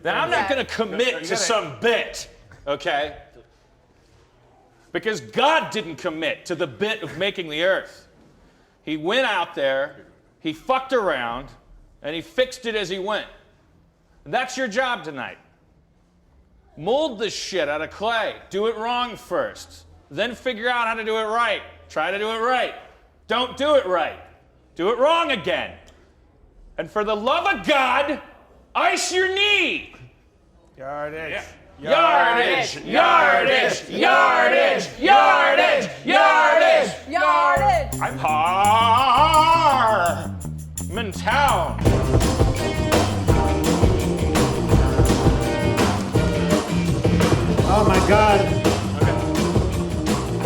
Now, I'm not going to commit to some bit, okay? Because God didn't commit to the bit of making the earth. He went out there, he fucked around, and he fixed it as he went. And that's your job tonight. Mold this shit out of clay. Do it wrong first. Then figure out how to do it right. Try to do it right. Don't do it right. Do it wrong again. And for the love of God, ice your knee. Yardage. Yardage. Yardage. Yardage. Yardage. Yardage. Yardage. I'm Harmontown. Oh my God.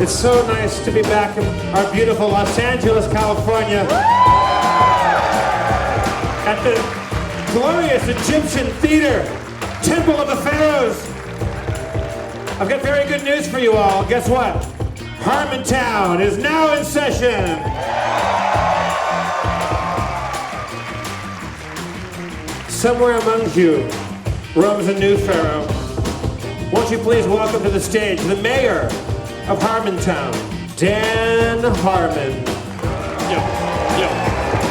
It's so nice to be back in our beautiful Los Angeles, California. At the glorious Egyptian Theater, Temple of the Pharaohs. I've got very good news for you all. Guess what? Harmontown is now in session. Somewhere among you roams a new pharaoh. Won't you please welcome to the stage the mayor of Harmontown, Dan Harmon. Yo, yo,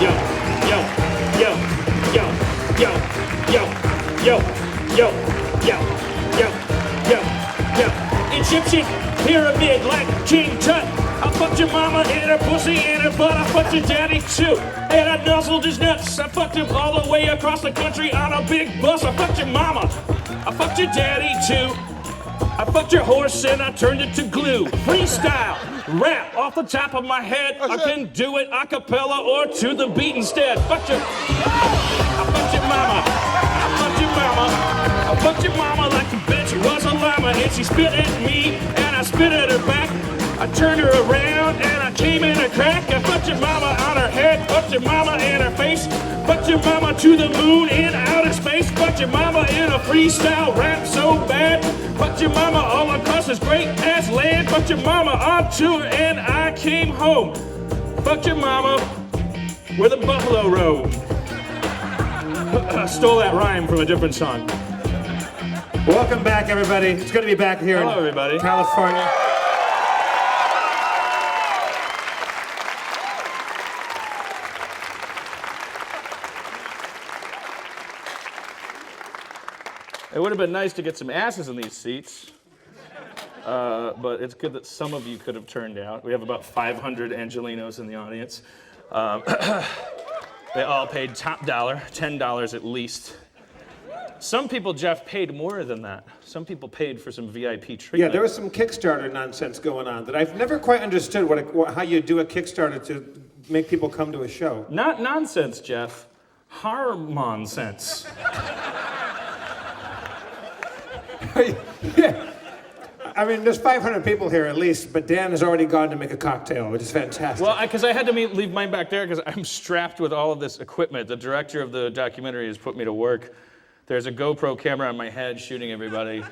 yo, yo, yo, yo, yo, yo, yo, yo, yo, yo, yo, yo. Egyptian pyramid like King Tut. I fucked your mama and her pussy and her butt. I fucked your daddy too, and I nuzzled his nuts. I fucked him all the way across the country on a big bus. I fucked your mama. I fucked your daddy too. I fucked your horse and I turned it to glue. Freestyle, rap off the top of my head. I can do it a cappella or to the beat instead. Fuck your, I fucked your mama. I fucked your mama. I fucked your mama like the bitch was a llama. And she spit at me and I spit at her back. I turned her around and I came in a crack. I fucked your mama on her head. Fucked your mama in her face. Fucked your mama to the moon in outer space. Fucked your mama in a freestyle rap so bad. Fucked your mama all across this great ass land. Fucked your mama on tour and I came home. Fucked your mama where the buffalo roam. I stole that rhyme from a different song. Welcome back, everybody. It's good to be back here Hello, in everybody. California. It would have been nice to get some asses in these seats, but it's good that some of you could have turned out. We have about 500 Angelinos in the audience. They all paid top dollar, $10 at least. Some people, Jeff, paid more than that. Some people paid for some VIP treatment. Yeah, there was some Kickstarter nonsense going on that I've never quite understood how you do a Kickstarter to make people come to a show. Not nonsense, Jeff. Harmonsense. Yeah. I mean, there's 500 people here at least, but Dan has already gone to make a cocktail, which is fantastic. Well, because I had to leave mine back there because I'm strapped with all of this equipment. The director of the documentary has put me to work. There's a GoPro camera on my head shooting everybody.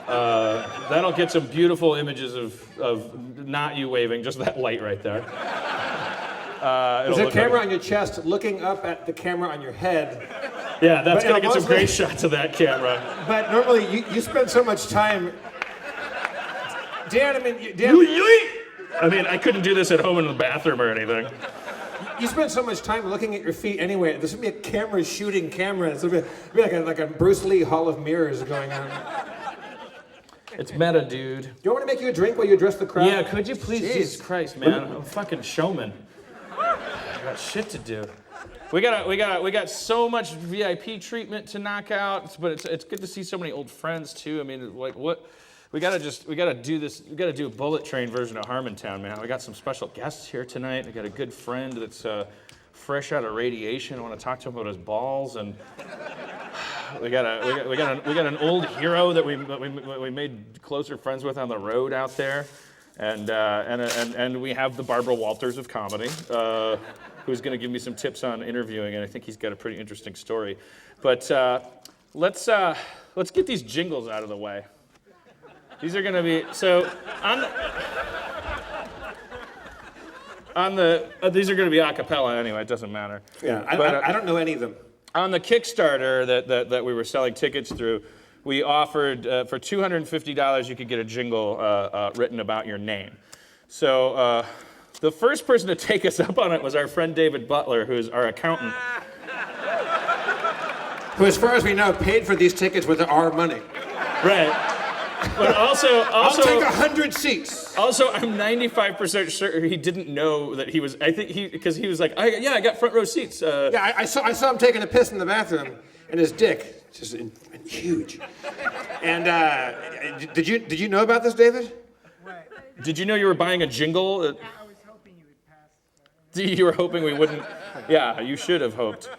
That'll get some beautiful images of not you waving, just that light right there. There's a camera on your chest looking up at the camera on your head. Yeah, that's But going to get some mostly- great shots of that camera. But normally you spend so much time. Dan, I mean, I mean, I couldn't do this at home in the bathroom or anything. you spend so much time looking at your feet anyway. There's gonna be a camera shooting cameras. There'll be like a Bruce Lee Hall of Mirrors going on. It's meta, dude. Do you want me to make you a drink while you address the crowd? Yeah, could you please? Jeez. Jesus Christ, man. I'm a fucking showman. I got shit to do. We got so much VIP treatment to knock out, but it's good to see so many old friends too. I mean, like what? We gotta do this. We gotta do a bullet train version of Harmontown, man. We got some special guests here tonight. We got a good friend that's fresh out of radiation. I want to talk to him about his balls, and we got an old hero that we made closer friends with on the road out there, and we have the Barbara Walters of comedy, who's going to give me some tips on interviewing, and I think he's got a pretty interesting story. But let's get these jingles out of the way. These are going to be these are going to be a cappella anyway. It doesn't matter. Yeah, But, I don't know any of them. on the Kickstarter that we were selling tickets through, we offered for $250 you could get a jingle written about your name. So the first person to take us up on it was our friend David Butler, who's our accountant. Who, as far as we know, paid for these tickets with our money. Right. But also, I'll take 100 seats. Also, I'm 95% sure he didn't know that he was. I think because he was like, I got front row seats. Yeah, I saw him taking a piss in the bathroom, and his dick just huge. And did you know about this, David? Did you know you were buying a jingle? I was hoping you would pass. You were hoping we wouldn't. Yeah, you should have hoped.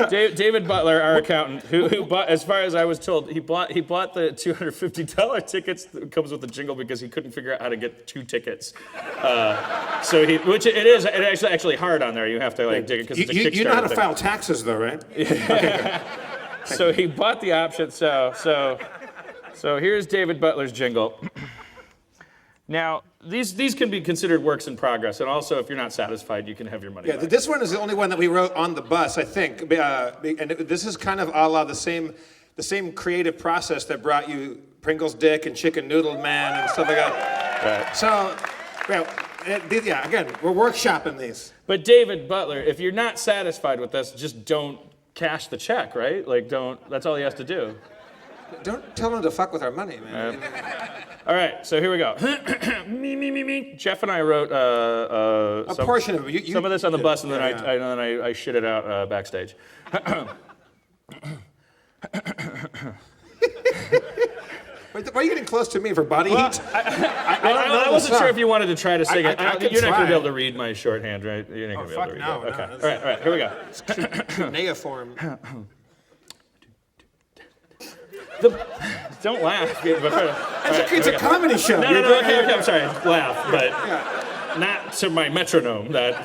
David Butler, our accountant, who bought, as far as I was told, he bought the $250 tickets that comes with the jingle because he couldn't figure out how to get 2 tickets. Which it is actually hard on there. You have to like dig it because it's a Kickstarter. You know how to thing. file taxes, though, right? Okay, so he bought the option. So here's David Butler's jingle. Now, these can be considered works in progress, and also if you're not satisfied, you can have your money back. This one is the only one that we wrote on the bus, I think. And this is kind of a la the same creative process that brought you Pringles Dick and Chicken Noodle Man and stuff like that. Right. So, again, we're workshopping these. But David Butler, if you're not satisfied with this, just don't cash the check, right? Like, that's all he has to do. Don't tell him to fuck with our money, man. All right, so here we go. me. Jeff and I wrote a portion of it. Some of this on the bus, and then I shit it out backstage. Why are you getting close to me for body heat? I wasn't sure if you wanted to try to sing it. You're not going to be able to read my shorthand, right? You're not going to be able to read it. Okay. All right, here we go. Cuneiform. Don't laugh. It's a comedy show. No, okay, I'm sorry. Laugh, but not to my metronome. The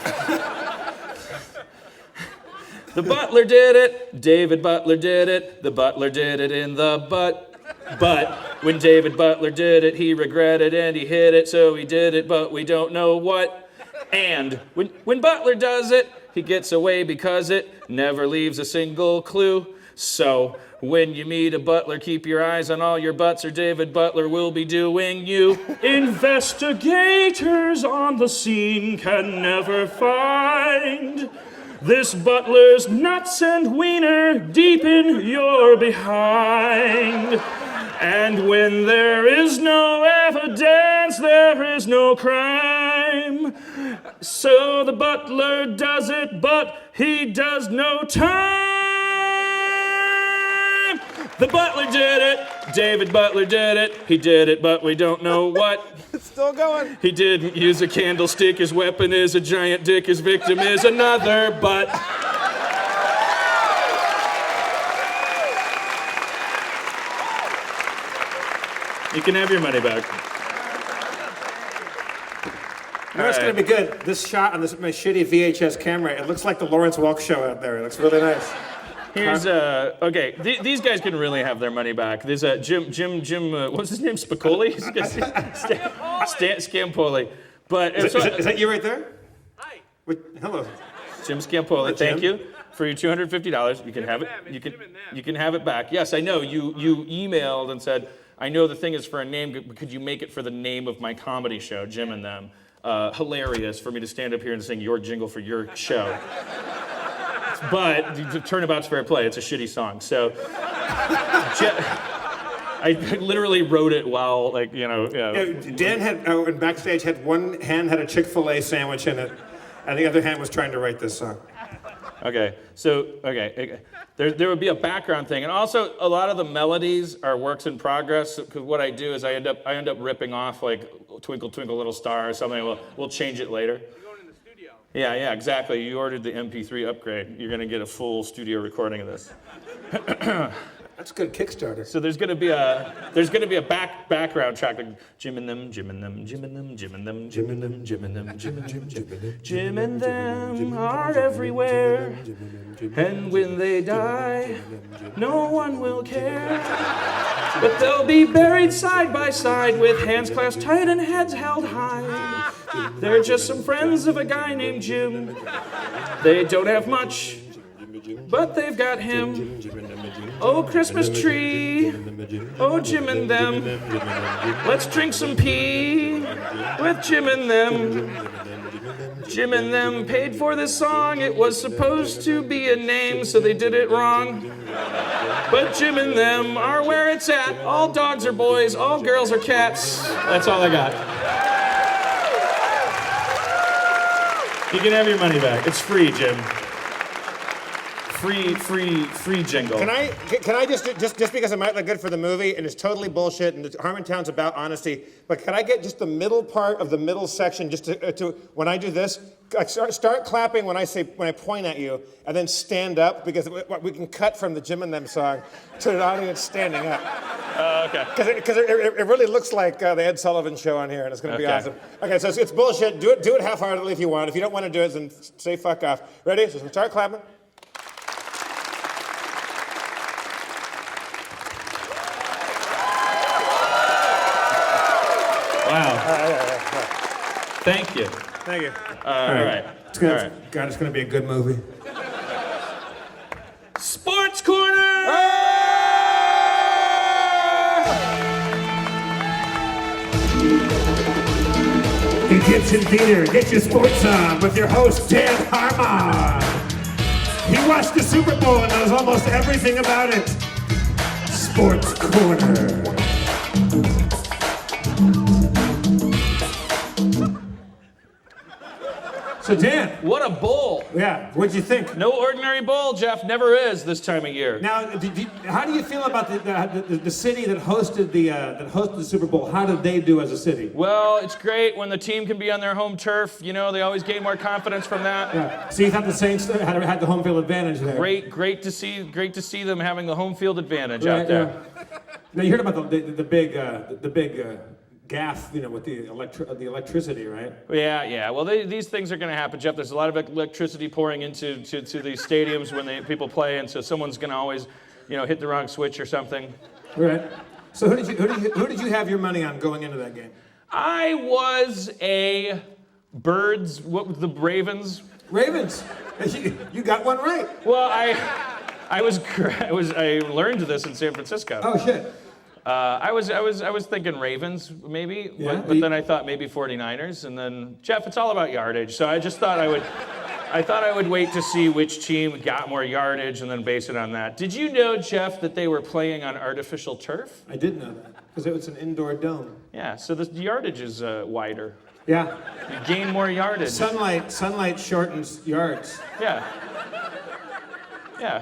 butler did it. David Butler did it. The butler did it in the butt. But when David Butler did it, he regretted and he hid it, so he did it, but we don't know what. And when Butler does it, he gets away because it never leaves a single clue. So when you meet a butler, keep your eyes on all your butts, or David Butler will be doing you. Investigators on the scene can never find this butler's nuts and wiener deep in your behind. And when there is no evidence, there is no crime. So the butler does it, but he does no time. The butler did it. David Butler did it. He did it, but we don't know what. It's still going. He didn't use a candlestick. His weapon is a giant dick. His victim is another butt. You can have your money back. You know what's going to be good? This shot on my shitty VHS camera, it looks like the Lawrence Welk show out there. It looks really nice. Here's okay. These guys can really have their money back. There's Jim. What's his name? Spicoli. Scampoli. But is that you right there? Hi. Hello. Jim Scampoli. Thank you for your $250. You can have it. You can have it back. Yes, I know. You emailed and said, I know the thing is for a name. Could you make it for the name of my comedy show, Jim and Them? Hilarious for me to stand up here and sing your jingle for your show. But the turnabout's fair play. It's a shitty song. So I literally wrote it while, like, Dan had, backstage, had one hand had a Chick-fil-A sandwich in it, and the other hand was trying to write this song. Okay, so, there would be a background thing. And also, a lot of the melodies are works in progress, because what I do is I end up ripping off, like, Twinkle, Twinkle, Little Star or something. We'll change it later. Yeah, exactly. You ordered the MP3 upgrade. You're going to get a full studio recording of this. That's a good Kickstarter. So there's going to be a background track like Jim and them, Jim and them, Jim and them, Jim and them, Jim and them, Jim and them, Jim and them, Jim and them are everywhere. And when they die, no one will care. But they'll be buried side by side with hands clasped tight and heads held high. They're just some friends of a guy named Jim. They don't have much, but they've got him. Oh, Christmas tree. Oh, Jim and them. Let's drink some pee with Jim and them. Jim and them paid for this song. It was supposed to be a name, so they did it wrong. But Jim and them are where it's at. All dogs are boys, all girls are cats. That's all I got. You can have your money back. It's free, Jim. Free jingle. Can I just because it might look good for the movie and it's totally bullshit and Harmontown's about honesty, but can I get just the middle part of the middle section just to when I do this, start clapping when I point at you, and then stand up because we can cut from the Jim and Them song to the audience standing up. Okay. Because it really looks like the Ed Sullivan show on here, and it's going to be awesome. Okay, so it's bullshit. Do it half-heartedly if you want. If you don't want to do it, then say fuck off. Ready? So start clapping. Wow. Thank you. Thank you. All right. God, it's going to be a good movie. Sports Corner! Egyptian Theater, get your sports on with your host, Dan Harmon. He watched the Super Bowl and knows almost everything about it. Sports Corner. So Dan, What a bowl. yeah, what'd you think? No ordinary bowl, Jeff. Never is this time of year. Now, how do you feel about the city that hosted the Super Bowl? How did they do as a city? Well, it's great when the team can be on their home turf. You know, they always gain more confidence from that. Yeah. So you thought the Saints had the home field advantage there? Great to see them having the home field advantage out there. Yeah. Now you heard about the big gaff, with the electricity, right? Yeah. Well, these things are going to happen, Jeff. There's a lot of electricity pouring into these stadiums when people play, and so someone's going to always, hit the wrong switch or something. Right. So who did you have your money on going into that game? I was a Birds. What was the Ravens? Ravens. You got one right. Well, I learned this in San Francisco. Oh shit. I was thinking Ravens maybe, Yeah, but then I thought maybe 49ers, and then Jeff, it's all about yardage. So I just thought I would wait to see which team got more yardage and then base it on that. Did you know, Jeff, that they were playing on artificial turf? I did know that because it was an indoor dome. Yeah, so the yardage is wider. Yeah. You gain more yardage. Sunlight shortens yards. Yeah. Yeah.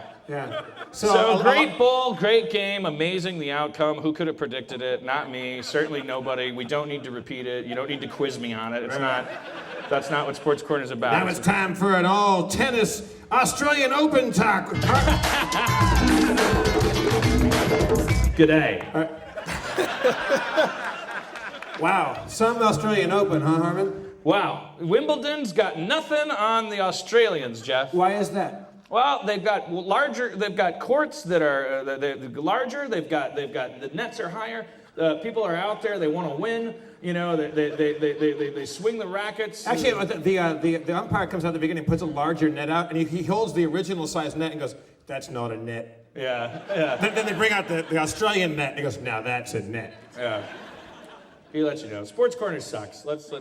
So great bowl, great game, amazing the outcome. Who could have predicted it? Not me, certainly nobody. We don't need to repeat it. You don't need to quiz me on it. That's not what Sports Corner is about. Now it's time for an all tennis Australian Open talk. Good day. Wow, some Australian Open, huh, Harmon? Wow, Wimbledon's got nothing on the Australians, Jeff. Why is that? Well, they've got courts that are they're larger. They've got the nets are higher. People are out there. They want to win. They swing the rackets. Actually, the umpire comes out at the beginning, puts a larger net out, and he holds the original size net and goes, "That's not a net." Yeah. Then they bring out the Australian net and he goes, "Now that's a net." Yeah. He lets you know. Sports Corner sucks. Let's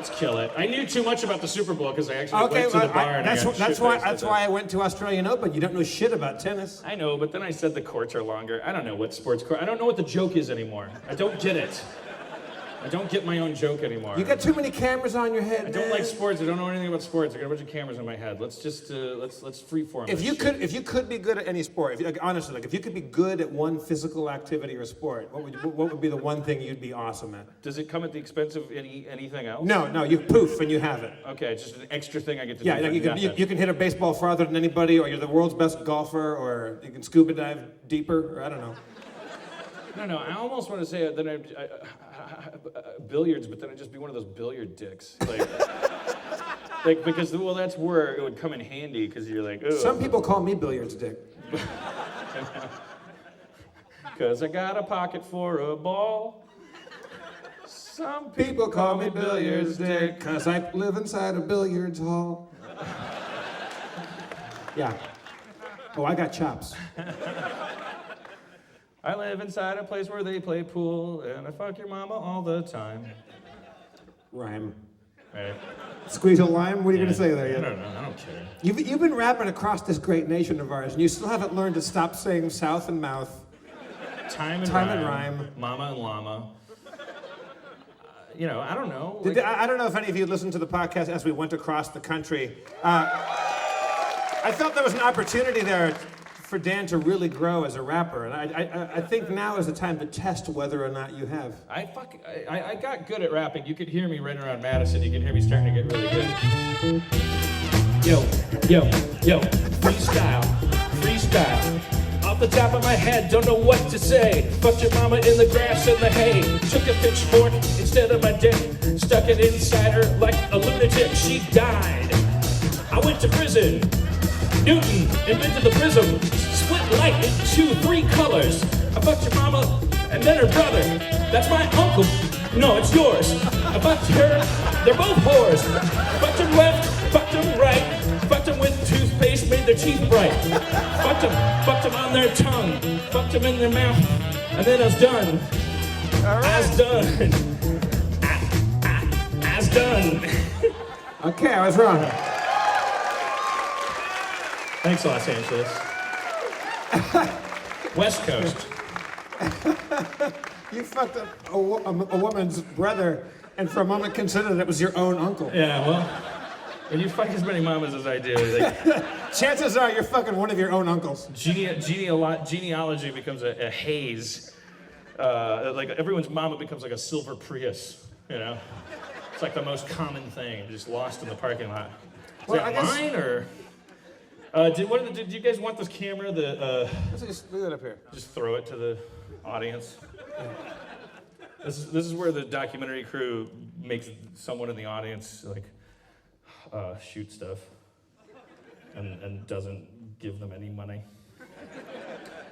kill it. I knew too much about the Super Bowl because I actually went to the bar and that's why I went to Australian Open. You don't know shit about tennis. I know, but then I said the courts are longer. I don't know what I don't know what the joke is anymore. I don't get it. I don't get my own joke anymore. You got too many cameras on your head. I don't like sports. I don't know anything about sports. I got a bunch of cameras on my head. Let's just let's freeform. If you could be good at any sport, honestly, if you could be good at one physical activity or sport, what would be the one thing you'd be awesome at? Does it come at the expense of anything else? No, you poof and you have it. Okay, it's just an extra thing I get to do. Yeah, you can hit a baseball farther than anybody, or you're the world's best golfer, or you can scuba dive deeper, or I don't know. No, I almost want to say that I billiards, but then I'd just be one of those billiard dicks. Because that's where it would come in handy, because you're like, oh. Some people call me billiards dick. Because I got a pocket for a ball. Some People call me billiards dick, because I live inside a billiards hall. Yeah. Oh, I got chops. I live inside a place where they play pool, and I fuck your mama all the time. Rhyme. Right? Squeeze a lime? What are you going to say there? I Yet? don't know. I don't care. You've been rapping across this great nation of ours, and you still haven't learned to stop saying south and mouth. Time and rhyme. Mama and llama. I don't know. I don't know if any of you listened to the podcast as we went across the country. I felt there was an opportunity there for Dan to really grow as a rapper, and I think now is the time to test whether or not you have. I got good at rapping. You could hear me right around Madison. You could hear me starting to get really good. Yo, freestyle. Off the top of my head, don't know what to say. Fucked your mama in the grass and the hay. Took a pitchfork instead of my dick. Stuck it inside her like a lunatic. She died. I went to prison. Newton invented the prism. Split light into 3 colors. I fucked your mama and then her brother. That's my uncle. No, it's yours. I fucked her. They're both whores. Fucked him left, fucked him right. Fucked them with toothpaste, made their teeth bright. Fucked them on their tongue. Fucked them in their mouth. And then I was done. All right. As done. Okay, I was wrong. Thanks, Los Angeles. West Coast. You fucked up a woman's brother, and for a moment considered it was your own uncle. Yeah, well, when you fuck as many mamas as I do, chances are you're fucking one of your own uncles. Genealogy becomes a haze. Like everyone's mama becomes like a silver Prius, It's like the most common thing, just lost in the parking lot. Is that mine, or? Did you guys want this camera? Let's just leave it up here. Just throw it to the audience. This is where the documentary crew makes someone in the audience shoot stuff and doesn't give them any money.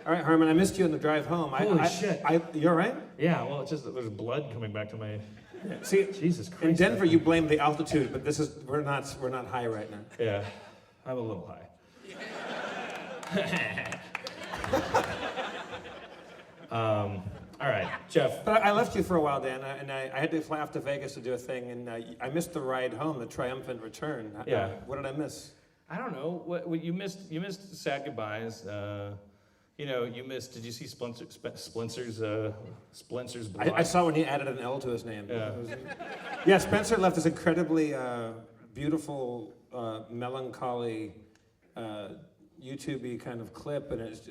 All right, Harmon, I missed you on the drive home. Holy shit. You all right? Yeah, well, it's just that there's blood coming back to my... See, Jesus Christ. in Denver, you blame the altitude, but we're not high right now. Yeah, I'm a little high. All right, Jeff. But I left you for a while, Dan, and I had to fly off to Vegas to do a thing, and I missed the ride home, the triumphant return. Yeah. What did I miss? I don't know. What you missed? You missed Sad Goodbyes. You missed. Did you see Splinter's blog? I saw when he added an L to his name. Yeah. Yeah, Spencer left this incredibly beautiful, melancholy, YouTube-y kind of clip, and it's.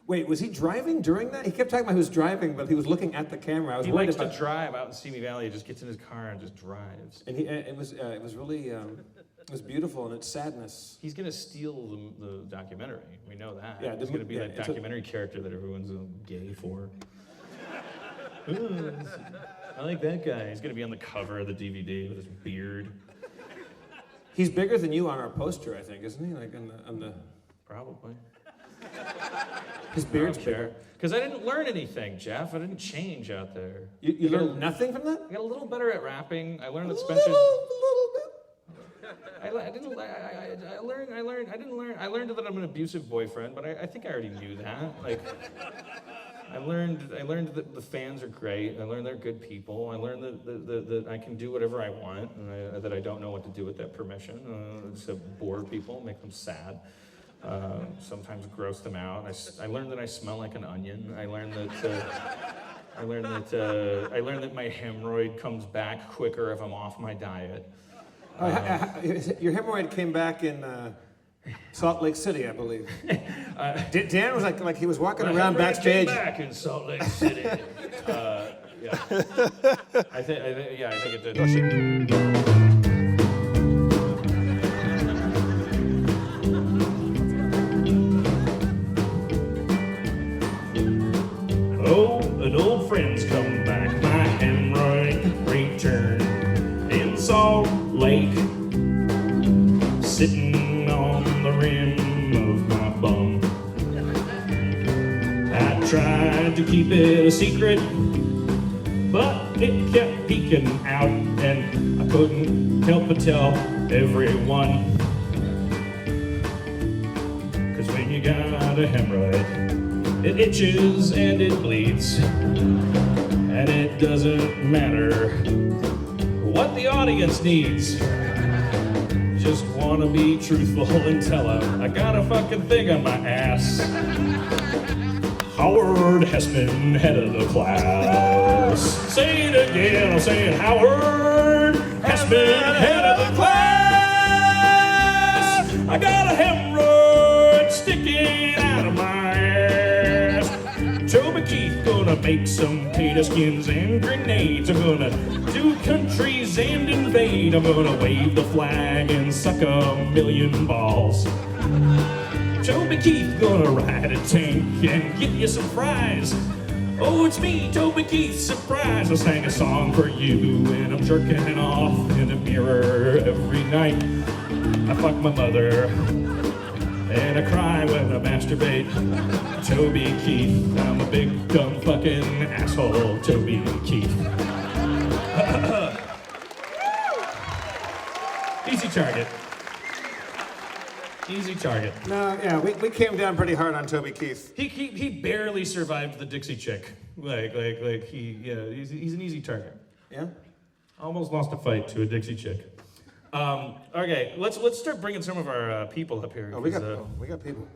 Wait, was he driving during that? He kept talking about he was driving, but he was looking at the camera. I was he worried likes about... to drive out in Simi Valley. He just gets in his car and just drives. And it was really it was beautiful, and it's sadness. He's gonna steal the documentary. We know that. Yeah, he's gonna be that documentary character that everyone's gay for. Ooh, I like that guy. He's gonna be on the cover of the DVD with his beard. He's bigger than you on our poster, I think, isn't he? Like on the. Probably. His beard's bigger. Because I didn't learn anything, Jeff. I didn't change out there. You learned nothing from that? I got a little better at rapping. I learned that Spencer's. I learned that I'm an abusive boyfriend, but I think I already knew that. I learned that the fans are great. I learned they're good people. I learned that I can do whatever I want, and that I don't know what to do with that permission. Just to bore people, make them sad. Sometimes gross them out. I learned that I smell like an onion. I learned that my hemorrhoid comes back quicker if I'm off my diet. Your hemorrhoid came back in Salt Lake City, I believe. Dan was like he was walking around backstage. Came back in Salt Lake City. Yeah. I think it did. Oh, an old friend's come back. My hemorrhoid returned in Salt Lake, sitting on the rim of my bum. I tried to keep it a secret, but it kept peeking out, and I couldn't help but tell everyone. got a hemorrhoid. It itches and it bleeds. And it doesn't matter what the audience needs. Just wanna be truthful and tell them I got a fucking thing on my ass. Howard Hessman, head of the class. Say it again, I'll say it. Howard Hessman, head of the class. I got a hemorrhoid sticking out of my ass. Toby Keith gonna make some potato skins and grenades. I'm gonna do countries and invade. I'm gonna wave the flag and suck a million balls. Toby Keith gonna ride a tank and get you some fries. Oh, it's me, Toby Keith, surprise. I sang a song for you and I'm jerking off in a mirror every night. I fuck my mother and I cry when I masturbate. Toby Keith, I'm a big dumb fucking asshole, Toby Keith. Easy target. Easy target. No, yeah, we came down pretty hard on Toby Keith. He barely survived the Dixie Chick. He's an easy target. Yeah? Almost lost a fight to a Dixie Chick. Okay, let's start bringing some of our people up here. Oh, we got people.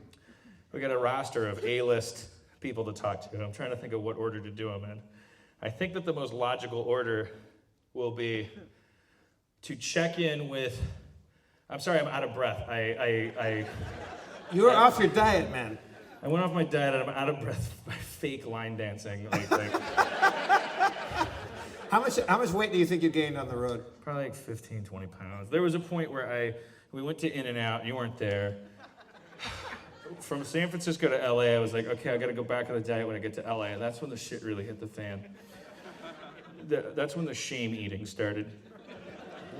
We got a roster of A-list people to talk to. I'm trying to think of what order to do them in. I think that the most logical order will be to check in with. I'm sorry, I'm out of breath. You were off your diet, man. I went off my diet and I'm out of breath by fake line dancing. How much weight do you think you gained on the road? Probably like 15, 20 pounds. There was a point where we went to In-N-Out, you weren't there. From San Francisco to LA, I was like, okay, I gotta go back on the diet when I get to LA. And that's when the shit really hit the fan. That's when the shame eating started.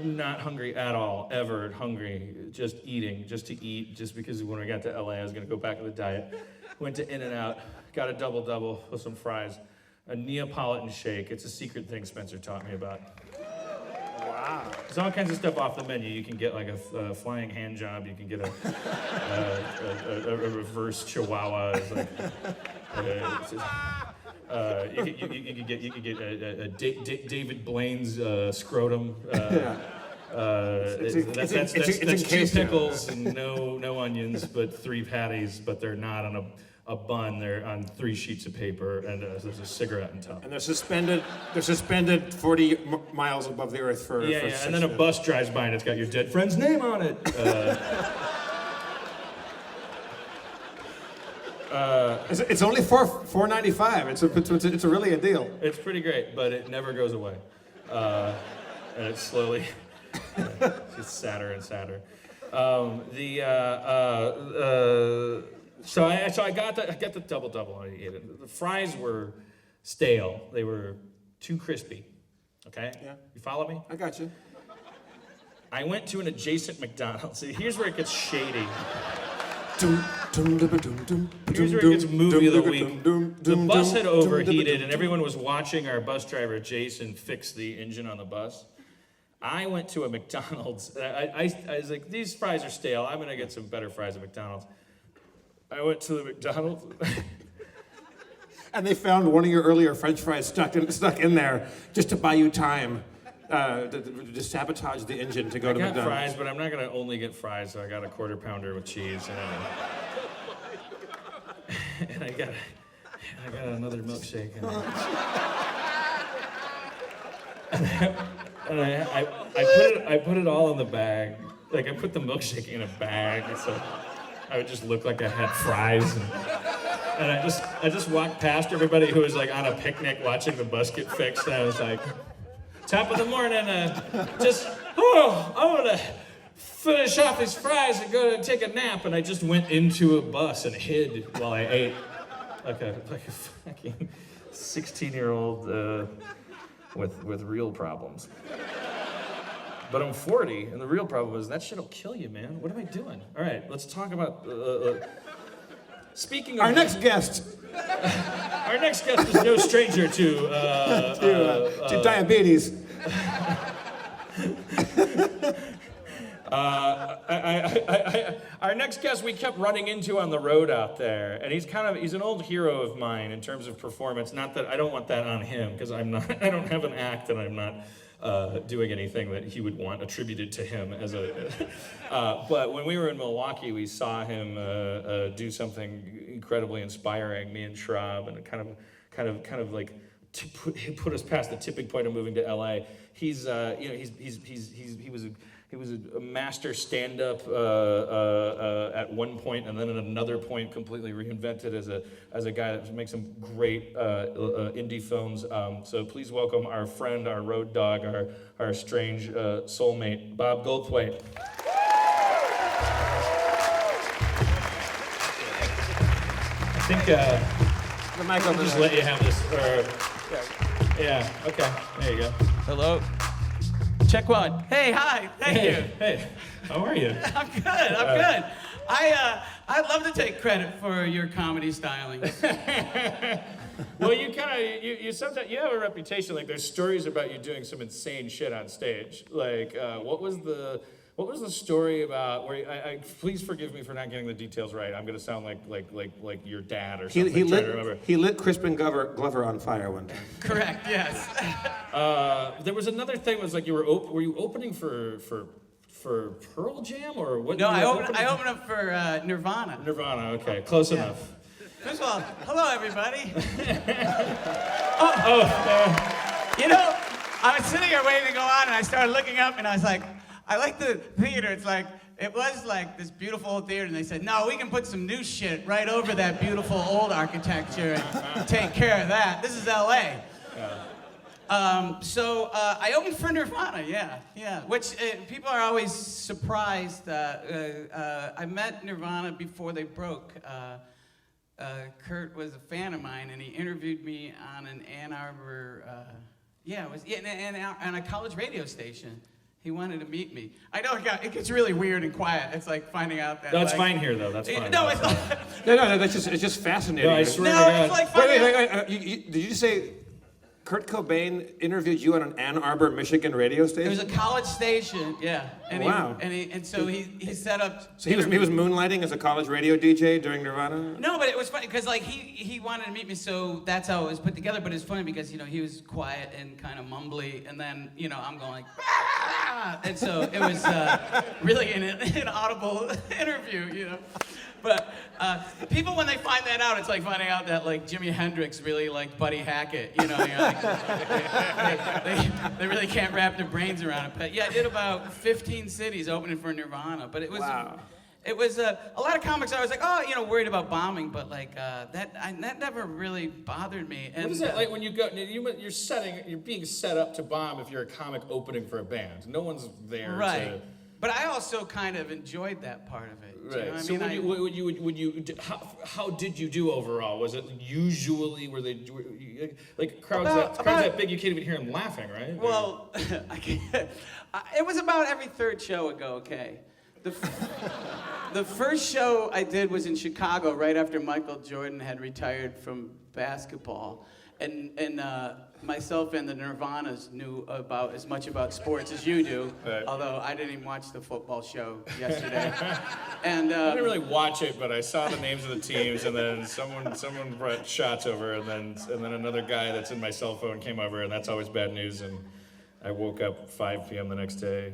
Not hungry at all, ever hungry, just eating, just to eat, just because when I got to LA, I was gonna go back on the diet. Went to In-N-Out, got a double-double with some fries, a Neapolitan shake. It's a secret thing Spencer taught me about. Wow. There's all kinds of stuff off the menu. You can get like a flying hand job, you can get a reverse chihuahua. It's like, you could get David Blaine's scrotum. That's two pickles and no onions, but 3 patties, but they're not on a bun. They're on 3 sheets of paper, and there's a cigarette on top. And they're suspended 40 miles above the earth for and then a bus drives by and it's got your dead friend's name on it. It's only $4.95. It's really a deal. It's pretty great, but it never goes away, and it's slowly it's sadder and sadder. So I got the double-double. I ate it. The fries were stale. They were too crispy. Okay? Yeah. You follow me? I got you. I went to an adjacent McDonald's. See, here's where it gets shady. Here's where it gets movie of the week. The bus had overheated, and everyone was watching our bus driver, Jason, fix the engine on the bus. I went to a McDonald's. I was like, these fries are stale. I'm going to get some better fries at McDonald's. I went to the McDonald's. And they found one of your earlier French fries stuck in there just to buy you time. To sabotage the engine to go to McDonald's. I got fries, but I'm not going to only get fries, so I got a quarter pounder with cheese. And I got another milkshake. And I put it all in the bag. Like, I put the milkshake in a bag, so I would just look like I had fries. And I just walked past everybody who was like on a picnic watching the bus get fixed. And I was like, top of the morning, I'm gonna finish off these fries and go to take a nap. And I just went into a bus and hid while I ate, like a fucking 16-year-old with real problems. But I'm 40, and the real problem is that shit'll kill you, man. What am I doing? All right, let's talk about. Speaking of our next guest. Our next guest is no stranger to diabetes. Our next guest we kept running into on the road out there, and he's an old hero of mine in terms of performance. Not that I don't want that on him, because I don't have an act, and I'm not doing anything that he would want attributed to him as a. But when we were in Milwaukee, we saw him do something incredibly inspiring. Me and Schraub, and kind of like put us past the tipping point of moving to LA. He was a master stand-up at one point, and then at another point, completely reinvented as a guy that makes some great indie films. So please welcome our friend, our road dog, our strange soulmate, Bob Goldthwait. I think The mic I'll over just there. let you have this. Yeah. Okay. There you go. Hello. Check one. Hey, hi. Thank you. Hey. How are you? I'm good. I'm good. I'd love to take credit for your comedy styling. Well, you sometimes you have a reputation, like there's stories about you doing some insane shit on stage. Like what was the story about where I please forgive me for not getting the details right. I'm gonna sound like your dad or something. He lit Crispin Glover on fire one time. Correct. Yes. There was another thing. Was like were you opening for Pearl Jam or what? No, I opened up for Nirvana. Nirvana. Okay, close enough. First of all, hello everybody. You know, I was sitting here waiting to go on, and I started looking up, and I was like, I like the theater. It was like this beautiful old theater, and they said, no, we can put some new shit right over that beautiful old architecture and take care of that. This is LA. So I opened for Nirvana, yeah. Which people are always surprised. I met Nirvana before they broke. Kurt was a fan of mine, and he interviewed me on an Ann Arbor, on a college radio station. He wanted to meet me. I know it gets really weird and quiet. It's like finding out that. No, it's fine here though. That's fine. No, it's not. No, it's just fascinating. No, I swear No, to God. it's like finding out. Wait, did you say Kurt Cobain interviewed you on an Ann Arbor, Michigan radio station? It was a college station, yeah. And Wow. So he set up. So he was moonlighting as a college radio DJ during Nirvana? No, but it was funny because like he wanted to meet me, so that's how it was put together. But it's funny because he was quiet and kind of mumbly, and then I'm going like, ah! And so it was really an inaudible interview, But people, when they find that out, it's like finding out that like Jimi Hendrix really liked Buddy Hackett. They really can't wrap their brains around it. But yeah, I did about 15 cities opening for Nirvana. But it was it was a lot of comics. I was like, worried about bombing, but like that never really bothered me. And, What is that like when you go? You're being set up to bomb if you're a comic opening for a band. No one's there. Right. But I also kind of enjoyed that part of it. Right. You know what So how did you do overall? Was it usually like crowds that big you can't even hear them laughing, right? Well, it was about every third show would go okay. The first show I did was in Chicago right after Michael Jordan had retired from basketball, and myself and the Nirvanas knew about as much about sports as you do. Right. Although I didn't even watch the football show yesterday. And I didn't really watch it, but I saw the names of the teams, and then someone brought shots over, and then another guy that's in my cell phone came over, and that's always bad news. And I woke up 5 p.m. the next day.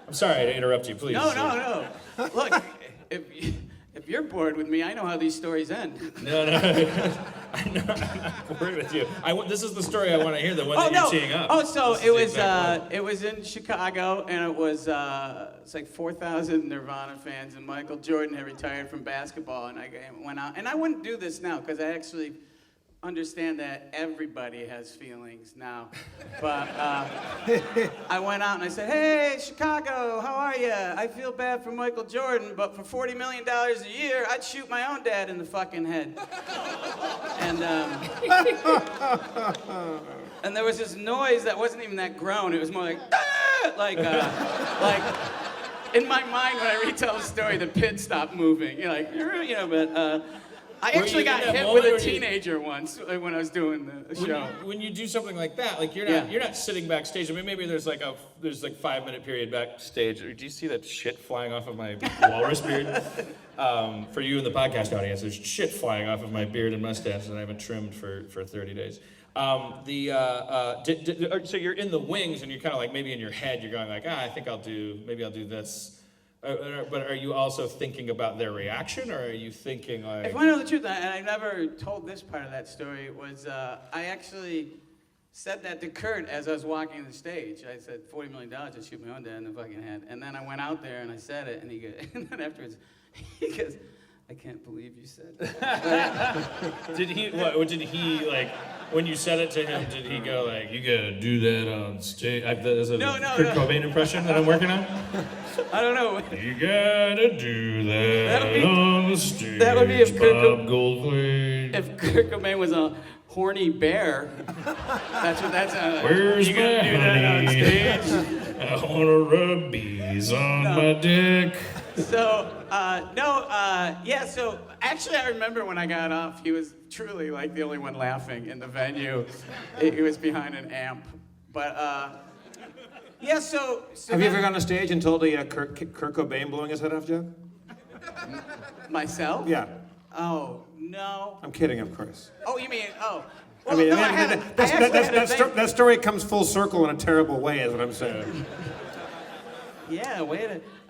I'm sorry to interrupt you, please. No. Look, if you're bored with me, I know how these stories end. No. I'm not bored with you. This is the story I want to hear, the one that you're teeing up. Oh, so This it is was exactly it was in Chicago, and it was it's like 4,000 Nirvana fans, and Michael Jordan had retired from basketball, and I went out, and I wouldn't do this now because I actually understand that everybody has feelings now, but I went out and I said, "Hey, Chicago, how are you? I feel bad for Michael Jordan, but for $40 million a year, I'd shoot my own dad in the fucking head." And there was this noise that wasn't even that groan. It was more like, ah! like in my mind when I retell the story, the pit stopped moving. But. I Were actually you in got that hit moment with a where you- teenager once when I was doing the show. When you do something like that, like you're Yeah. not sitting backstage. I mean, maybe there's like 5-minute period backstage. Do you see that shit flying off of my walrus beard? For you in the podcast audience, there's shit flying off of my beard and mustache that I haven't trimmed for 30 days. So you're in the wings and you're kind of like maybe in your head you're going like, I think I'll do this. But are you also thinking about their reaction, or are you thinking like? If I know the truth, and I never told this part of that story, was I actually said that to Kurt as I was walking the stage. I said, $40 million to shoot my own dad in the fucking head. And then I went out there and I said it, and and then afterwards, he goes, I can't believe you said that. Did he like when you said it to him? Did he go like, "You gotta do that on stage"? There's a Kurt Cobain impression that I'm working on. I don't know. You gotta do that on the stage. That would be if Bob Goldthwait. If Kurt Cobain was a horny bear, that's what that's. Where's you gonna do that on stage? I wanna rub bees on my dick. So, yeah, so actually I remember when I got off, he was truly like the only one laughing in the venue. He was behind an amp. But, yeah, so Have you ever gone on stage and told Kurt Cobain blowing his head off, Jeff? myself? Yeah. Oh, no. I'm kidding, of course. Oh, you mean, oh. I Well, mean, no, I actually had a thing. that story comes full circle in a terrible way, is what I'm saying. Yeah,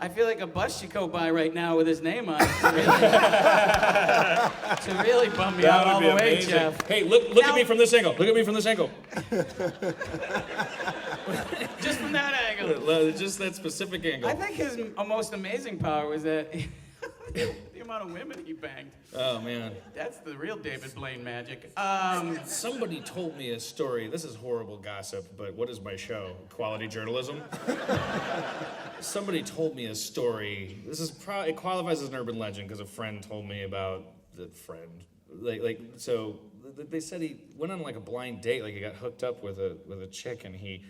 I feel like a bus should go by right now with his name on it to really bum me out all the way, amazing. Jeff. Hey, look at me from this angle. Look at me from this angle. Just from that angle. Just that specific angle. I think his most amazing power was that the amount of women he banged. Oh man. That's the real David Blaine magic. Somebody told me a story. This is horrible gossip, but what is my show? Quality journalism? Somebody told me a story. It qualifies as an urban legend because a friend told me about the friend. So they said he went on like a blind date, like he got hooked up with a chick, and he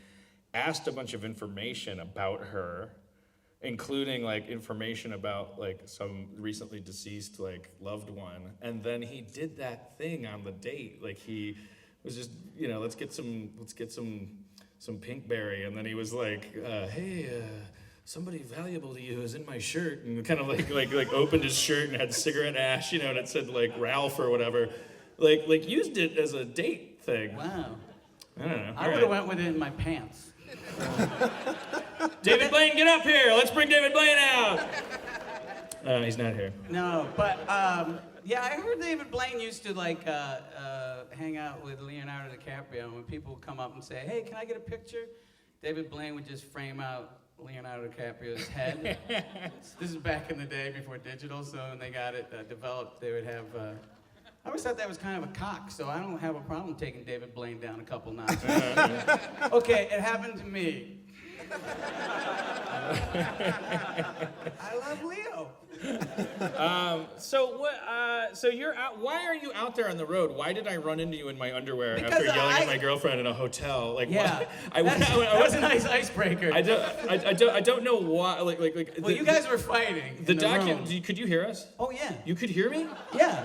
asked a bunch of information about her, including like information about like some recently deceased like loved one, and then he did that thing on the date. Like he was just, let's get some pinkberry, and then he was like, hey, somebody valuable to you is in my shirt, and kind of like opened his shirt and had cigarette ash, and it said like Ralph or whatever, like used it as a date thing. Wow. I don't know. I would have went with it in my pants. David Blaine, get up here! Let's bring David Blaine out! He's not here. No, but yeah, I heard David Blaine used to like hang out with Leonardo DiCaprio. When people would come up and say, "Hey, can I get a picture?" David Blaine would just frame out Leonardo DiCaprio's head. This is back in the day before digital, so when they got it developed, they would have. I always thought that was kind of a cock, so I don't have a problem taking David Blaine down a couple notches. Okay, it happened to me. I love Leo. So what? So you're out. Why are you out there on the road? Why did I run into you in my underwear Because after yelling at my girlfriend in a hotel? Like, Yeah, why? that was a nice icebreaker. I don't know why. Well, you guys were fighting. The in the document. room. Could you hear us? Oh yeah. You could hear me? Yeah.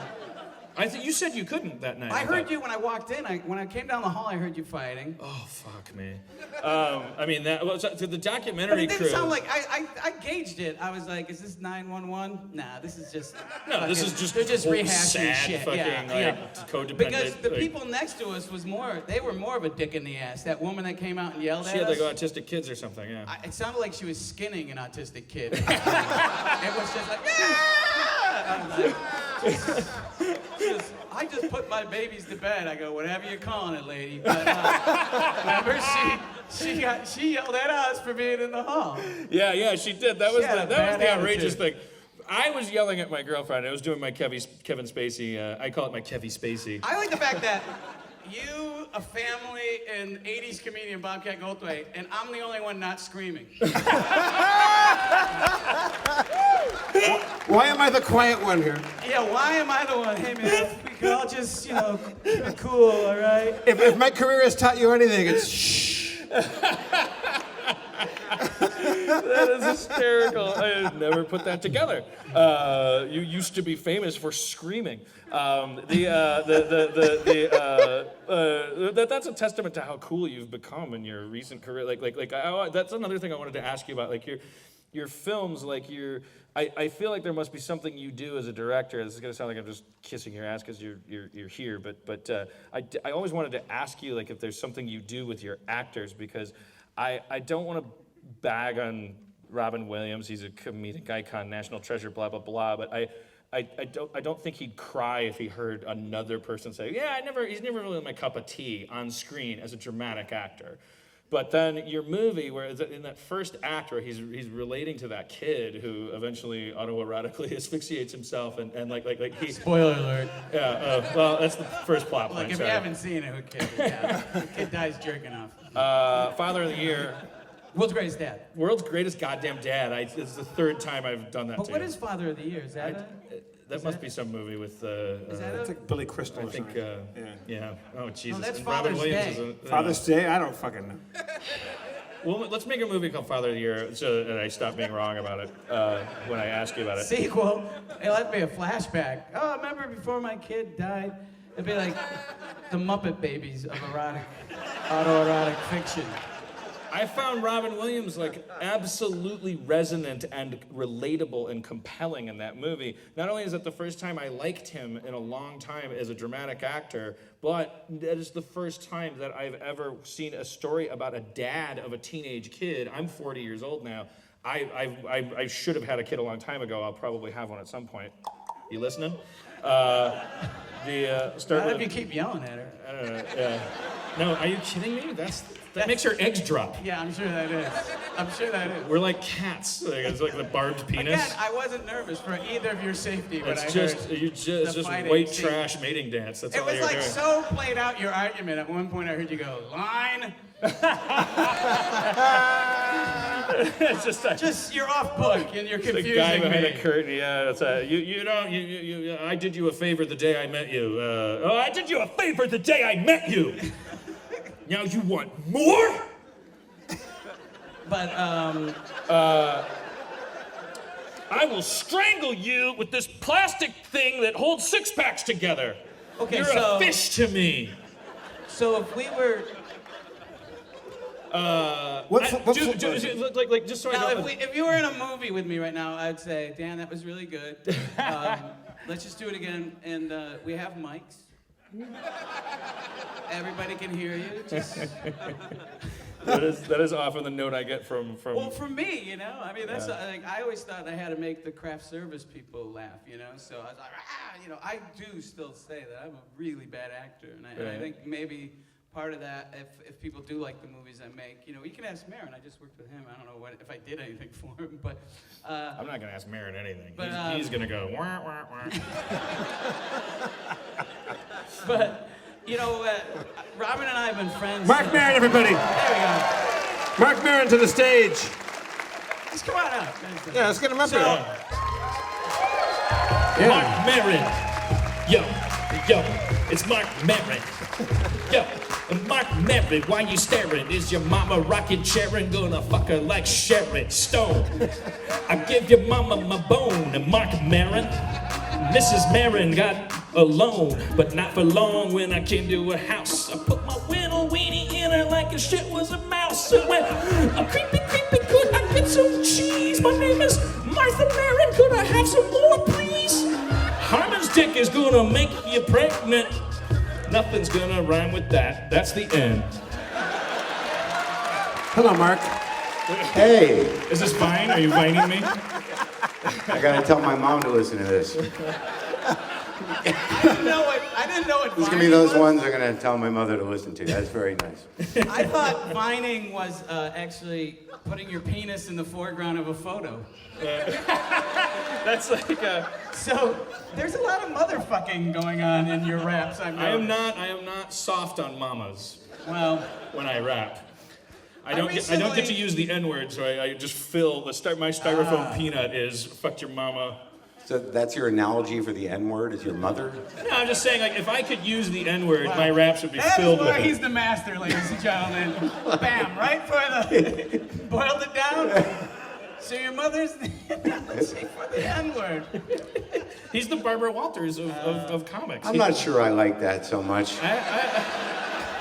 I think you said you couldn't that night. I heard you when I walked in. When I came down the hall, I heard you fighting. Oh fuck me. I mean that. Well, so the documentary But it crew. didn't sound like I gauged it. I was like, is this 911? Nah, this is just. No, this is just they're just whole rehashing sad shit. fucking codependent. Because the like, people next to us they were more of a dick in the ass. That woman that came out and yelled she at had us. like autistic kids or something. Yeah. It sounded like she was skinning an autistic kid. It was just like, yeah! I just put my babies to bed. I go, whatever you're calling it, lady. But remember, she yelled at us for being in the hall. Yeah, she did. That was She had a the bad outrageous attitude. thing. I was yelling at my girlfriend. I was doing my Kevin Spacey. I call it my Kevy Spacey. I like the fact that you, a family, and 80s comedian Bobcat Goldthwait, and I'm the only one not screaming. Why am I the quiet one here? Yeah, why am I the one? Hey man, we could all just, keep it cool, all right? If my career has taught you anything, it's shh. That is hysterical. I had never put that together. You used to be famous for screaming. That's a testament to how cool you've become in your recent career. That's another thing I wanted to ask you about. Like your films, I feel like there must be something you do as a director. This is gonna sound like I'm just kissing your ass because you're here, but I always wanted to ask you like if there's something you do with your actors, because I don't want to bag on Robin Williams. He's a comedic icon, national treasure, blah blah blah. But I don't think he'd cry if he heard another person say, yeah, he's never really my cup of tea on screen as a dramatic actor. But then your movie, where in that first act where he's relating to that kid who eventually autoerotically asphyxiates himself and he. Spoiler alert. Yeah, well, that's the first plot point. Like, if you haven't seen it, who cares? Yeah, the kid dies jerking off. Father of the Year. World's Greatest Dad. World's Greatest Goddamn Dad. It's the third time I've done that But to what you. is Father of the Year? Is that That must be some movie with. Is that It's like Billy Crystal I or think. something. Yeah. Oh Jesus. that's And Robin Father's Williams Day. is a, Father's Day? I don't fucking know. Well, let's make a movie called Father of the Year, so that I stop being wrong about it when I ask you about it. sequel? It'll have to be a flashback. Oh, remember before my kid died? It'd be like the Muppet Babies of autoerotic fiction. I found Robin Williams like absolutely resonant and relatable and compelling in that movie. Not only is it the first time I liked him in a long time as a dramatic actor, but it is the first time that I've ever seen a story about a dad of a teenage kid. I'm 40 years old now. I should have had a kid a long time ago. I'll probably have one at some point. You listening? Not if you keep yelling at her. I don't know. Yeah. No, are you kidding me? That makes her eggs drop. Yeah, I'm sure that is. We're like cats. It's like the barbed penis. Again, I wasn't nervous for either of your safety when It's I just heard just fighting white scene. trash mating dance. That's It all was you're like doing. so played out your argument. At one point I heard you go, line. It's just You're off book and you're the confusing guy behind me. a curtain. Yeah, it's I did you a favor the day I met you. I did you a favor the day I met you. Now you want more? But I will strangle you with this plastic thing that holds six packs together. okay, You're so a fish to me. so if we were Just so now I know. if you were in a movie with me right now, I'd say, Dan, that was really good. Let's just do it again, and we have mics. Everybody can hear you. Just... That is often the note I get from. Well, for me, you know, I mean, that's like I always thought I had to make the craft service people laugh, you know. So I was like, you know, I do still say that I'm a really bad actor, and I think maybe part of that, if people do like the movies I make, you know, you can ask Marin. I just worked with him. I don't know if I did anything for him, but I'm not gonna ask Marin anything. But, he's gonna go wah wah wah. but. You know, Robin and I have been friends. Mark Maron, everybody. There we go. Mark Maron to the stage. Just come on out. Yeah, let's get him up So, here. Mark Maron. Yo, it's Mark Maron. Yo, Mark Maron, why you staring? Is your mama rockin' Sharon? Gonna fuck her like Sharon Stone. I give your mama my bone. And Mark Maron, Mrs. Maron got alone, but not for long. When I came to her house, I put my little weenie in her like a shit was a mouse. And went, creepy, could I get some cheese? My name is Martha Maron, could I have some more, please? Harmon's dick is gonna make you pregnant. Nothing's gonna rhyme with that. That's the end. Hello, Mark. Hey, Is this fine? Are you vining me? I gotta tell my mom to listen to this. I didn't know what These are gonna be vining those was. ones I'm gonna tell my mother to listen to. That's very nice. I thought vining was actually putting your penis in the foreground of a photo. That's like So there's a lot of motherfucking going on in your raps. I I am not soft on mamas Well, when I rap. I don't get recently- to use the N-word, so I just fill my styrofoam peanut is fuck your mama. So that's your analogy for the N-word, is your mother? No, I'm just saying, like, if I could use the N-word, my raps would be That's filled with why it. he's the master, ladies and gentlemen. Bam, right for the boiled it down. So your mother's the analogy for the N-word. He's the Barbara Walters of comics. I'm not sure I like that so much.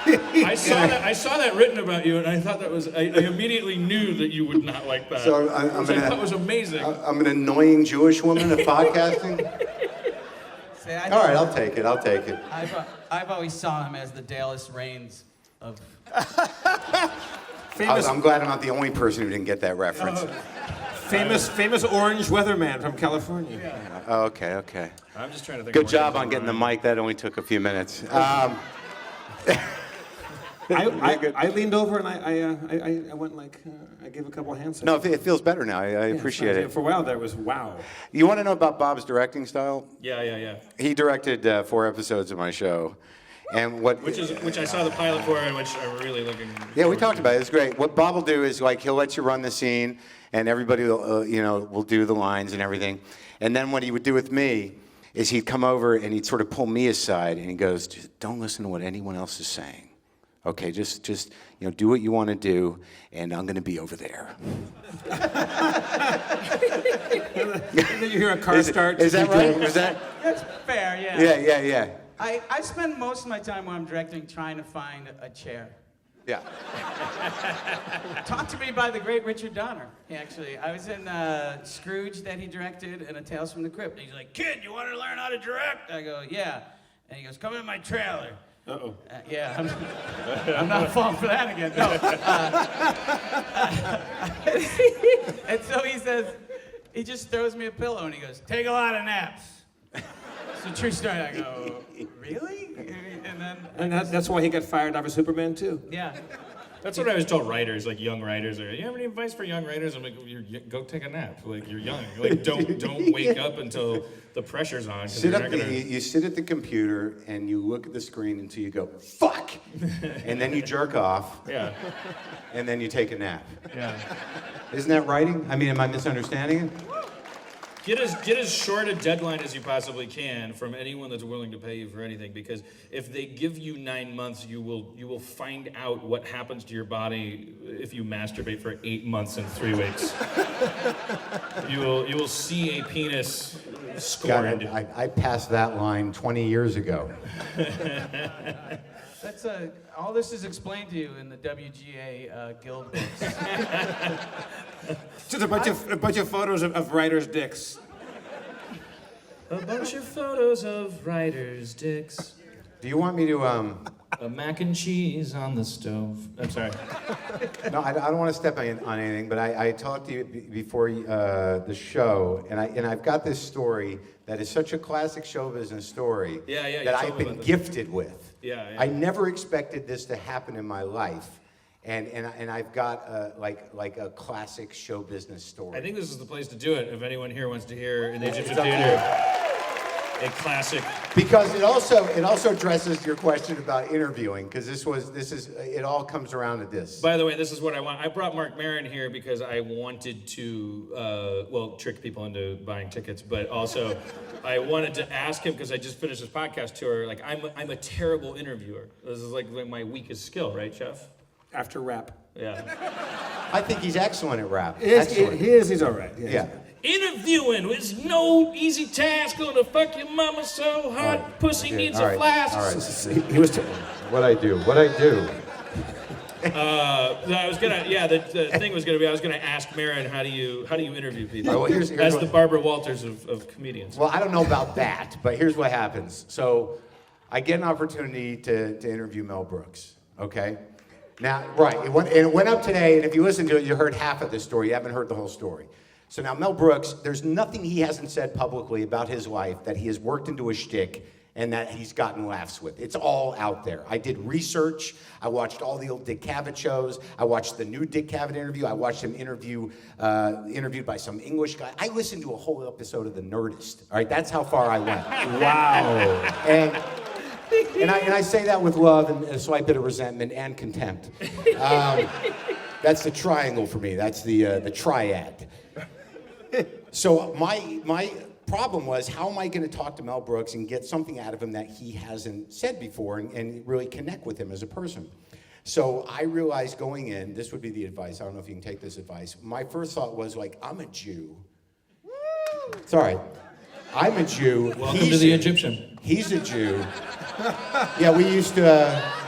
I saw that written about you, and I thought that was. I immediately knew that you would not like that. So I thought was amazing. I'm an annoying Jewish woman at podcasting? See, All right, I'll take it. I've always saw him as the Dallas Reigns of. I'm glad I'm not the only person who didn't get that reference. Famous orange weatherman from California. Yeah. Oh, okay. I'm just trying to think. Good job on getting the mic. That only took a few minutes. I leaned over and I went like, I gave a couple hands. No, it feels better now. I appreciate it. For a while there was wow. You want to know about Bob's directing style? Yeah. He directed 4 episodes of my show. And Which I saw the pilot for, and which I'm really looking. Yeah, we talked about it. It's great. What Bob will do is like he'll let you run the scene, and everybody will, will do the lines and everything. And then what he would do with me is he'd come over and he'd sort of pull me aside, and he goes, "Just don't listen to what anyone else is saying. Okay, just do what you want to do, and I'm going to be over there." And then you hear a car start. Is that right? Is that? That's fair, yeah. Yeah. I spend most of my time when I'm directing trying to find a chair. Yeah. Taught to me by the great Richard Donner, actually. I was in Scrooge that he directed and A Tales from the Crypt. And he's like, "Kid, you want to learn how to direct?" I go, "Yeah." And he goes, "Come in my trailer." Uh-oh. Yeah, I'm not falling for that again. No. And so he says, he just throws me a pillow and he goes, "Take a lot of naps." It's a true story. I go, "Really?" And then That's why he got fired off of Superman too. yeah. That's what I always told writers, like young writers. You have any advice for young writers? I'm like, go take a nap. Like you're young. Like don't wake up until the pressure's on. You sit at the computer and you look at the screen until you go, "Fuck," and then you jerk off. Yeah. And then you take a nap. Yeah. Isn't that writing? I mean, am I misunderstanding it? Get as short a deadline as you possibly can from anyone that's willing to pay you for anything, because if they give you 9 months, you will find out what happens to your body if you masturbate for 8 months and 3 weeks. You will see a penis scorned. God, I passed that line 20 years ago. That's all this is explained to you in the WGA guild books. Just a bunch of photos of writers' dicks. A bunch of photos of writers' dicks. Do you want me to, A mac and cheese on the stove. I'm sorry. No, I don't want to step on anything, but I talked to you before the show, and I've got this story that is such a classic show business story you that told I've me been about this. gifted with. Yeah. I never expected this to happen in my life, and I've got like a classic show business story. I think this is the place to do it if anyone here wants to hear in the Egyptian theater a classic. Because it also addresses your question about interviewing, because it all comes around to this. By the way, this is what I want. I brought Mark Maron here because I wanted to, trick people into buying tickets, but also I wanted to ask him, because I just finished this podcast tour. Like, I'm a terrible interviewer. This is like my weakest skill, right, Chef? After rap. Yeah. I think he's excellent at rap. He's all right. Yeah. Interviewing is no easy task. Gonna fuck your mama so hard, pussy needs a flask. All right. He was. What I do. I was gonna, the thing was gonna be, I was gonna ask Maron, how do you interview people? Well, here's as what- the Barbara Walters of comedians. Well, I don't know about that, but here's what happens. So I get an opportunity to interview Mel Brooks, okay? Now, right, it went up today, and if you listen to it, you heard half of the story. You haven't heard the whole story. So now Mel Brooks, there's nothing he hasn't said publicly about his life that he has worked into a shtick and that he's gotten laughs with. It's all out there. I did research. I watched all the old Dick Cavett shows. I watched the new Dick Cavett interview. I watched him interviewed by some English guy. I listened to a whole episode of The Nerdist. All right, that's how far I went. Wow. And I say that with love and a slight bit of resentment and contempt. That's the triangle for me. That's the triad. So my problem was, how am I going to talk to Mel Brooks and get something out of him that he hasn't said before and really connect with him as a person? So I realized going in, this would be the advice. I don't know if you can take this advice. My first thought was like, I'm a Jew. Sorry. I'm a Jew. Welcome to the Egyptian. He's a Jew. Yeah, we used to...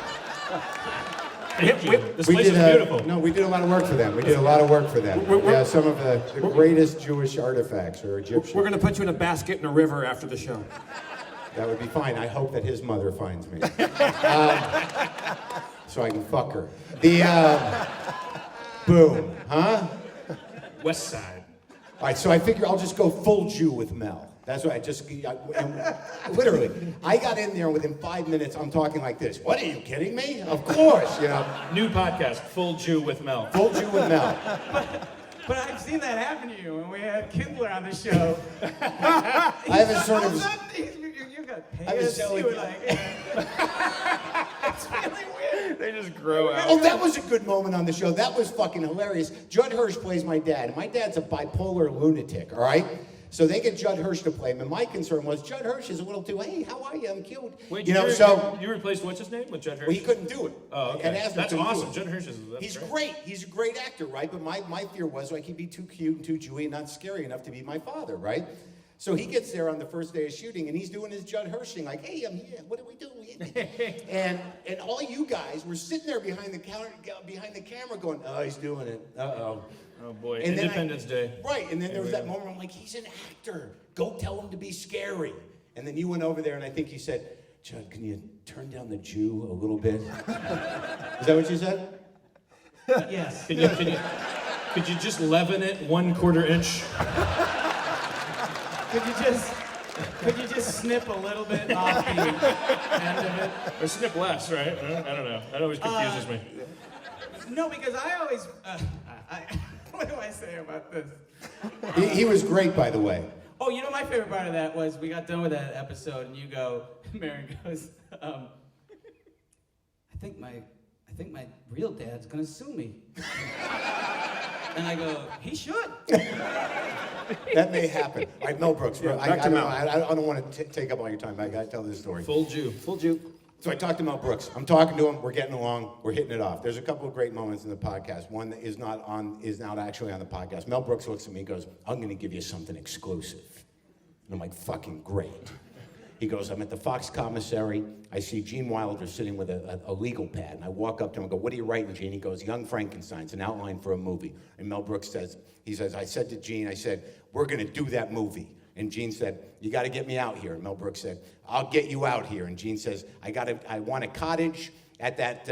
Thank you. This we place did is beautiful. No, we did a lot of work for them. We did a lot of work for them. Yeah, some of the greatest Jewish artifacts are Egyptian. We're gonna put you in a basket in a river after the show. That would be fine. I hope that his mother finds me. So I can fuck her. Boom, huh? West Side. All right, so I figure I'll just go full Jew with Mel. That's what literally, I got in there, and within 5 minutes, I'm talking like this. What, are you kidding me? Of course, you know. New podcast, Full Jew with Mel. Full Jew with Mel. But I've seen that happen to you when we had Kindler on the show. I haven't sort of... You got I was pissed. selling- You were like, it's really weird. They just grow out. Oh, that was a good moment on the show. That was fucking hilarious. Judd Hirsch plays my dad. My dad's a bipolar lunatic, all right? So they get Judd Hirsch to play him, and my concern was Judd Hirsch is a little too, hey, how are you? I'm cute. Wait, you know, so... You replaced what's his name with Judd Hirsch? Well, he couldn't do it. Oh, okay. And Asner That's couldn't do awesome. it. Judd Hirsch is. He's great. He's a great actor, right? But my fear was like he'd be too cute and too Jewy and not scary enough to be my father, right? So he gets there on the first day of shooting, and he's doing his Judd Hirsch thing, like, hey, I'm here. What are we doing? and all you guys were sitting there behind the camera going, oh, he's doing it. Uh-oh. Oh, boy. And Independence Day. Right, and then there was that moment where I'm like, he's an actor. Go tell him to be scary. And then you went over there, and I think you said, Judd, can you turn down the Jew a little bit? Is that what you said? Yes. Could you just leaven it 1/4 inch? Could you just snip a little bit off the end of it? Or snip less, right? I don't know. That always confuses me. No, because I always. What do I say about this? He was great, by the way. Oh, you know, my favorite part of that was we got done with that episode, and you go, Mary goes, I think my real dad's gonna sue me. And I go, he should. That may happen. All right, Mel Brooks. Yeah, I back to don't Mel. know. I don't want to take up all your time. I got to tell this story. Full Jew. Full Jew. So I talked to Mel Brooks. I'm talking to him. We're getting along. We're hitting it off. There's a couple of great moments in the podcast. One that is not actually on the podcast. Mel Brooks looks at me and goes, I'm going to give you something exclusive. And I'm like, fucking great. He goes, I'm at the Fox commissary. I see Gene Wilder sitting with a legal pad. And I walk up to him and go, what are you writing, Gene? He goes, Young Frankenstein's an outline for a movie. And Mel Brooks says, I said to Gene, we're going to do that movie. And Gene said, you got to get me out here. And Mel Brooks said, I'll get you out here. And Gene says, I want a cottage at that,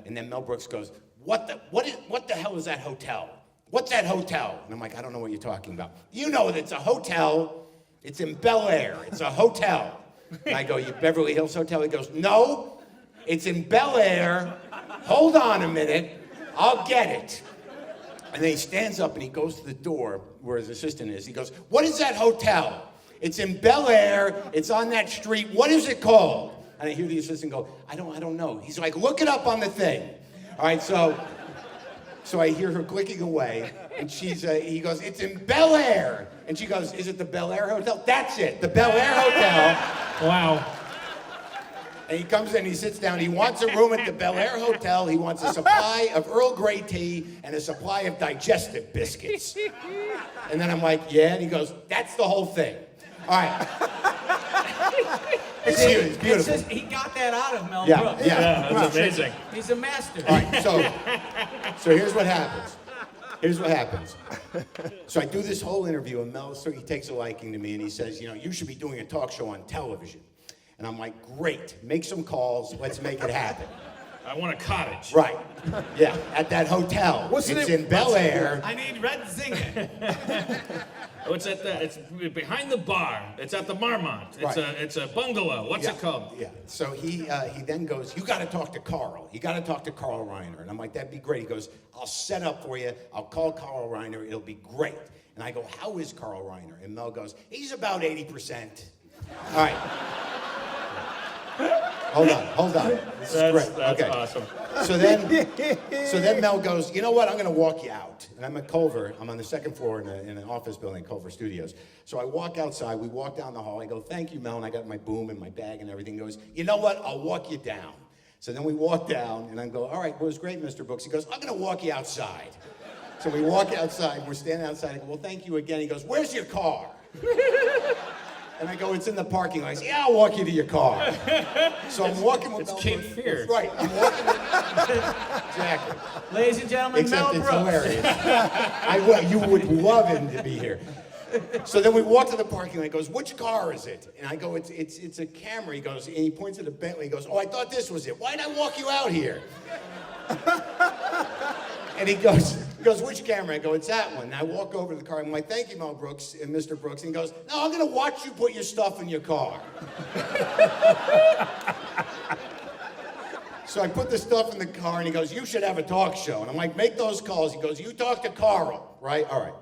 and then Mel Brooks goes, what the hell is that hotel? What's that hotel? And I'm like, I don't know what you're talking about. You know that it's a hotel. It's in Bel Air. It's a hotel. And I go, you Beverly Hills Hotel? He goes, no, it's in Bel Air. Hold on a minute. I'll get it. And then he stands up and he goes to the door where his assistant is. He goes, what is that hotel? It's in Bel Air. It's on that street. What is it called? And I hear the assistant go, I don't know. He's like, look it up on the thing. All right, so I hear her clicking away, and he goes, it's in Bel Air. And she goes, is it the Bel Air Hotel? That's it, the Bel Air Hotel. Wow. And he comes in, he sits down, he wants a room at the Bel Air Hotel, he wants a supply of Earl Grey tea and a supply of digestive biscuits. And then I'm like, yeah, and he goes, that's the whole thing. All right. It's huge, it's beautiful. It's just, he got that out of Mel Yeah, Brooks. yeah. That's amazing. He's a master. All right, so here's what happens. Here's what happens. So I do this whole interview, and Mel, so he takes a liking to me, and he says, you should be doing a talk show on television. And I'm like, great, make some calls, let's make it happen. I want a cottage. Right, yeah, at that hotel. What's the it's name? in Bel Air. I need Red Zinger. What's at that? It's behind the bar. It's at the Marmont. Right. It's a bungalow. What's it called? Yeah. So he then goes, you got to talk to Carl. You got to talk to Carl Reiner. And I'm like, that'd be great. He goes, I'll set up for you. I'll call Carl Reiner. It'll be great. And I go, how is Carl Reiner? And Mel goes, he's about 80%. All right. Hold on. This is great. That's okay. awesome. So then Mel goes, you know what? I'm going to walk you out. And I'm at Culver. I'm on the second floor in an office building at Culver Studios. So I walk outside. We walk down the hall. I go, thank you, Mel. And I got my boom and my bag and everything. He goes, you know what? I'll walk you down. So then we walk down, and I go, all right, well, it was great, Mr. Brooks. He goes, I'm going to walk you outside. So we walk outside. We're standing outside. I go, well, thank you again. He goes, where's your car? And I go, it's in the parking lot. He says, yeah, I'll walk you to your car. So I'm walking with Mel Cape Brooks. Fear. Right. I'm walking with... Exactly. Ladies and gentlemen, Except Mel it's Brooks. hilarious. You would love him to be here. So then we walk to the parking lot. He goes, which car is it? And I go, it's a Camry. He goes, and he points at a Bentley. He goes, oh, I thought this was it. Why'd I walk you out here? And he goes, which Camry? I go, it's that one. And I walk over to the car. I'm like, thank you, Mel Brooks and Mr. Brooks. And he goes, no, I'm going to watch you put your stuff in your car. So I put the stuff in the car, and he goes, you should have a talk show. And I'm like, make those calls. He goes, you talk to Carl, right? All right.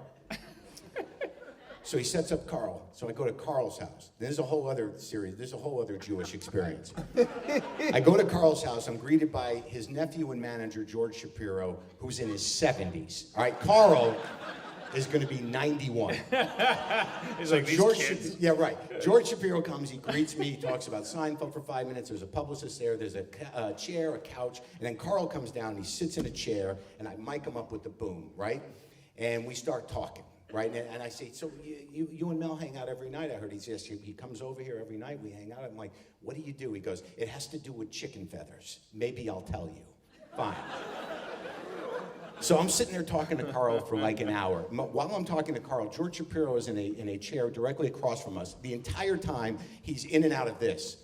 So he sets up Carl. So I go to Carl's house. There's a whole other series. There's a whole other Jewish experience. I go to Carl's house. I'm greeted by his nephew and manager, George Shapiro, who's in his 70s. All right, Carl is going to be 91. He's like, these George kids. Yeah, right. George Shapiro comes, he greets me, he talks about Seinfeld for 5 minutes. There's a publicist there, there's a chair, a couch, and then Carl comes down and he sits in a chair, and I mic him up with the boom, right? And we start talking, right? And I say, so you and Mel hang out every night, I heard. He says, he comes over here every night, we hang out. I'm like, what do you do? He goes, it has to do with chicken feathers. Maybe I'll tell you. Fine. So I'm sitting there talking to Carl for like an hour. While I'm talking to Carl, George Shapiro is in a chair directly across from us. The entire time, he's in and out of this.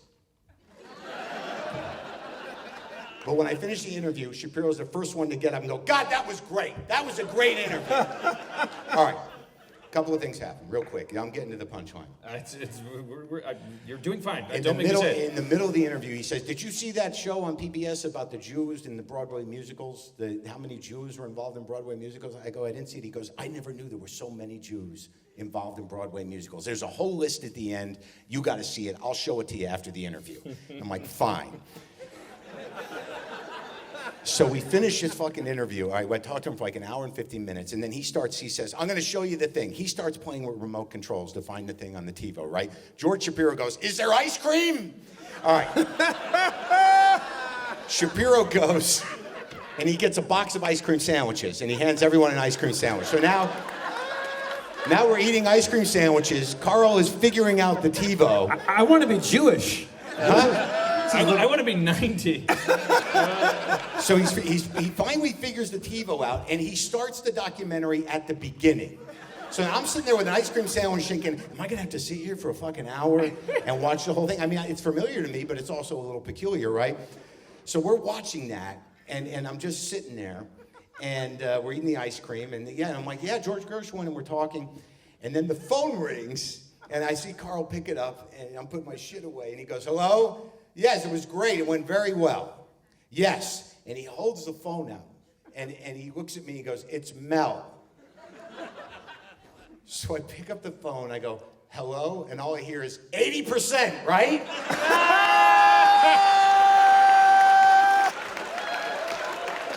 But when I finish the interview, Shapiro's the first one to get up and go, God, that was great. That was a great interview. All right. A couple of things happen real quick. I'm getting to the punchline. You're doing fine. In the middle of the interview, he says, did you see that show on PBS about the Jews in the Broadway musicals? How many Jews were involved in Broadway musicals? I go, I didn't see it. He goes, I never knew there were so many Jews involved in Broadway musicals. There's a whole list at the end. You got to see it. I'll show it to you after the interview. I'm like, fine. So we finish his fucking interview. All right, I talked to him for like an hour and 15 minutes, and then he says, I'm going to show you the thing. He starts playing with remote controls to find the thing on the TiVo, right? George Shapiro goes, is there ice cream? All right. Shapiro goes, and he gets a box of ice cream sandwiches, and he hands everyone an ice cream sandwich. So now we're eating ice cream sandwiches. Carl is figuring out the TiVo. I want to be Jewish. Huh? I want to be 90. So he finally figures the TiVo out, and he starts the documentary at the beginning. So I'm sitting there with an ice cream sandwich thinking, am I going to have to sit here for a fucking hour and watch the whole thing? I mean, it's familiar to me, but it's also a little peculiar, right? So we're watching that, and I'm just sitting there, and we're eating the ice cream, and I'm like, yeah, George Gershwin, and we're talking. And then the phone rings, and I see Carl pick it up, and I'm putting my shit away, and he goes, hello? Yes, it was great. It went very well. Yes. And he holds the phone out, and he looks at me, he goes, it's Mel. So I pick up the phone, I go, hello? And all I hear is 80%, right?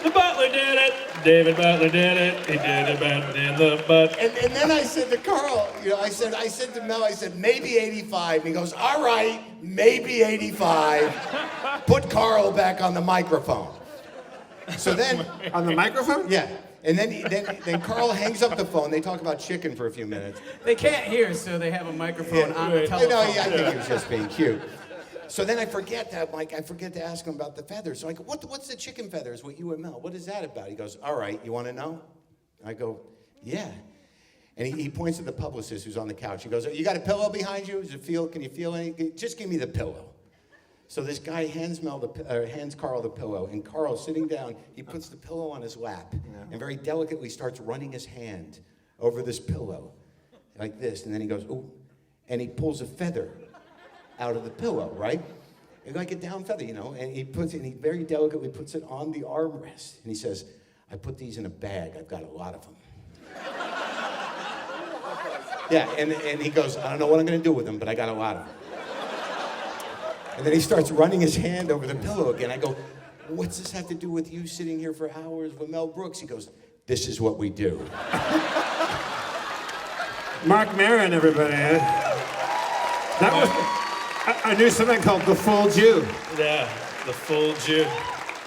The Butler did it. David Butler did it. He did it better than the butt. And then I said to Carl, I said to Mel, I said, maybe 85. And he goes, all right, maybe 85. Put Carl back on the microphone. So then... On the microphone? Yeah. And then Carl hangs up the phone. They talk about chicken for a few minutes. They can't hear, so they have a microphone on the telephone. I think he was just being cute. So then I forget to ask him about the feathers. So I go, what's the chicken feathers with you and Mel? What is that about? He goes, all right, you want to know? I go, yeah. And he points at the publicist who's on the couch. He goes, you got a pillow behind you? Can you feel anything? Just give me the pillow. So this guy hands Carl the pillow, and Carl, sitting down, he puts the pillow on his lap, and very delicately starts running his hand over this pillow, like this, and then he goes, ooh, and he pulls a feather out of the pillow, right? And like a down feather, and he very delicately puts it on the armrest, and he says, I put these in a bag, I've got a lot of them. Yeah, and he goes, I don't know what I'm gonna do with them, but I got a lot of them. And then he starts running his hand over the pillow again. I go, what's this have to do with you sitting here for hours with Mel Brooks? He goes, this is what we do. Mark Maron, everybody. That was, I knew something called The Full Jew. Yeah, the full Jew.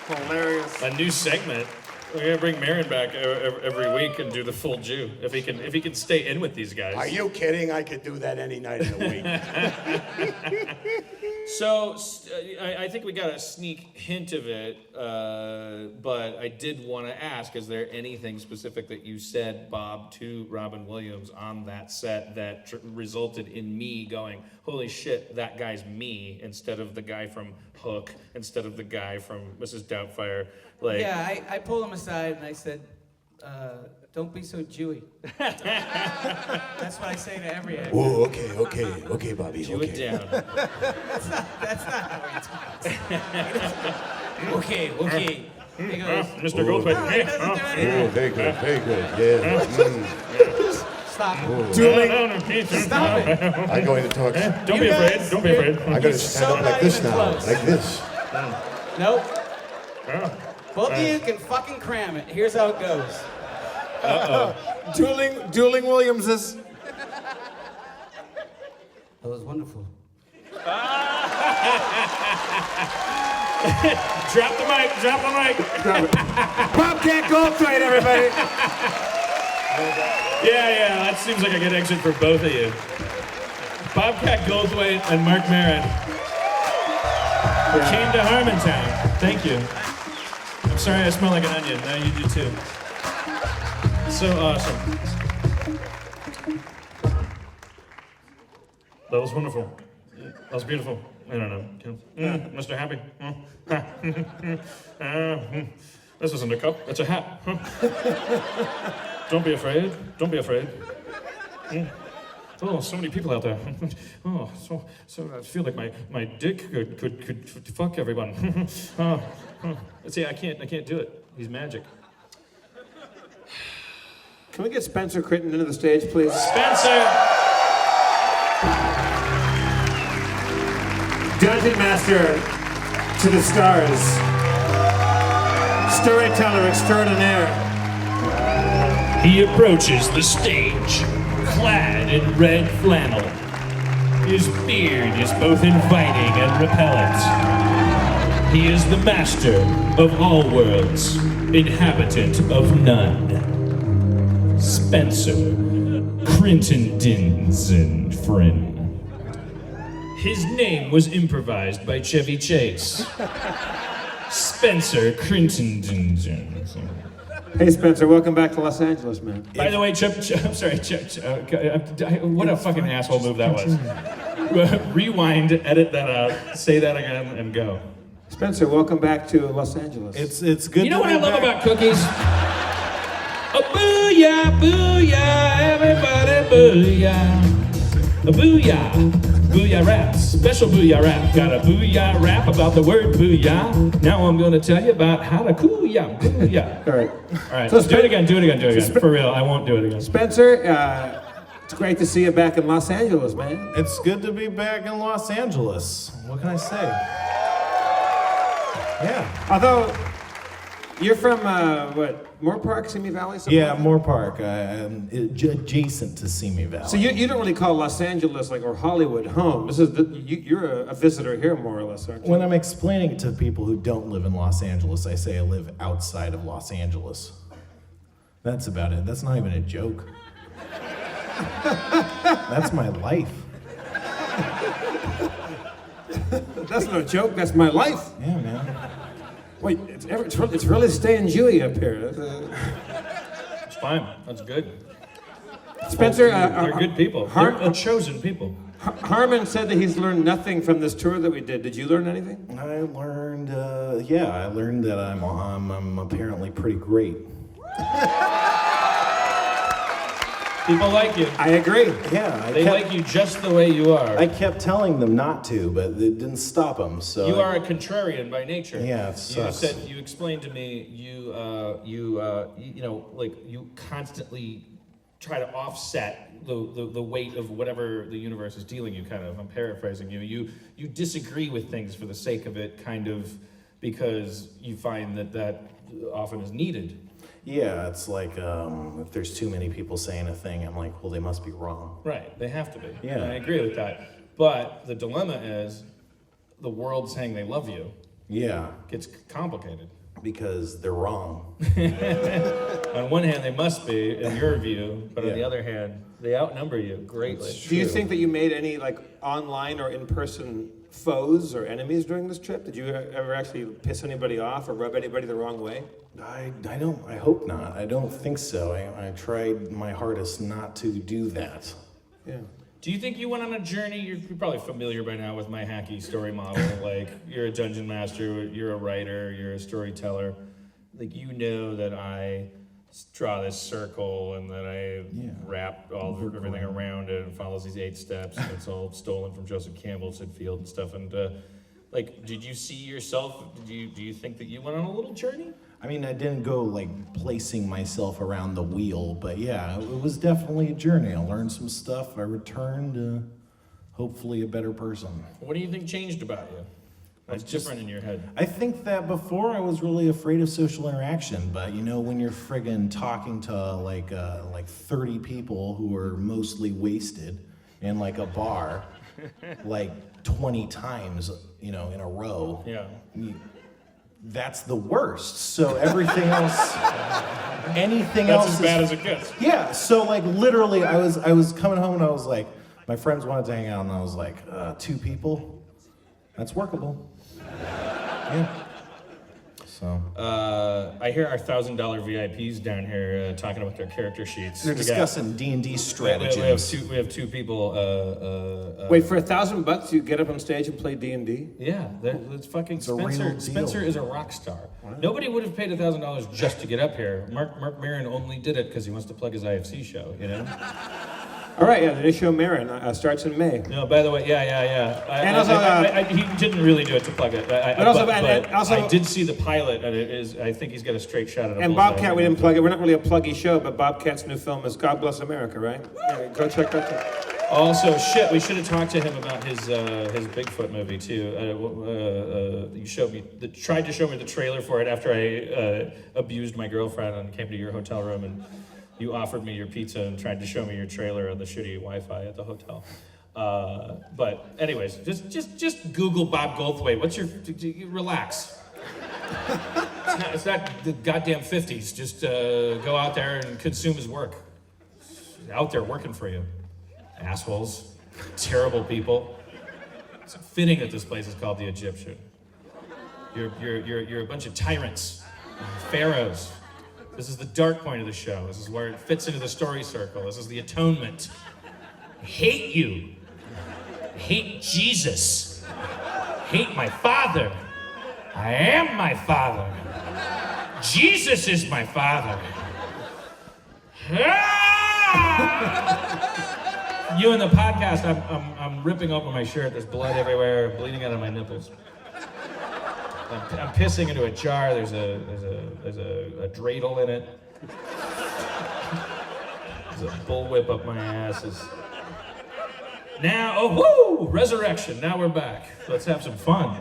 Hilarious. A new segment. We're gonna bring Marin back every week and do the full Jew if he can stay in with these guys. Are you kidding? I could do that any night of the week. So I think we got a sneak hint of it, but I did want to ask: is there anything specific that you said, Bob, to Robin Williams on that set that resulted in me going, "Holy shit, that guy's me," instead of the guy from Hook, instead of the guy from Mrs. Doubtfire? Like, Yeah, I pulled him aside and I said, don't be so Jewy. That's what I say to every actor. Oh, okay, Bobby. Jew it down. That's not how he talks. Okay. He goes, Mr. Goldthwait. no, he doesn't do anything. Very good. Yeah. Stop. Stop it. I'm going to talk. Don't be afraid. Don't be afraid. I gotta stand so up not like this even now. close. Like this. Nope. Both of you can fucking cram it. Here's how it goes. Dueling Williamses. That was wonderful. Drop the mic. Bobcat Goldthwait, everybody. Yeah, that seems like a good exit for both of you. Bobcat Goldthwait and Mark Maron came to Harmontown. Thank you. I'm sorry I smell like an onion. Now you do too. So awesome. That was wonderful. That was beautiful. I don't know. Mr. Happy. This isn't a cup. It's a hat. Don't be afraid. Oh, so many people out there. Oh, so I feel like my dick could fuck everyone. See, I can't do it. He's magic. Can we get Spencer Critton into the stage, please? Spencer! Dungeon Master to the stars. Storyteller extraordinaire. He approaches the stage, clad in red flannel. His beard is both inviting and repellent. He is the master of all worlds, inhabitant of none. Spencer Crittenden. His name was improvised by Chevy Chase. Spencer Crittenden. Hey, Spencer, welcome back to Los Angeles, man. By the way, I'm sorry, what a fucking asshole move that was. Rewind, edit that out, say that again, and go. Spencer, welcome back to Los Angeles. It's good. You know what I love about cookies? A booyah, booyah, everybody booyah. A booyah, booyah rap, special booyah rap. Got a booyah rap about the word booyah. Now I'm gonna tell you about how to cooyah, booyah. All right. All right, So do it again. For real, I won't do it again. Spencer, it's great to see you back in Los Angeles, man. It's good to be back in Los Angeles. What can I say? Yeah. Although, you're from, Moore Park, Simi Valley? Something Yeah, like that? Moore Park. I'm adjacent to Simi Valley. So you don't really call Los Angeles or Hollywood home. This is you're a visitor here, more or less, aren't you? When I'm explaining it to people who don't live in Los Angeles, I say I live outside of Los Angeles. That's about it. That's not even a joke. That's my life. That's no joke. That's my life. Yeah, man. Wait, it's really staying Jewy up here. It's fine. That's good. Spencer, They're good people. They're a chosen people. Harmon said that he's learned nothing from this tour that we did. Did you learn anything? I learned, I learned that I'm apparently pretty great. People like you. I agree. Yeah, They like you just the way you are. I kept telling them not to, but it didn't stop them. So You are a contrarian by nature. Yeah, it sucks. You explained to me, you constantly try to offset the weight of whatever the universe is dealing you. Kind of, I'm paraphrasing you. You disagree with things for the sake of it, kind of, because you find that often is needed. Yeah, it's like if there's too many people saying a thing, I'm like, well, they must be wrong. Right, they have to be. Yeah. And I agree with that. But the dilemma is the world saying they love you Yeah, gets complicated. because they're wrong. On one hand, they must be, in your view, but on the Yeah. other hand, they outnumber you greatly. Do you think that you made any like online or in-person foes or enemies during this trip? Did you ever actually piss anybody off or rub anybody the wrong way? I hope not. I don't think so. I tried my hardest not to do that. Yeah. Do you think you went on a journey? You're probably familiar by now with my hacky story model. Like, you're a dungeon master, you're a writer, you're a storyteller. Like, you know that I draw this circle and that I wrap everything around it and follows these 8 steps. And it's all stolen from Joseph Campbell's Field and stuff. And like, did you see yourself? Do you think that you went on a little journey? I mean, I didn't go like placing myself around the wheel, but yeah, it was definitely a journey. I learned some stuff. I returned hopefully a better person. What do you think changed about you? What's different in your head? I think that before I was really afraid of social interaction, but you know, when you're friggin' talking to like 30 people who are mostly wasted in like a bar, like 20 times, you know, in a row. Yeah. That's the worst. So everything else, anything That's else as bad as it gets. Yeah, so like literally I was coming home and I was like, my friends wanted to hang out and I was like, 2 people? That's workable. Yeah. So. I hear our $1,000 VIPs down here talking about their character sheets. They're discussing D&D strategies. We have two people. Wait, for $1,000 you get up on stage and play D&D? Yeah, it's fucking a real Spencer. deal. Spencer is a rock star. Wow. Nobody would have paid $1,000 just to get up here. Mark Maron only did it because he wants to plug his IFC show. You know. All right, yeah, the new show Marin starts in May. No, by the way, yeah. And also, he didn't really do it to plug it. I did see the pilot, and it is. I think he's got a straight shot at it. And Bobcat, we didn't plug it. We're not really a pluggy show, but Bobcat's new film is God Bless America, right? Yeah, go check that out. Also, shit, we should have talked to him about his Bigfoot movie too. You tried to show me the trailer for it after I abused my girlfriend and came to your hotel room, and you offered me your pizza and tried to show me your trailer on the shitty Wi-Fi at the hotel. But anyways, just Google Bob Goldthwait. What's your relax? It's not the goddamn 50s. Just go out there and consume his work. He's out there working for you. Assholes, terrible people. It's fitting that this place is called the Egyptian. You're a bunch of tyrants, pharaohs. This is the dark point of the show. This is where it fits into the story circle. This is the atonement. I hate you. I hate Jesus. I hate my father. I am my father. Jesus is my father. You in the podcast, I'm ripping open my shirt. There's blood everywhere, bleeding out of my nipples. I'm pissing into a jar. There's a dreidel in it. There's a bullwhip up my ass. Now, woo! Resurrection. Now we're back. Let's have some fun.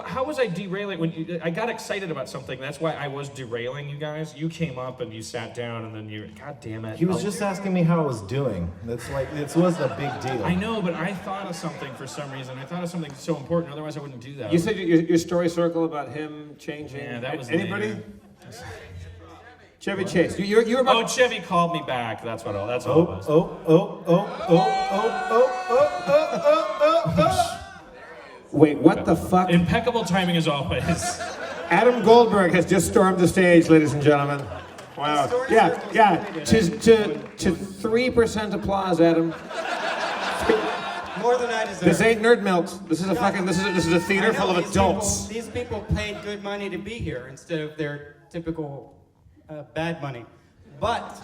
How was I derailing when I got excited about something? That's why I was derailing you guys. You came up and you sat down and then God damn it. He was just asking me how I was doing. That's like, it was a big deal. I know, but I thought of something for some reason. I thought of something so important, otherwise I wouldn't do that. You said your story circle about him changing. Yeah, that was anybody? later. Chevy Chase. You were about. Oh, Chevy called me back. That's all it was. Wait, what the fuck? Impeccable timing as always. Adam Goldberg has just stormed the stage, ladies and gentlemen. Wow. Yeah. To 3% applause, Adam. More than I deserve. This ain't Nerd Melt. This is a fucking. This is a theater full of adults. These people paid good money to be here instead of their typical bad money. But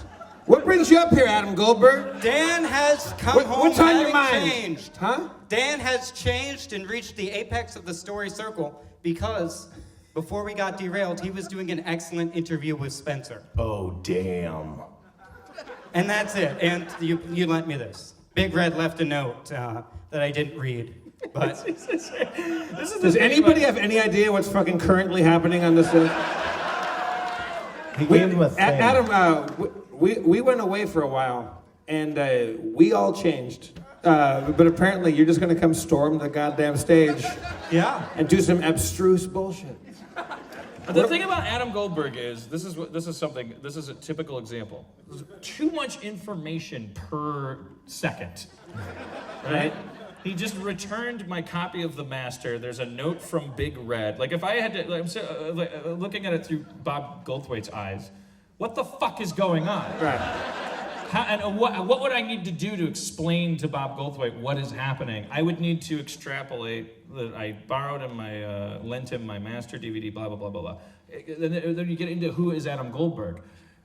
What brings you up here, Adam Goldberg? Dan has come home What's on your having mind? changed. Huh? Dan has changed and reached the apex of the story circle because before we got derailed, he was doing an excellent interview with Spencer. Oh, damn. And that's it. And you lent me this. Big Red left a note that I didn't read. But Does anybody have any idea what's fucking currently happening on this? He gave him a thing. Adam, we went away for a while, and we all changed. But apparently, you're just gonna come storm the goddamn stage yeah. and do some abstruse bullshit. The thing about Adam Goldberg is this is a typical example. There's too much information per second, right? He just returned my copy of The Master. There's a note from Big Red. Like if I had to, I'm looking at it through Bob Goldthwait's eyes, what the fuck is going on? Right. What would I need to do to explain to Bob Goldthwait what is happening? I would need to extrapolate that I borrowed him lent him my master DVD, blah, blah, blah, blah, blah. Then you get into who is Adam Goldberg.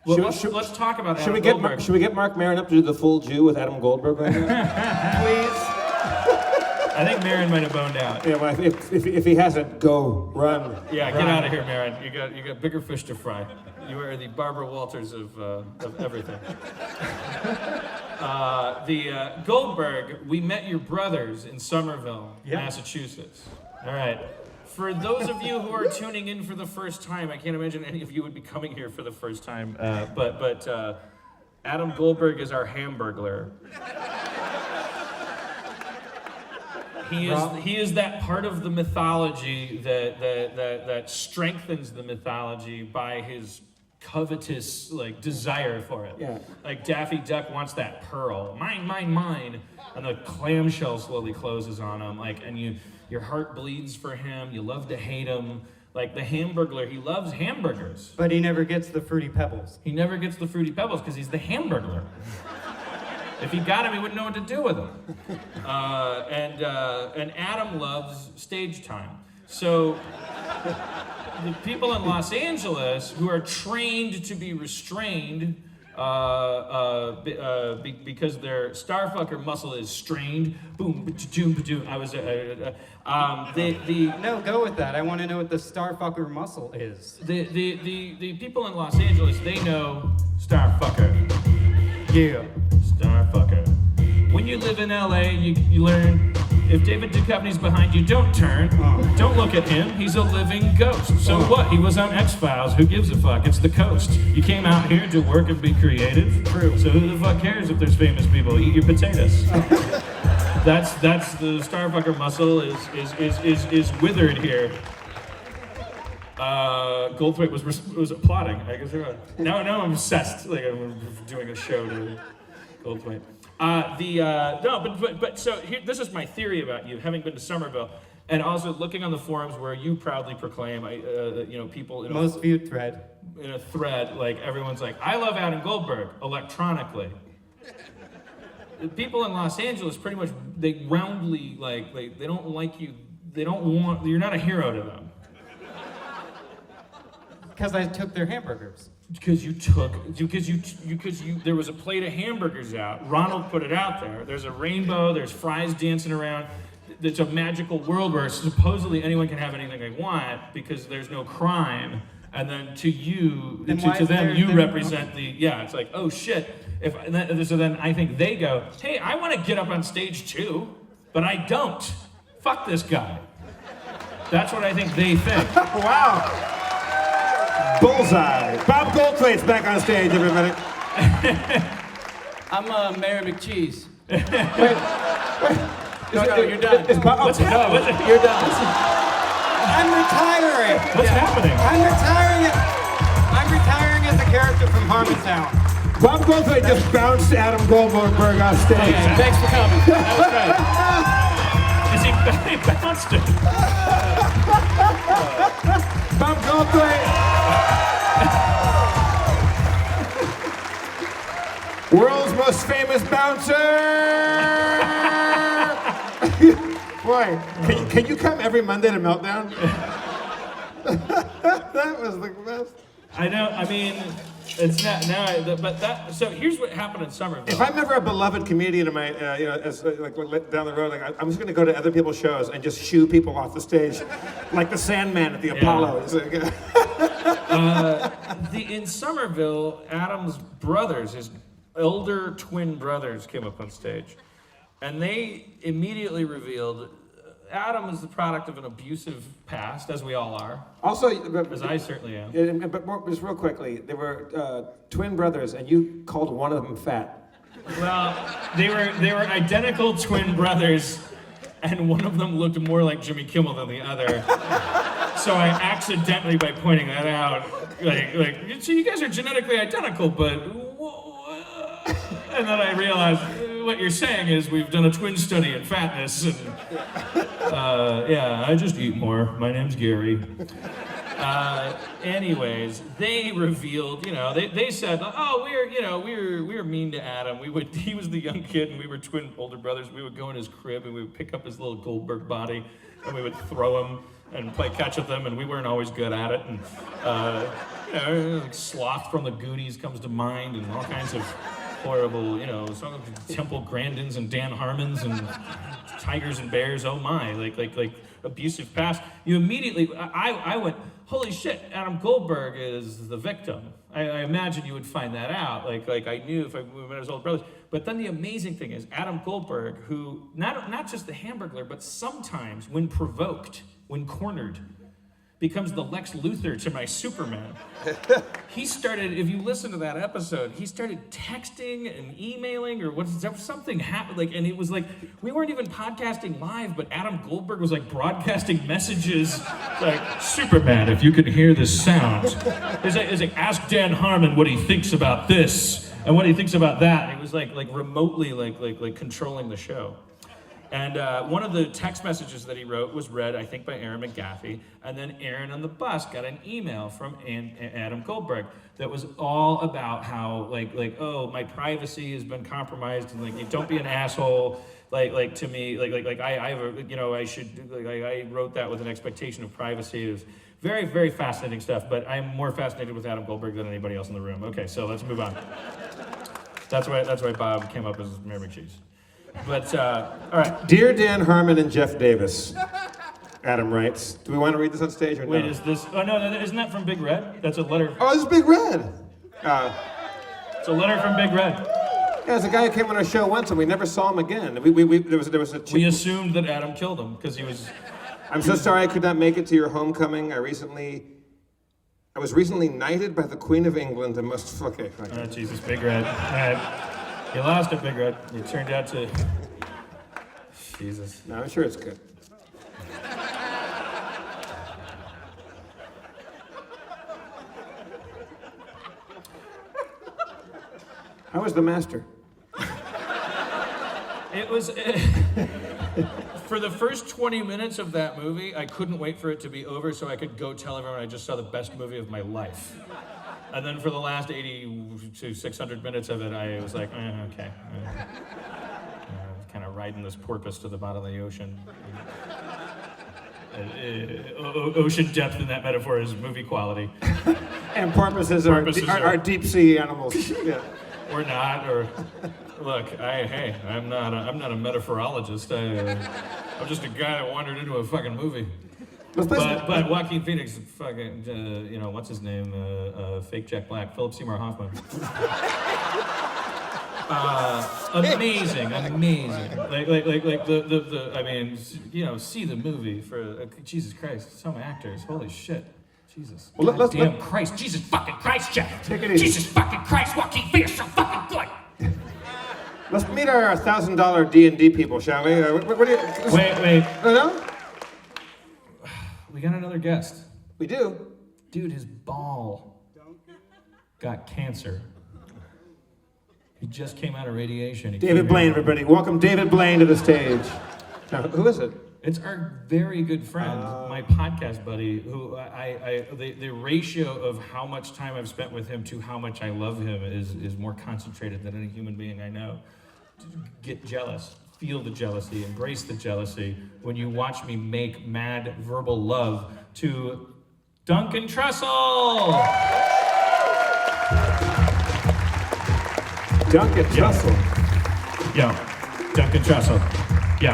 Well, let's talk about Adam Goldberg. Should we get Mark Maron up to do the full Jew with Adam Goldberg right now? Please. I think Maron might have boned out. Yeah, well, if he hasn't, go, run. Yeah, get out of here, Maron. You got bigger fish to fry. You are the Barbara Walters of everything. The Goldberg, we met your brothers in Somerville, Massachusetts. All right. For those of you who are tuning in for the first time, I can't imagine any of you would be coming here for the first time. But Adam Goldberg is our Hamburglar. He is that part of the mythology that strengthens the mythology by his covetous desire for it. Yeah. Like Daffy Duck wants that pearl. Mine, mine, mine. And the clamshell slowly closes on him. And your heart bleeds for him. You love to hate him. Like the Hamburglar, he loves hamburgers. But he never gets the Fruity Pebbles. He never gets the Fruity Pebbles because he's the Hamburglar. If he got him, he wouldn't know what to do with him. And Adam loves stage time. So the people in Los Angeles who are trained to be restrained because their starfucker muscle is strained. Boom, ba-doom, ba-doom. No, go with that. I want to know what the starfucker muscle is. The people in Los Angeles, they know starfucker. Yeah. Starfucker. When you live in LA, you learn if David Duchovny's behind you, don't turn. Don't look at him. He's a living ghost. So what? He was on X-Files. Who gives a fuck? It's the coast. You came out here to work and be creative. True. So who the fuck cares if there's famous people? Eat your potatoes. That's the starfucker muscle is withered here. Goldthwait was applauding. I guess now I'm obsessed. Like I'm doing a show to Goldthwait. So here, this is my theory about you, having been to Somerville, and also looking on the forums where you proudly proclaim, people in most viewed thread. In a thread, like everyone's like, I love Adam Goldberg electronically. The people in Los Angeles pretty much they roundly they don't like you. They don't want you're not a hero to them. Because I took their hamburgers. Because there was a plate of hamburgers out. Ronald put it out there. There's a rainbow. There's fries dancing around. It's a magical world where supposedly anyone can have anything they want because there's no crime. And then to you, to them, you represent it's like, oh shit. So then I think they go, hey, I want to get up on stage too, but I don't. Fuck this guy. That's what I think they think. Wow. Bullseye. Bob Goldthwait's back on stage, everybody. I'm Mayor McCheese. Wait. No, you're done. What's happening? You're done. I'm retiring. What's happening? I'm retiring as a character from Harmontown. Bob Goldthwait just bounced Adam Goldberg off stage. Okay, thanks for coming. That was great. He bounced it. Bob Goldthwait. World's most famous bouncer. Boy, can you come every Monday to Meltdown? That was the best. I know. I mean, it's not now. So here's what happened in Somerville. If I'm ever a beloved comedian in my, down the road, I'm just gonna go to other people's shows and just shoo people off the stage, like the Sandman at the Apollo. In Somerville, Adam's brothers, his elder twin brothers, came up on stage, and they immediately revealed Adam is the product of an abusive past, as we all are, Also, as I certainly am. just real quickly, there were twin brothers, and you called one of them fat. Well, they were identical twin brothers, and one of them looked more like Jimmy Kimmel than the other. So I accidentally, by pointing that out, like, so you guys are genetically identical, but, and then I realized what you're saying is we've done a twin study in fatness, and yeah, I just eat more. My name's Gary. Anyways, they revealed, they said, oh, we were mean to Adam. He was the young kid, and we were twin older brothers. We would go in his crib, and we would pick up his little Goldberg body, and we would throw him and play catch with him, and we weren't always good at it. And like Sloth from the Goonies comes to mind, and all kinds of horrible, some of Temple Grandins and Dan Harmons and Tigers and Bears. Oh my, like abusive past. You immediately, I went, holy shit, Adam Goldberg is the victim. I imagine you would find that out. Like I knew if I met his older brothers. But then the amazing thing is Adam Goldberg, who not just the Hamburglar, but sometimes when provoked, when cornered, becomes the Lex Luthor to my Superman. He started, if you listen to that episode, he started texting and emailing something happened, and it was like, we weren't even podcasting live, but Adam Goldberg was like broadcasting messages like, Superman, if you can hear this sound. It's like, ask Dan Harmon what he thinks about this and what he thinks about that. And it was like remotely like controlling the show. And one of the text messages that he wrote was read, I think, by Aaron McGaffey. And then Aaron on the bus got an email from Adam Goldberg that was all about how, oh, my privacy has been compromised, and don't be an asshole, to me, I have a, I should, I wrote that with an expectation of privacy. It was very, very fascinating stuff. But I'm more fascinated with Adam Goldberg than anybody else in the room. Okay, so let's move on. That's why Bob came up as Mayor McCheese. But, all right. Dear Dan Harmon and Jeff Davis, Adam writes. Do we want to read this on stage or no? Wait, is this, oh no, isn't that from Big Red? That's a letter. Oh, this is Big Red. It's a letter from Big Red. Yeah, there's a guy who came on our show once and we never saw him again. There was a We assumed that Adam killed him because he was... I'm so sorry I could not make it to your homecoming. I was recently knighted by the Queen of England and must... Okay. Oh, Jesus, Big Red. All right. You lost it, Big Red. You turned out to... Jesus. No, I'm sure it's good. How was the master? It was... for the first 20 minutes of that movie, I couldn't wait for it to be over so I could go tell everyone I just saw the best movie of my life. And then for the last 80 to 600 minutes of it, I was like, okay. Kind of riding this porpoise to the bottom of the ocean. Ocean depth in that metaphor is movie quality. And porpoises are deep sea animals. Yeah. Or not, or look, I'm not a metaphorologist. I'm just a guy that wandered into a fucking movie. But Joaquin Phoenix, fucking, what's his name? Fake Jack Black, Philip Seymour Hoffman. Amazing. See the movie for Jesus Christ, some actors, holy shit. Jesus. Well, damn Christ. Jesus fucking Christ, Jeff. Take it easy. Jesus fucking Christ, Joaquin Phoenix, so fucking good. Let's meet our $1,000 D&D people, shall we? What do you... Wait. No? We got another guest. We do? Dude, his ball got cancer. He just came out of radiation. David Blaine, everybody. Welcome David Blaine to the stage. Now, who is it? It's our very good friend, my podcast buddy, who the ratio of how much time I've spent with him to how much I love him is more concentrated than any human being I know. Get jealous, feel the jealousy, embrace the jealousy when you watch me make mad verbal love to Duncan Trussell. Duncan Trussell. Yo, Duncan Trussell. Yo,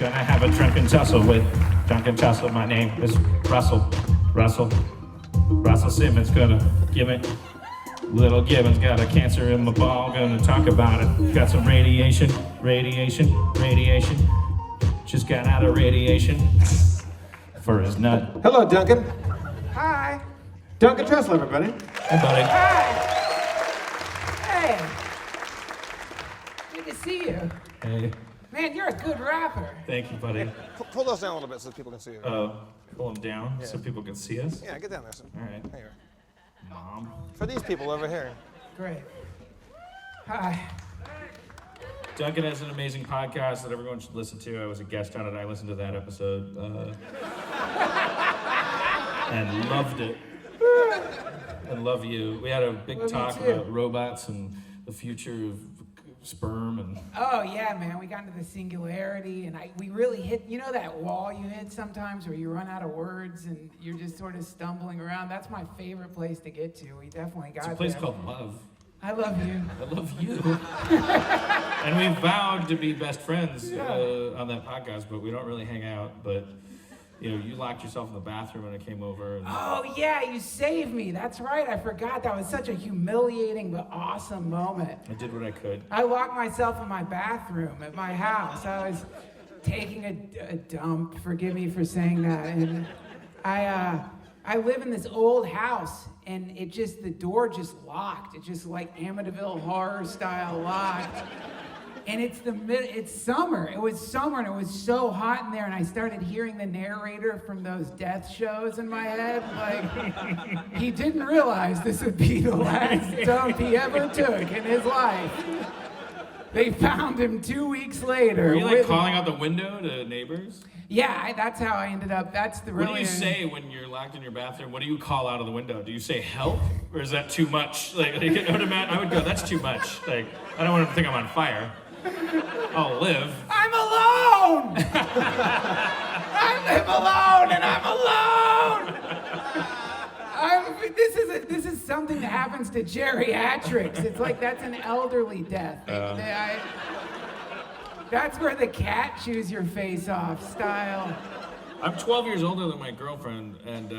gonna have a drunken tussle with Duncan Trussell. My name is Russell Simmons. Gonna give it. Little Gibbons got a cancer in my ball. Gonna talk about it. Got some radiation. Just got out of radiation for his nut. Hello, Duncan. Hi. Duncan Trussell, everybody. Hey, buddy. Hey. Good to see you. Hey. Man, you're a good rapper. Thank you, buddy. Pull those down a little bit so people can see you. Pull them down so people can see us. Yeah, get down there. All right. Here. Mom. For these people over here. Great. Hi. Duncan has an amazing podcast that everyone should listen to. I was a guest on it. I listened to that episode and loved it. And love you. We had a big Love you talk too. about robots and the future of sperm and Oh yeah, man. We got into the singularity, and we really hit. You know that wall you hit sometimes, where you run out of words and you're just sort of stumbling around. That's my favorite place to get to. We definitely got it's a place there. called love. I love you. I love you. And we vowed to be best friends on that podcast, but we don't really hang out. But you know, you locked yourself in the bathroom when I came over. And Oh yeah, you saved me. That's right. I forgot. That was such a humiliating but awesome moment. I did what I could. I locked myself in my bathroom at my house. I was taking a dump. Forgive me for saying that. And I live in this old house, and the door just locked. It just like Amityville Horror style locked. And it's summer. It was summer, and it was so hot in there, and I started hearing the narrator from those death shows in my head. Like, he didn't realize this would be the last dump he ever took in his life. They found him 2 weeks later. Were you like calling out the window to neighbors? Yeah, that's how I ended up. That's the really. What do you say when you're locked in your bathroom? What do you call out of the window? Do you say help, or is that too much? Like I would go, that's too much. Like, I don't want him to think I'm on fire. I'll live. I'm alone! I live alone, and I'm alone! This is something that happens to geriatrics. It's like that's an elderly death. That's where the cat chews your face off style. I'm 12 years older than my girlfriend, and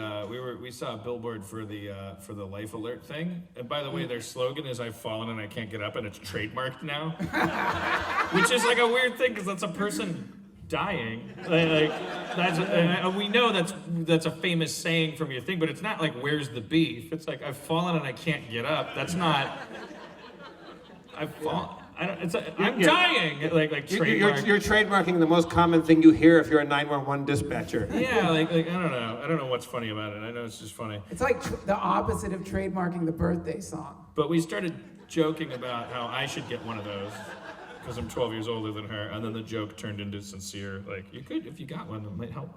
we saw a billboard for the Life Alert thing. And by the way, their slogan is "I've fallen and I can't get up," and it's trademarked now, which is like a weird thing because that's a person dying. We know that's a famous saying from your thing, but it's not like "Where's the beef?" It's like "I've fallen and I can't get up." That's not. I've fallen. I'm dying. Like trademark. You're trademarking the most common thing you hear if you're a 911 dispatcher. Yeah, like I don't know. I don't know what's funny about it. I know it's just funny. It's like the opposite of trademarking the birthday song. But we started joking about how I should get one of those because I'm 12 years older than her, and then the joke turned into sincere. Like, you could, if you got one, it might help.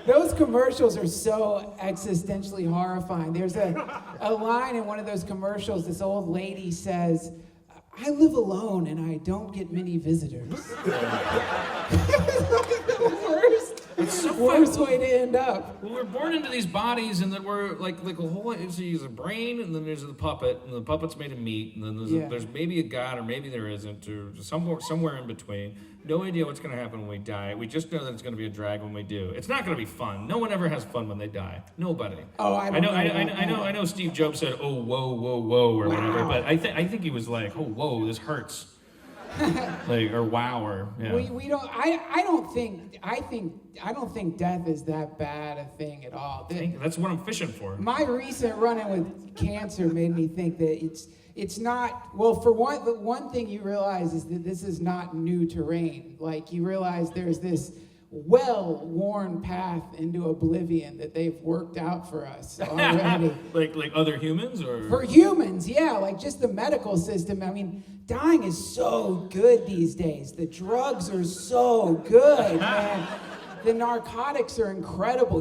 Those commercials are so existentially horrifying. There's a line in one of those commercials. This old lady says, "I live alone and I don't get many visitors." It's the worst way to end up. Well, we're born into these bodies, and then we're like a whole. So there's a brain, and then there's the puppet, and the puppet's made of meat, and then there's maybe a god, or maybe there isn't, or somewhere in between. No idea what's going to happen when we die. We just know that it's going to be a drag when we do. It's not going to be fun. No one ever has fun when they die. Nobody. Oh, I know. Steve Jobs said, "Oh, whoa, whoa, whoa," or whatever. But I think he was like, "Oh, whoa, this hurts." Like, or wow, or yeah. We don't. I don't think death is that bad a thing at all. That's what I'm fishing for. My recent run-in with cancer made me think that it's not. Well, for one, the one thing you realize is that this is not new terrain. Like, you realize there's this well-worn path into oblivion that they've worked out for us already. like other humans, or for humans, yeah. Like, just the medical system. I mean, dying is so good these days. The drugs are so good, man. The narcotics are incredible.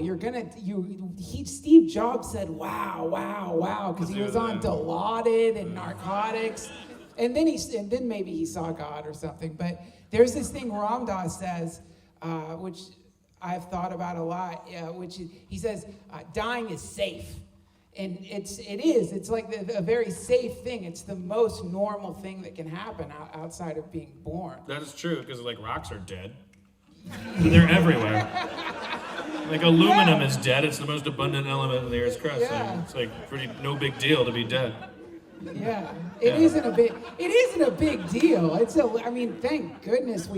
Steve Jobs said, "Wow, wow, wow," because he was on Dilaudid and narcotics, and then maybe he saw God or something. But there's this thing Ram Dass says, which I've thought about a lot. He says, dying is safe. And it is. It's like a very safe thing. It's the most normal thing that can happen outside of being born. That is true, because like rocks are dead. They're everywhere. Like aluminum is dead. It's the most abundant element in the Earth's crust. Yeah. So it's like no big deal to be dead. Yeah, it isn't a big deal. I mean, thank goodness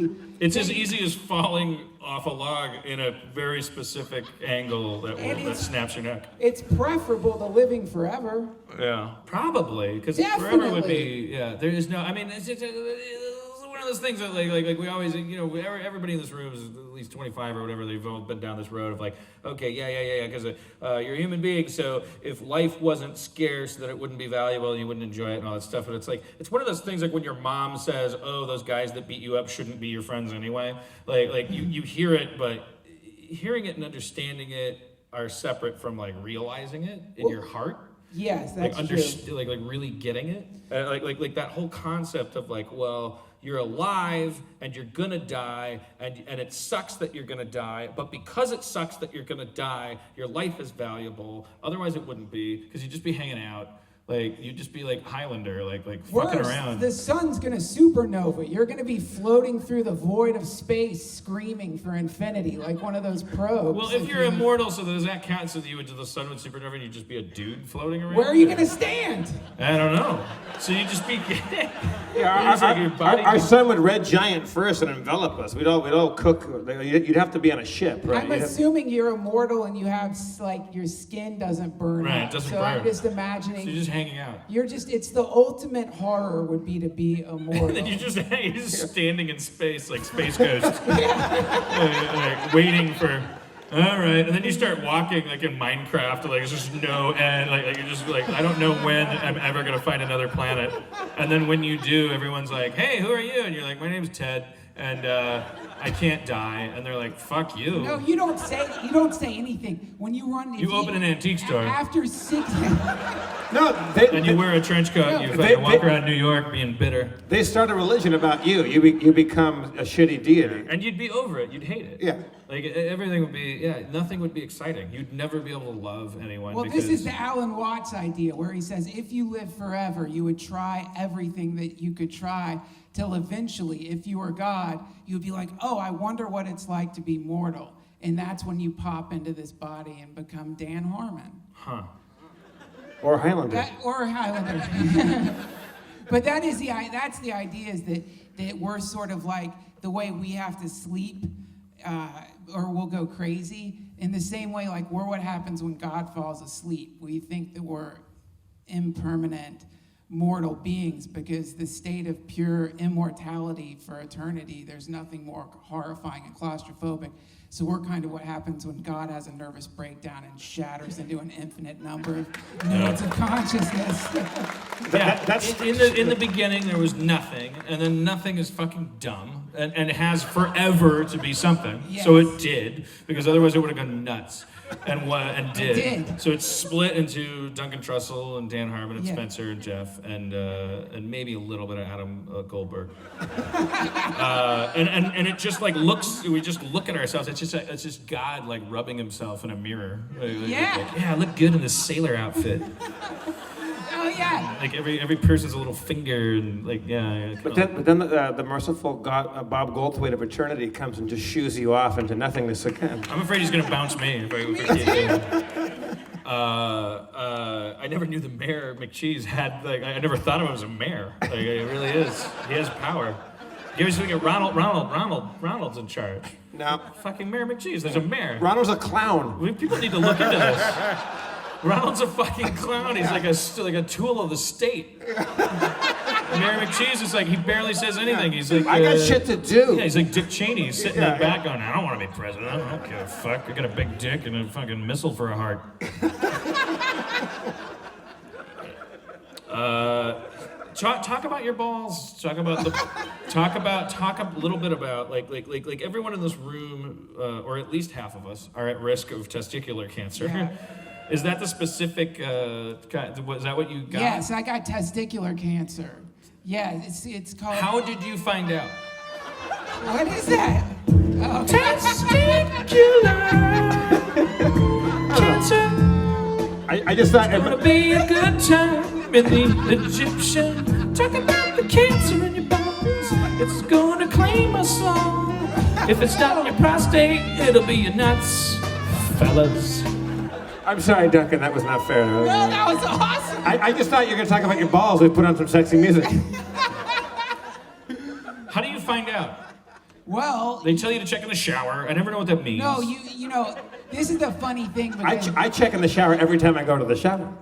It's as easy as falling off a log in a very specific angle that snaps your neck. It's preferable to living forever. Yeah, probably, because forever would be. Yeah, there is no. I mean, it's one of those things that like we always, everybody in this room is at least 25 or whatever. They've all been down this road of like, okay, yeah, because you're a human being. So if life wasn't scarce, then it wouldn't be valuable, and you wouldn't enjoy it and all that stuff. But it's like it's one of those things like when your mom says, "Oh, those guys that beat you up shouldn't be your friends anyway." Like you hear it, but hearing it and understanding it are separate from like realizing it in your heart. Yes, that's true. Like really getting it. Like that whole concept of like, well, you're alive and you're gonna die, and it sucks that you're gonna die, but because it sucks that you're gonna die, your life is valuable. Otherwise it wouldn't be, because you'd just be hanging out. Like, you'd just be like Highlander, like fucking around. The sun's gonna supernova. You're gonna be floating through the void of space, screaming for infinity, like one of those probes. Well, if you're immortal, so does that count? So that you would, the sun would supernova and you'd just be a dude floating around? Where are you gonna stand? I don't know. So you'd just be... Our sun would red giant first and envelop us. We'd all cook. You'd have to be on a ship, right? I'm assuming you're immortal and you have, like, your skin doesn't burn right, up. It doesn't so burn. I'm just imagining... So you're just hanging out. It's the ultimate horror would be to be immortal. And then you're just standing in space, like Space Ghost. like, waiting for... All right, and then you start walking like in Minecraft, like there's just no end, like you're just like, I don't know when I'm ever gonna find another planet. And then when you do, everyone's like, hey, who are you? And you're like, my name's Ted, and I can't die. And they're like, fuck you. No, you don't say anything. When you run... You open an antique store. After 6... And you wear a trench coat and you fucking walk around New York being bitter. They start a religion about you. You become a shitty deity. And you'd be over it. You'd hate it. Yeah. Like, everything would be, nothing would be exciting. You'd never be able to love anyone. Well, this is the Alan Watts idea, where he says, if you live forever, you would try everything that you could try, till eventually, if you were God, you'd be like, oh, I wonder what it's like to be mortal. And that's when you pop into this body and become Dan Harmon. Huh. Or Highlander. Or Highlander. But that's the idea, is that we're sort of like the way we have to sleep, or we'll go crazy. In the same way, like, we're what happens when God falls asleep. We think that we're impermanent, mortal beings, because the state of pure immortality for eternity, there's nothing more horrifying and claustrophobic. So we're kind of what happens when God has a nervous breakdown and shatters into an infinite number of nodes of consciousness. That's in the beginning there was nothing, and then nothing is fucking dumb, and it has forever to be something. Yes. So it did, because otherwise it would have gone nuts. And did. It did. So it's split into Duncan Trussell and Dan Harmon and Yeah. Spencer and Jeff and maybe a little bit of Adam Goldberg. And it just like looks. We just look at ourselves. It's just God like rubbing himself in a mirror. Yeah. I look good in this sailor outfit. Oh yeah. Like every person's a little finger and like yeah. But then the merciful God, Bob Goldthwait of eternity comes and just shoos you off into nothingness again. I'm afraid he's gonna bounce me if I keep doing I never knew the mayor McCheese had like I never thought of him as a mayor. Like it really is. He has power. You ever think of Ronald's in charge? No. Fucking Mayor McCheese. There's a mayor. Ronald's a clown. People need to look into this. Ronald's a fucking clown. He's like a tool of the state. Mayor McCheese is like, he barely says anything. He's like, I got shit to do. Yeah, he's like Dick Cheney. He's sitting in the back going, I don't want to be president. I don't give a fuck. I got a big dick and a fucking missile for a heart. Talk about your balls. Talk a little bit about like everyone in this room, or at least half of us, are at risk of testicular cancer. Yeah. Is that the specific? Was that what you got? Yes, I got testicular cancer. Yeah, it's called. How did you find out? What is that? Oh. Testicular cancer. I just thought. It's gonna be a good time in the Egyptian. Talk about the cancer in your bones. It's gonna claim us all. If it's not your prostate, it'll be your nuts, fellas. I'm sorry, Duncan. That was not fair. No, that was awesome. I just thought you were going to talk about your balls. We put on some sexy music. How do you find out? Well, They tell you to check in the shower. I never know what that means. no, you know, this is the funny thing. But then, I check in the shower every time I go to the shower.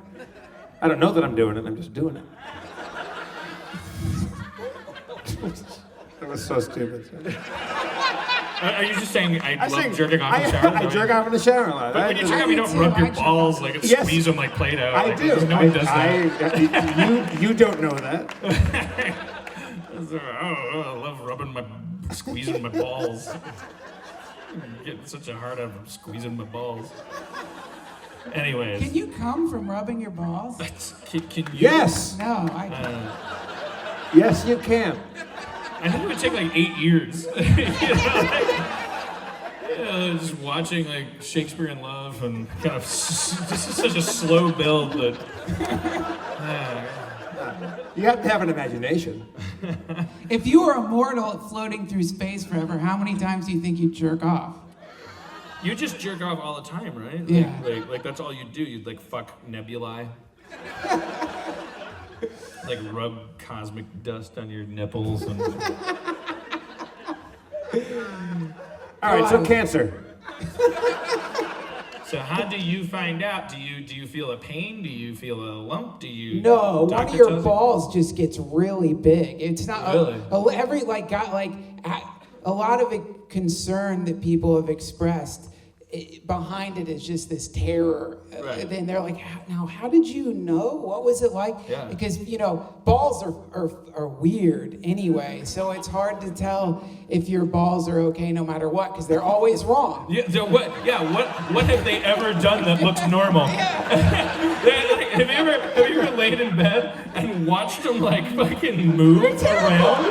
I don't know that I'm doing it. I'm just doing it. That was so stupid. Are you just saying I love sing- jerking off in the shower? I jerk off in the shower a lot. But when you jerk I- off, you don't too. rub your I jerk balls off. like and Yes. squeeze them like Play-Doh. I Like, do. No one does that. You don't know that. I love rubbing squeezing my balls. I'm getting such a hard on from squeezing my balls. Anyways. can you come from rubbing your balls? Can you? Yes. No, I can't. Yes, you can. I think it would take like 8 years. Just watching like Shakespeare in Love and kind of just such a slow build that. You have to have an imagination. If you were immortal floating through space forever, how many times do you think you'd jerk off? You just jerk off all the time, right? Yeah. Like that's all you do. You'd like fuck nebulae. Like rub cosmic dust on your nipples and. All right, so cancer. So how do you find out? Do you feel a pain? Do you feel a lump? Do you? No, one doctor of your tells you? balls just gets really big. It's not Really? a lot of concern that people have expressed. Behind it is just this terror. Right. Then they're like, now, how did you know? What was it like? Yeah. Because, balls are weird anyway. So it's hard to tell if your balls are okay no matter what, because they're always wrong. Yeah. So what? Yeah. What have they ever done that looks normal? Have you ever laid in bed and watched them like fucking move around? Terrible.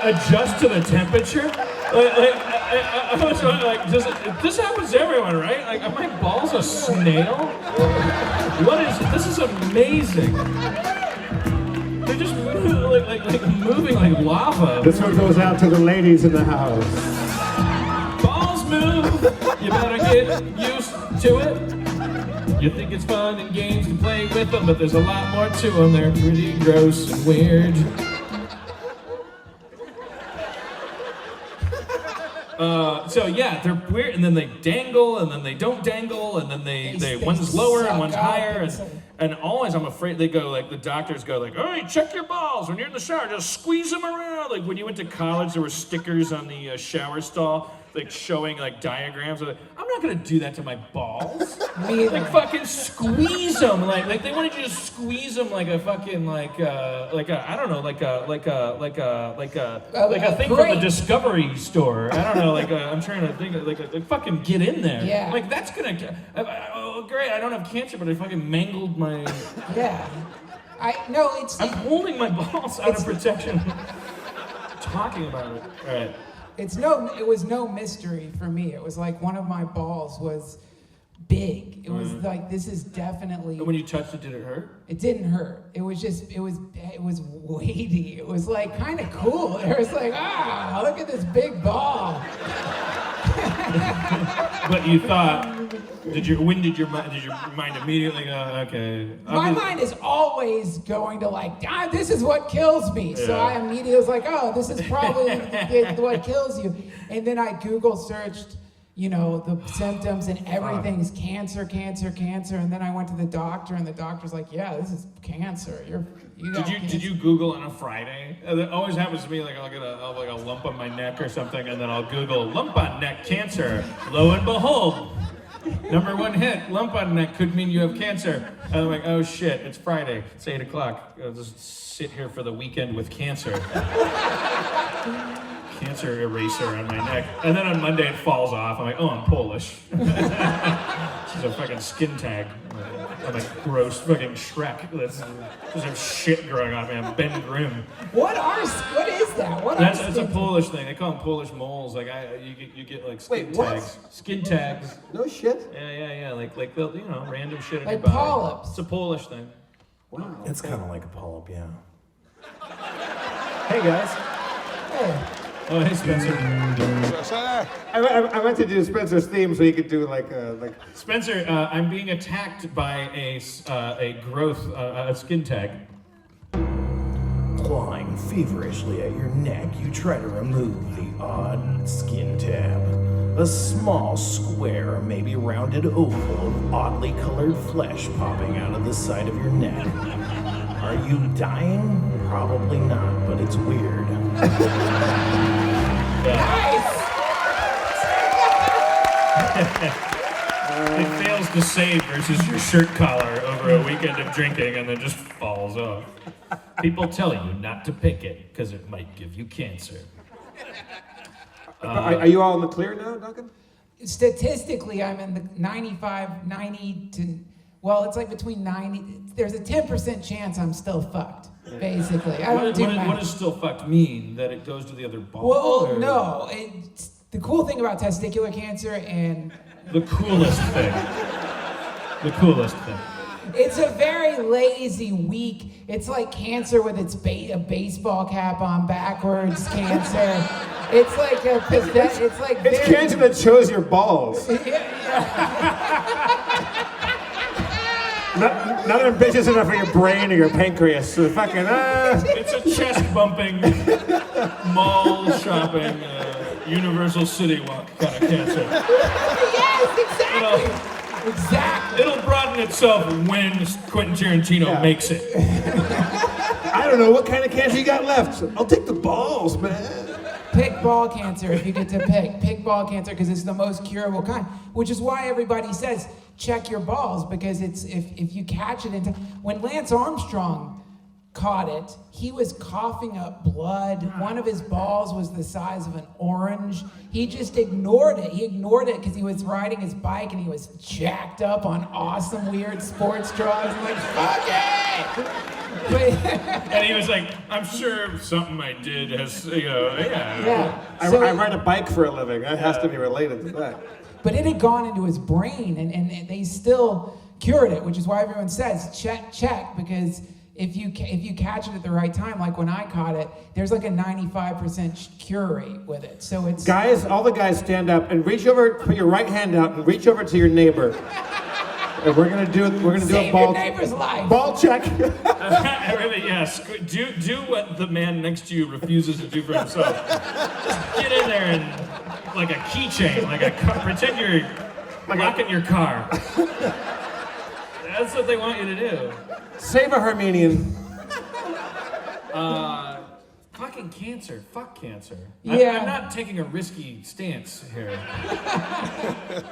Adjust to the temperature? I was like, this happens to everyone, right? Like, are my balls a snail? This is amazing. They're just like moving like lava. This one goes out to the ladies in the house. Balls move, you better get used to it. You think it's fun and games to play with them, but there's a lot more to them. They're pretty gross and weird. So yeah, they're weird, and then they dangle, and then they don't dangle, and then they one's lower and one's higher, and always I'm afraid they go like the doctors go like, all right, check your balls when you're in the shower, just squeeze them around. Like when you went to college, there were stickers on the shower stall like showing like diagrams. I'm not gonna do that to my balls. Like fucking squeeze them, like they wanted you to squeeze them like a fucking like a I don't know like a thing from the Discovery store. I don't know I'm trying to think like fucking get in there. Yeah. Like that's gonna. Oh great, I don't have cancer, but I fucking mangled my. Yeah. I'm holding my balls out of protection. Talking about it. All right. It was no mystery for me. It was like one of my balls was big. It was like, this is definitely. And when you touched it, did it hurt? It didn't hurt. It was just, it was weighty. It was like kind of cool. It was like, look at this big ball. But you thought, did your mind immediately go, okay? My mind is always going to like, this is what kills me. So I immediately was like, this is probably what kills you. And then I Google searched, the symptoms, and everything's cancer. And then I went to the doctor, and the doctor's like, yeah, this is cancer. Did you Google on a Friday? It always happens to me. Like I'll get a lump on my neck or something, and then I'll Google lump on neck cancer. Lo and behold, number one hit, lump on neck could mean you have cancer. And I'm like, oh shit, it's Friday. It's 8:00. I'll just sit here for the weekend with cancer. Cancer eraser on my neck. And then on Monday it falls off. I'm like, oh, I'm Polish. This is a fucking skin tag. I'm like gross fucking Shrek. Just have shit growing on me. I'm Ben Grimm. What is that? That's a Polish thing. They call them Polish moles. Like you get like skin tags. Skin tags. No shit. Yeah. Like random shit in Like your body. polyps. It's a Polish thing. Wow. It's kind of like a polyp, yeah. Hey guys. Hey, Oh, hey, Spencer. I went to do Spencer's theme so he could do like. Spencer, I'm being attacked by a skin tag. Clawing feverishly at your neck, you try to remove the odd skin tab. A small square, maybe rounded oval of oddly colored flesh popping out of the side of your neck. Are you dying? Probably not, but it's weird. It fails to save versus your shirt collar over a weekend of drinking and then just falls off. People tell you not to pick it because it might give you cancer. Are you all in the clear now, Duncan? Statistically, I'm in the 95, 90 to, well, it's like between 90, there's a 10% chance I'm still fucked, basically. I don't do math. What does still fucked mean? That it goes to the other ball? Well, or? no. The cool thing about testicular cancer and... The coolest thing. The coolest thing. It's a very lazy, weak, it's like cancer with its a baseball cap on backwards cancer. It's like a pathetic, it's like It's cancer that shows your balls. Not ambitious enough for your brain or your pancreas. So fucking, It's a chest-bumping, mall shopping, Universal City Walk kind of cancer. Yes, exactly. Exactly. It'll broaden itself when Quentin Tarantino makes it. I don't know what kind of cancer you got left. I'll take the balls, man. Pick ball cancer if you get to pick. Pick ball cancer because it's the most curable kind, which is why everybody says check your balls, because it's if you catch it in when Lance Armstrong caught it, he was coughing up blood. One of his balls was the size of an orange. He just ignored it. He ignored it because he was riding his bike and he was jacked up on awesome weird sports drugs. I'm like, fuck it! And he was like, I'm sure something I did has, Yeah. I ride a bike for a living. That has to be related to that. But it had gone into his brain, and they still cured it, which is why everyone says check, because if you catch it at the right time, like when I caught it, there's like a 95% cure rate with it. So it's guys, all the guys stand up and reach over, put your right hand out and reach over to your neighbor. And we're gonna do a ball. Your neighbor's life. Ball check. Everything, yes. Do what the man next to you refuses to do for himself. Just get in there and like a keychain, pretend you're locking your car. That's what they want you to do. Save a Armenian. Fucking cancer. Fuck cancer. Yeah. I'm not taking a risky stance here.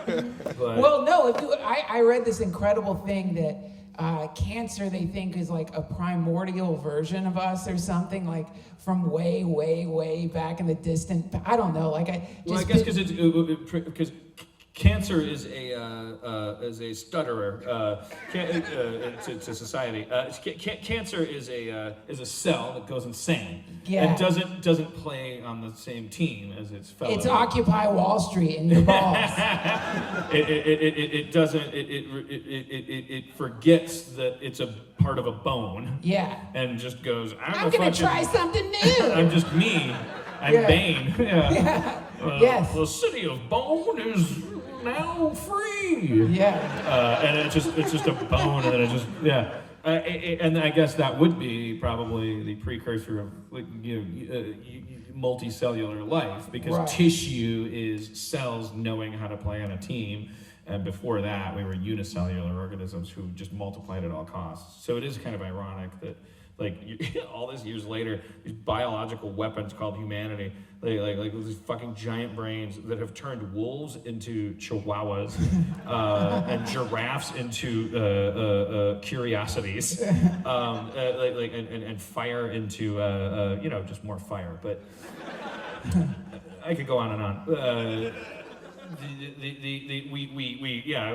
But. Well, no. I read this incredible thing that cancer they think is like a primordial version of us or something, like from way, way, way back in the distant. I don't know. Like I guess because cancer is a stutterer to society. Cancer is a cell that goes insane and doesn't play on the same team as its fellow. It's Occupy Wall Street in your balls. It doesn't. It forgets that it's a part of a bone. Yeah. And just goes. I'm gonna try something new. I'm just me. I'm Bane. Yeah. Yes. The city of Bone is now free. Yeah. And it's just a bone, and then it just and I guess that would be probably the precursor of multicellular life, because tissue is cells knowing how to play on a team. And before that, we were unicellular organisms who just multiplied at all costs. So it is kind of ironic that, all these years later, these biological weapons called humanity, like these fucking giant brains that have turned wolves into chihuahuas and giraffes into curiosities, and fire into just more fire. But I could go on and on.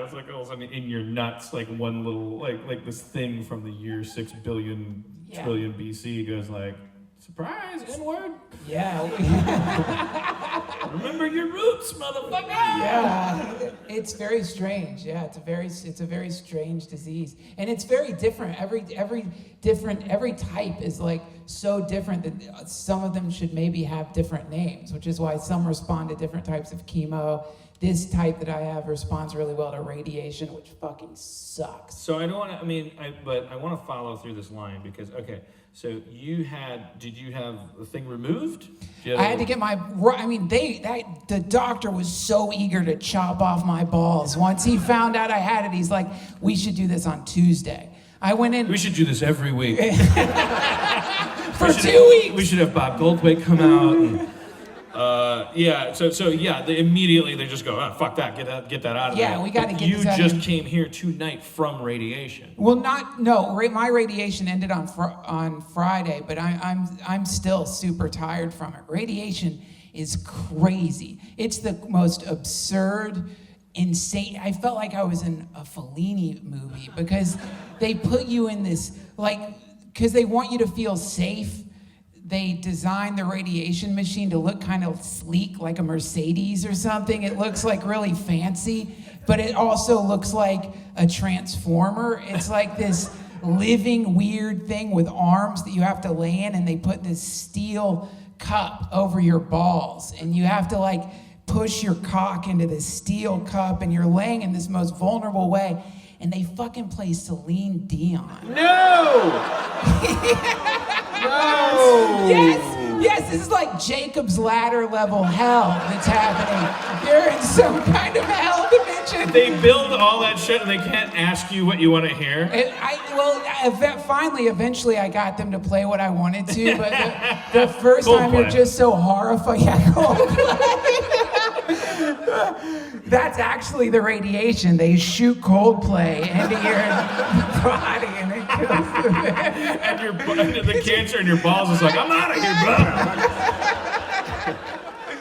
It's like all of a sudden in your nuts, like one little like this thing from the year 6 billion trillion BC goes like, surprise, N-word. Yeah. Remember remember your roots, motherfucker. Yeah, it's very strange. Yeah, it's a very strange disease, and it's very different. Every type is like so different that some of them should maybe have different names, which is why some respond to different types of chemo. This type that I have responds really well to radiation, which fucking sucks. So I don't want to. But I want to follow through this line because So did you have the thing removed? I had to get the doctor was so eager to chop off my balls. Once he found out I had it, he's like, we should do this on Tuesday. I went in. We should do this every week. For 2 weeks. We should have Bob Goldthwait come out. And, immediately they just go, oh, fuck that, get that out of there. Yeah, we got to get you this out just of here. came here tonight from radiation. Well, my radiation ended on Friday, but I'm still super tired from it. Radiation is crazy. It's the most absurd, insane. I felt like I was in a Fellini movie because they put you in this, because they want you to feel safe. They designed the radiation machine to look kind of sleek, like a Mercedes or something. It looks like really fancy, but it also looks like a transformer. It's like this living weird thing with arms that you have to lay in, and they put this steel cup over your balls, and you have to push your cock into this steel cup, and you're laying in this most vulnerable way, and they fucking play Celine Dion. No! No! Yes, this is like Jacob's Ladder level hell that's happening. You're in some kind of hell dimension. They build all that shit and they can't ask you what you want to hear. Eventually I got them to play what I wanted to, but the first time you're just so horrified. Yeah, Coldplay. That's actually the radiation. They shoot Coldplay into your body and it kills And the cancer in your balls is like, I'm out of here, bro.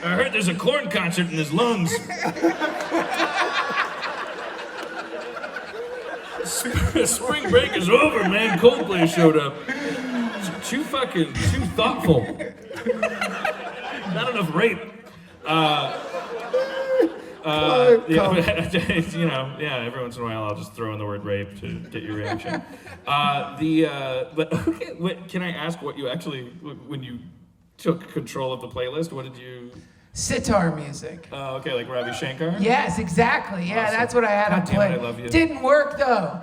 I heard there's a corn concert in his lungs. Spring break is over, man. Coldplay showed up. Too thoughtful. Not enough rape. Every once in a while I'll just throw in the word rape to get your reaction. Can I ask what you actually, when you took control of the playlist, what did you? Sitar music. Oh, okay, like Ravi Shankar? Yes, exactly. Yeah, Awesome. That's what I had God on damn play. it, I love you. Didn't work though.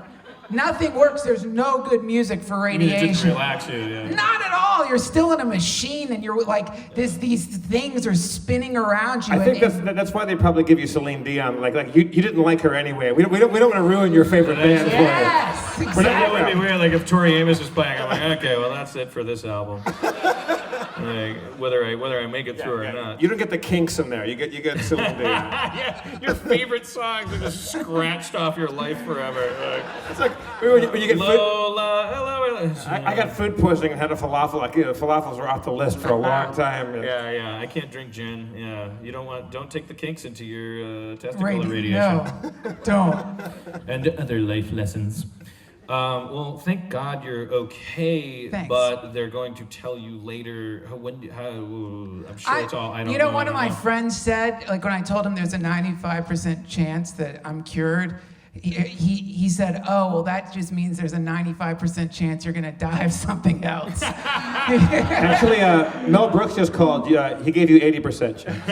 Nothing works. There's no good music for You mean it radiation. didn't relax you, yeah. Not at all. You're still in a machine, and you're like, these things are spinning around you. I think that's why they probably give you Celine Dion. Like you didn't like her anyway. We don't want to ruin your favorite band for you. Yes, exactly. That would be weird. Like if Tori Amos is playing, I'm like, okay, well that's it for this album. Like, whether I make it through or not. You don't get the Kinks in there. You get Celine Dion. Yeah, your favorite songs are just scratched off your life forever. It's like when you get Lola, hello. I got food poisoning and had a falafel. Falafels were off the list for a long time. Yeah. I can't drink gin. Yeah, don't take the Kinks into your testicular radiation. No, don't. And other life lessons. Well, thank God you're okay. Thanks. But they're going to tell you later. I'm sure it's all. I don't know. One of my friends said, like when I told him there's a 95% chance that I'm cured, he said, oh, well, that just means there's a 95% chance you're gonna die of something else. Actually, Mel Brooks just called. He gave you 80% chance.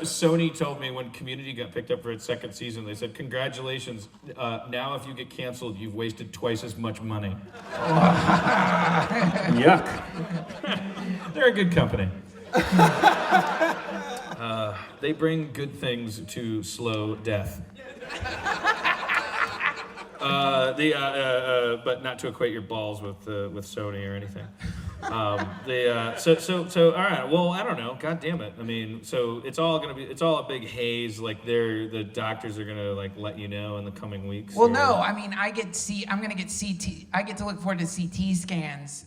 Sony told me when Community got picked up for its second season, they said, congratulations, now if you get canceled, you've wasted twice as much money. Yuck. They're a good company. They bring good things to slow death. But not to equate your balls with Sony or anything. So all right. Well, I don't know. God damn it. I mean, so it's all a big haze. Like the doctors are gonna let you know in the coming weeks. Well, no. I mean, I'm gonna get CT. I get to look forward to CT scans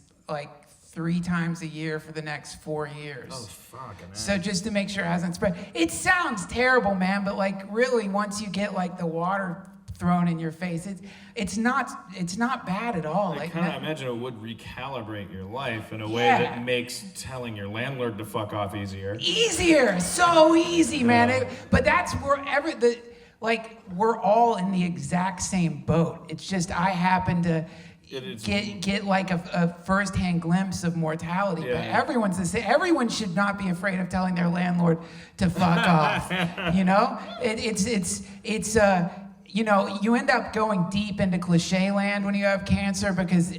3 times a year for the next 4 years. Oh, fucking ass. So just to make sure it hasn't spread. It sounds terrible, man, but really once you get the water thrown in your face. It's not bad at all. I Like, kind of imagine it would recalibrate your life in a way Yeah. that makes telling your landlord to fuck off easier. easier, so easy, man. But that's wherever we're all in the exact same boat. It's just I happen to get like a first-hand glimpse of mortality. Yeah. But everyone's the same. Everyone should not be afraid of telling their landlord to fuck off. You know, you know, you end up going deep into cliche land when you have cancer because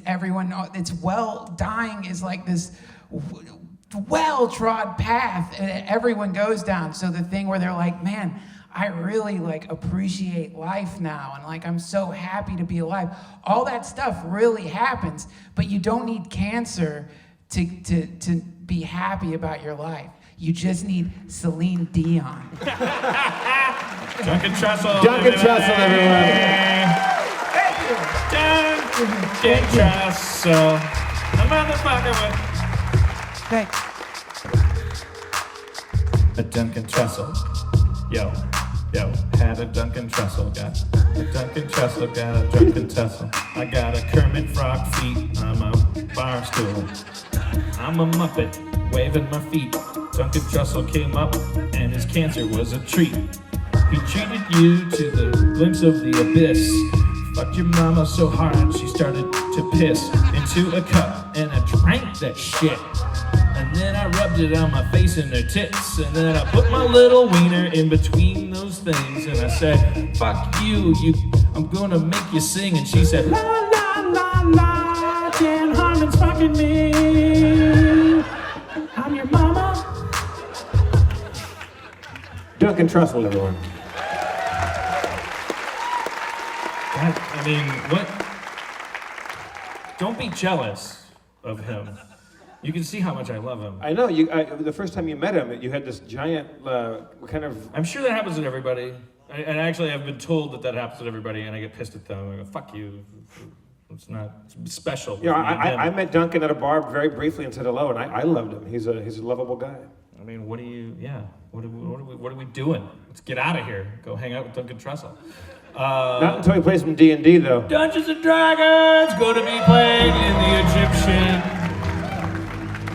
dying is like this well-trod path and everyone goes down. So the thing where they're like, man, I really like appreciate life now and like I'm so happy to be alive. All that stuff really happens, but you don't need cancer to be happy about your life. You just need Celine Dion. Duncan Trussell. Duncan Trussell, everyone. Duncan Trussell. I'm on the fucking one. Thanks. A Duncan Trussell. Yo, had a Duncan Trussell, got a Duncan Trussell, got a Duncan Trussell. I got a Kermit Frog feet, I'm a bar stool. I'm a Muppet, waving my feet. Duncan Trussell came up, and his cancer was a treat. He treated you to the glimpse of the abyss. Fucked your mama so hard, she started to piss into a cup, and I drank that shit. And then I rubbed it on my face and their tits. And then I put my little wiener in between those things. And I said, fuck you, I'm gonna make you sing. And she said, la la la la, Dan Harmon's fucking me. I'm your mama. Duncan Trussell, everyone. I mean, what? Don't be jealous of him. You can see how much I love him. I know, the first time you met him, you had this giant kind of... I'm sure that happens to everybody. And actually, I've been told that happens to everybody, and I get pissed at them. I go, fuck you. It's not special. You know, I met Duncan at a bar very briefly and said hello, and I loved him. He's a lovable guy. I mean, what are we doing? Let's get out of here. Go hang out with Duncan Trussell. Not until he plays some D&D, though. Dungeons and Dragons going to be played in the Egyptian,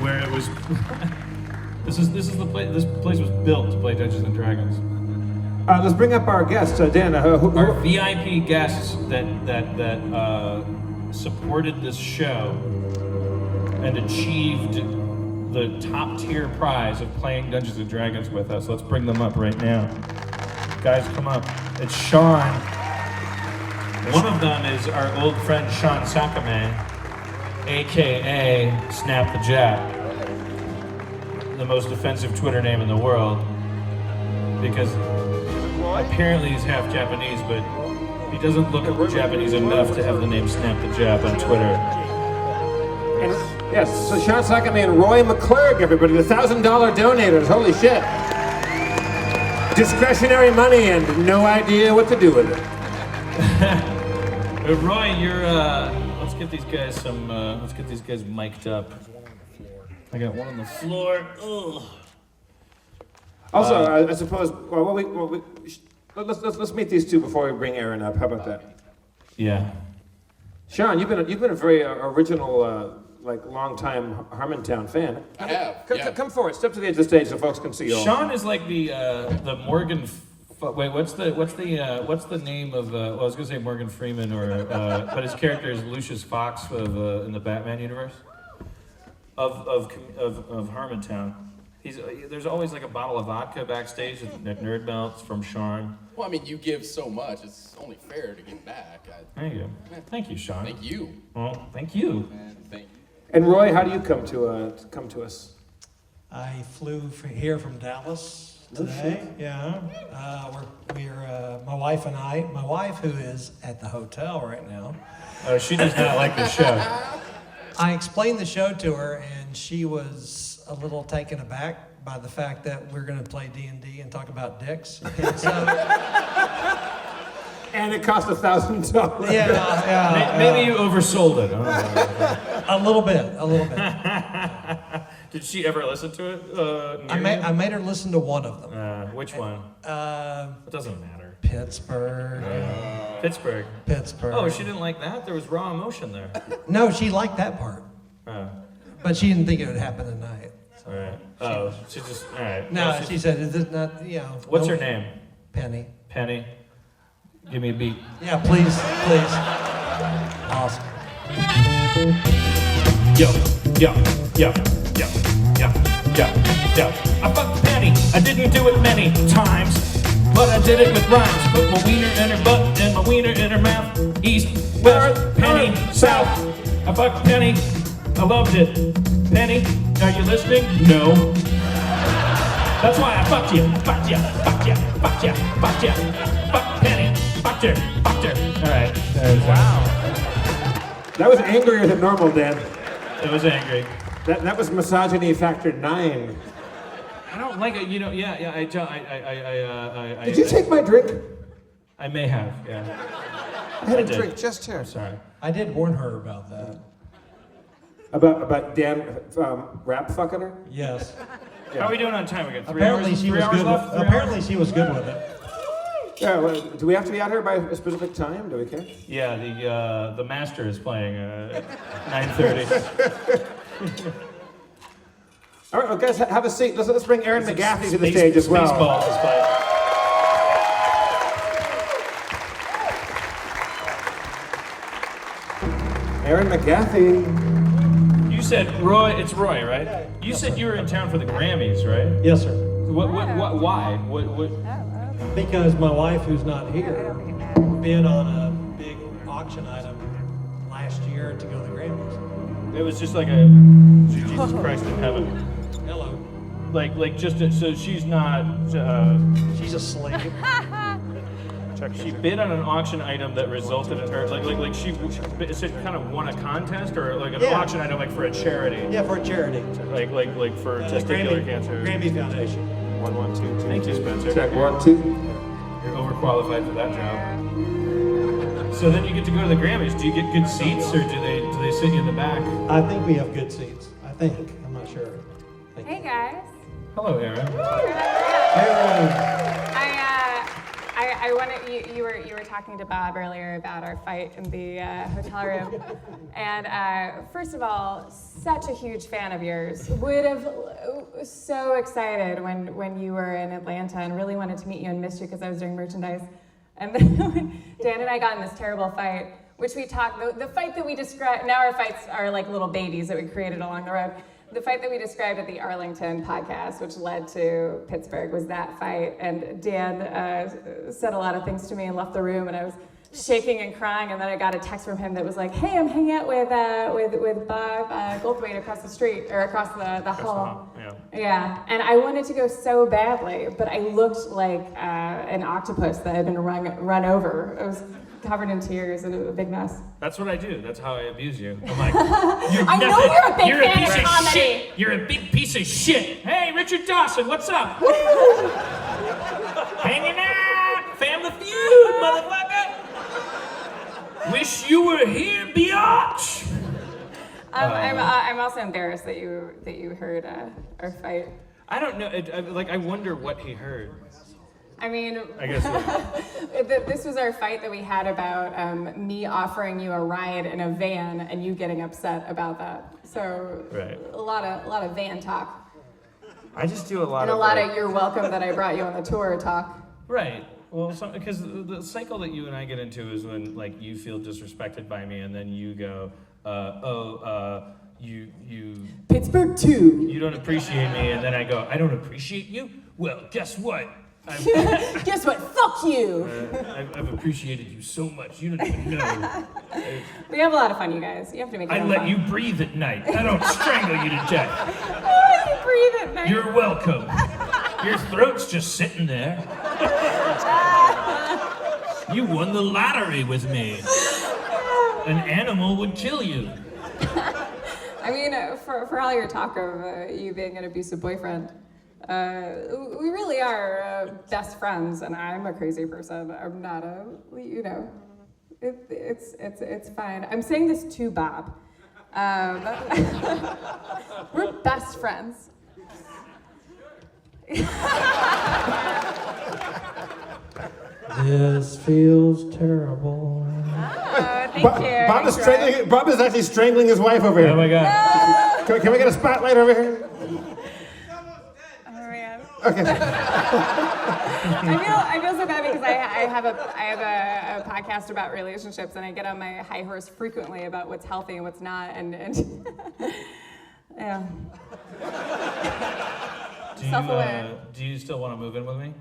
where it was. This is the place. This place was built to play Dungeons and Dragons. Let's bring up our guests, Dan. Our VIP guests that supported this show and achieved the top tier prize of playing Dungeons and Dragons with us. Let's bring them up right now. Guys, come up. It's Sean. One of them is our old friend Sean Sakame, aka Snap the Jap, the most offensive Twitter name in the world, because apparently he's half Japanese, but he doesn't look Japanese enough to have the name Snap the Jap on Twitter. Yes, so Sean Sakame and Roy McClurg, everybody, the $1,000 donators. Holy shit. Discretionary money and no idea what to do with it. Roy, let's get these guys mic'd up. I got one on the floor. Ugh. Also, I suppose, let's meet these two before we bring Aaron up. How about that? Yeah. Sean, you've been a very original, long-time Harmontown fan. I have. Come forward. Step to the edge of the stage so folks can see you all. Sean is like the Morgan. Wait, what's the name of? Well, I was gonna say Morgan Freeman, but his character is Lucius Fox in the Batman universe of Harmontown. There's always like a bottle of vodka backstage at Nerd Melts from Sean. Well, I mean, you give so much; it's only fair to give back. Thank you. Thank you, Sean. Thank you. Well, thank you. Man, thank you. And Roy, how do you come to us? I flew here from Dallas today. Yeah, we're my wife and I. My wife, who is at the hotel right now. She does not like the show. I explained the show to her, and she was a little taken aback by the fact that we're going to play D&D and talk about dicks. And so, and it cost $1,000. Yeah. Maybe you oversold it. A little bit. Did she ever listen to it? I made her listen to one of them. Which one? It doesn't matter. Pittsburgh. Pittsburgh. Pittsburgh. Oh, she didn't like that? There was raw emotion there. No, she liked that part, but she didn't think it would happen tonight. All right. Oh, she just, all right. No, Well, she said, "Is this not, What's no- her name? Penny." Penny. Give me a beat. Yeah, please. Awesome. Yo, yo, yo, yo, yo, yo, yo. I fucked Penny. I didn't do it many times, but I did it with rhymes. Put my wiener in her butt and my wiener in her mouth. East, west, Penny, south. I fucked Penny. I loved it. Penny, are you listening? No. That's why I fucked you. Fucked you. Fucked you. Fucked you. Fucked you. Fuck Penny. Fucked her. Fucked her. All right. Wow. That was angrier than normal, Dan. It was angry. That was misogyny factor 9. I don't like it. Yeah. Did you take my drink? I may have. Yeah. I had a did. drink just here. I'm sorry. I did warn her about that. About Dan rap fucking her? Yes. How are we doing on time? We got 3 Apparently hours. she 3 was hours good. left. 3 Apparently hours? she was good with it. Yeah. Well, do we have to be out here by a specific time? Do we care? Yeah. The master is playing at 9:30. All right, well, guys, have a seat. Let's bring Aaron McGaffey to the stage as well. Spaceballs is playing. Aaron McGaffey. You said Roy. It's Roy, right? You said you were in town for the Grammys, right? Yes, sir. What? Why? What? Because my wife, who's not here, bid on a big auction item last year to go to the Grammys. It was just like a Jesus Christ in heaven. Hello. Like just so she's not. She's asleep. She bid on an auction item that resulted in her like she kind of won a contest or like an auction item like for a charity. Yeah, for a charity. Like for testicular cancer. Grammy Foundation. 1, 1, 2, 2. Thank you, Spencer. Check 1, 2. You're overqualified for that job. So then you get to go to the Grammys. Do you get good seats or do they sit you in the back? I think we have good seats. I think. I'm not sure. Hey guys. Hello, Aaron. I wanted you were talking to Bob earlier about our fight in the hotel room, and first of all, such a huge fan of yours. Would have so excited when you were in Atlanta and really wanted to meet you and missed you because I was doing merchandise. And then when Dan and I got in this terrible fight, which we talked, the fight that we described. Now our fights are like little babies that we created along the road. The fight that we described at the Arlington podcast, which led to Pittsburgh, was that fight. And Dan said a lot of things to me and left the room, and I was shaking and crying. And then I got a text from him that was like, "Hey, I'm hanging out with Bob Goldthwait across the street or across the hall." Yeah. And I wanted to go so badly, but I looked like an octopus that had been run over. I was covered in tears and a big mess. That's what I do. That's how I abuse you. I'm like, I know you're a big fan of comedy. Shit. You're a big piece of shit. Hey, Richard Dawson, what's up? Hanging out, Family Feud, motherfucker. Wish you were here, biatch. I'm also embarrassed that you heard our fight. I don't know. I wonder what he heard. I mean, I guess this was our fight that we had about me offering you a ride in a van and you getting upset about that. So right. a lot of van talk. I just do a lot and of a lot of you're welcome that I brought you on the tour talk. Right. Well, because the cycle that you and I get into is when like you feel disrespected by me, and then you go, you Pittsburgh 2. You don't appreciate me, and then I go, I don't appreciate you. Well, guess what? Guess what? Fuck you. I've appreciated you so much. You don't even know. We have a lot of fun, you guys. You have to make it I let you breathe at night. I don't strangle you to death. Oh, you breathe at night. You're welcome. Your throat's just sitting there. You won the lottery with me. An animal would kill you. I mean, for all your talk of you being an abusive boyfriend, we really are best friends, and I'm a crazy person. I'm not it's fine. I'm saying this to Bob. We're best friends. This feels terrible. Oh, thank you. Bob is Thanks, Roy. strangling. Bob is actually strangling his wife over here. Oh my God. Can we get a spotlight over here? Oh, man. Okay. I feel so bad because I have a podcast about relationships, and I get on my high horse frequently about what's healthy and what's not, and yeah. Do you still want to move in with me?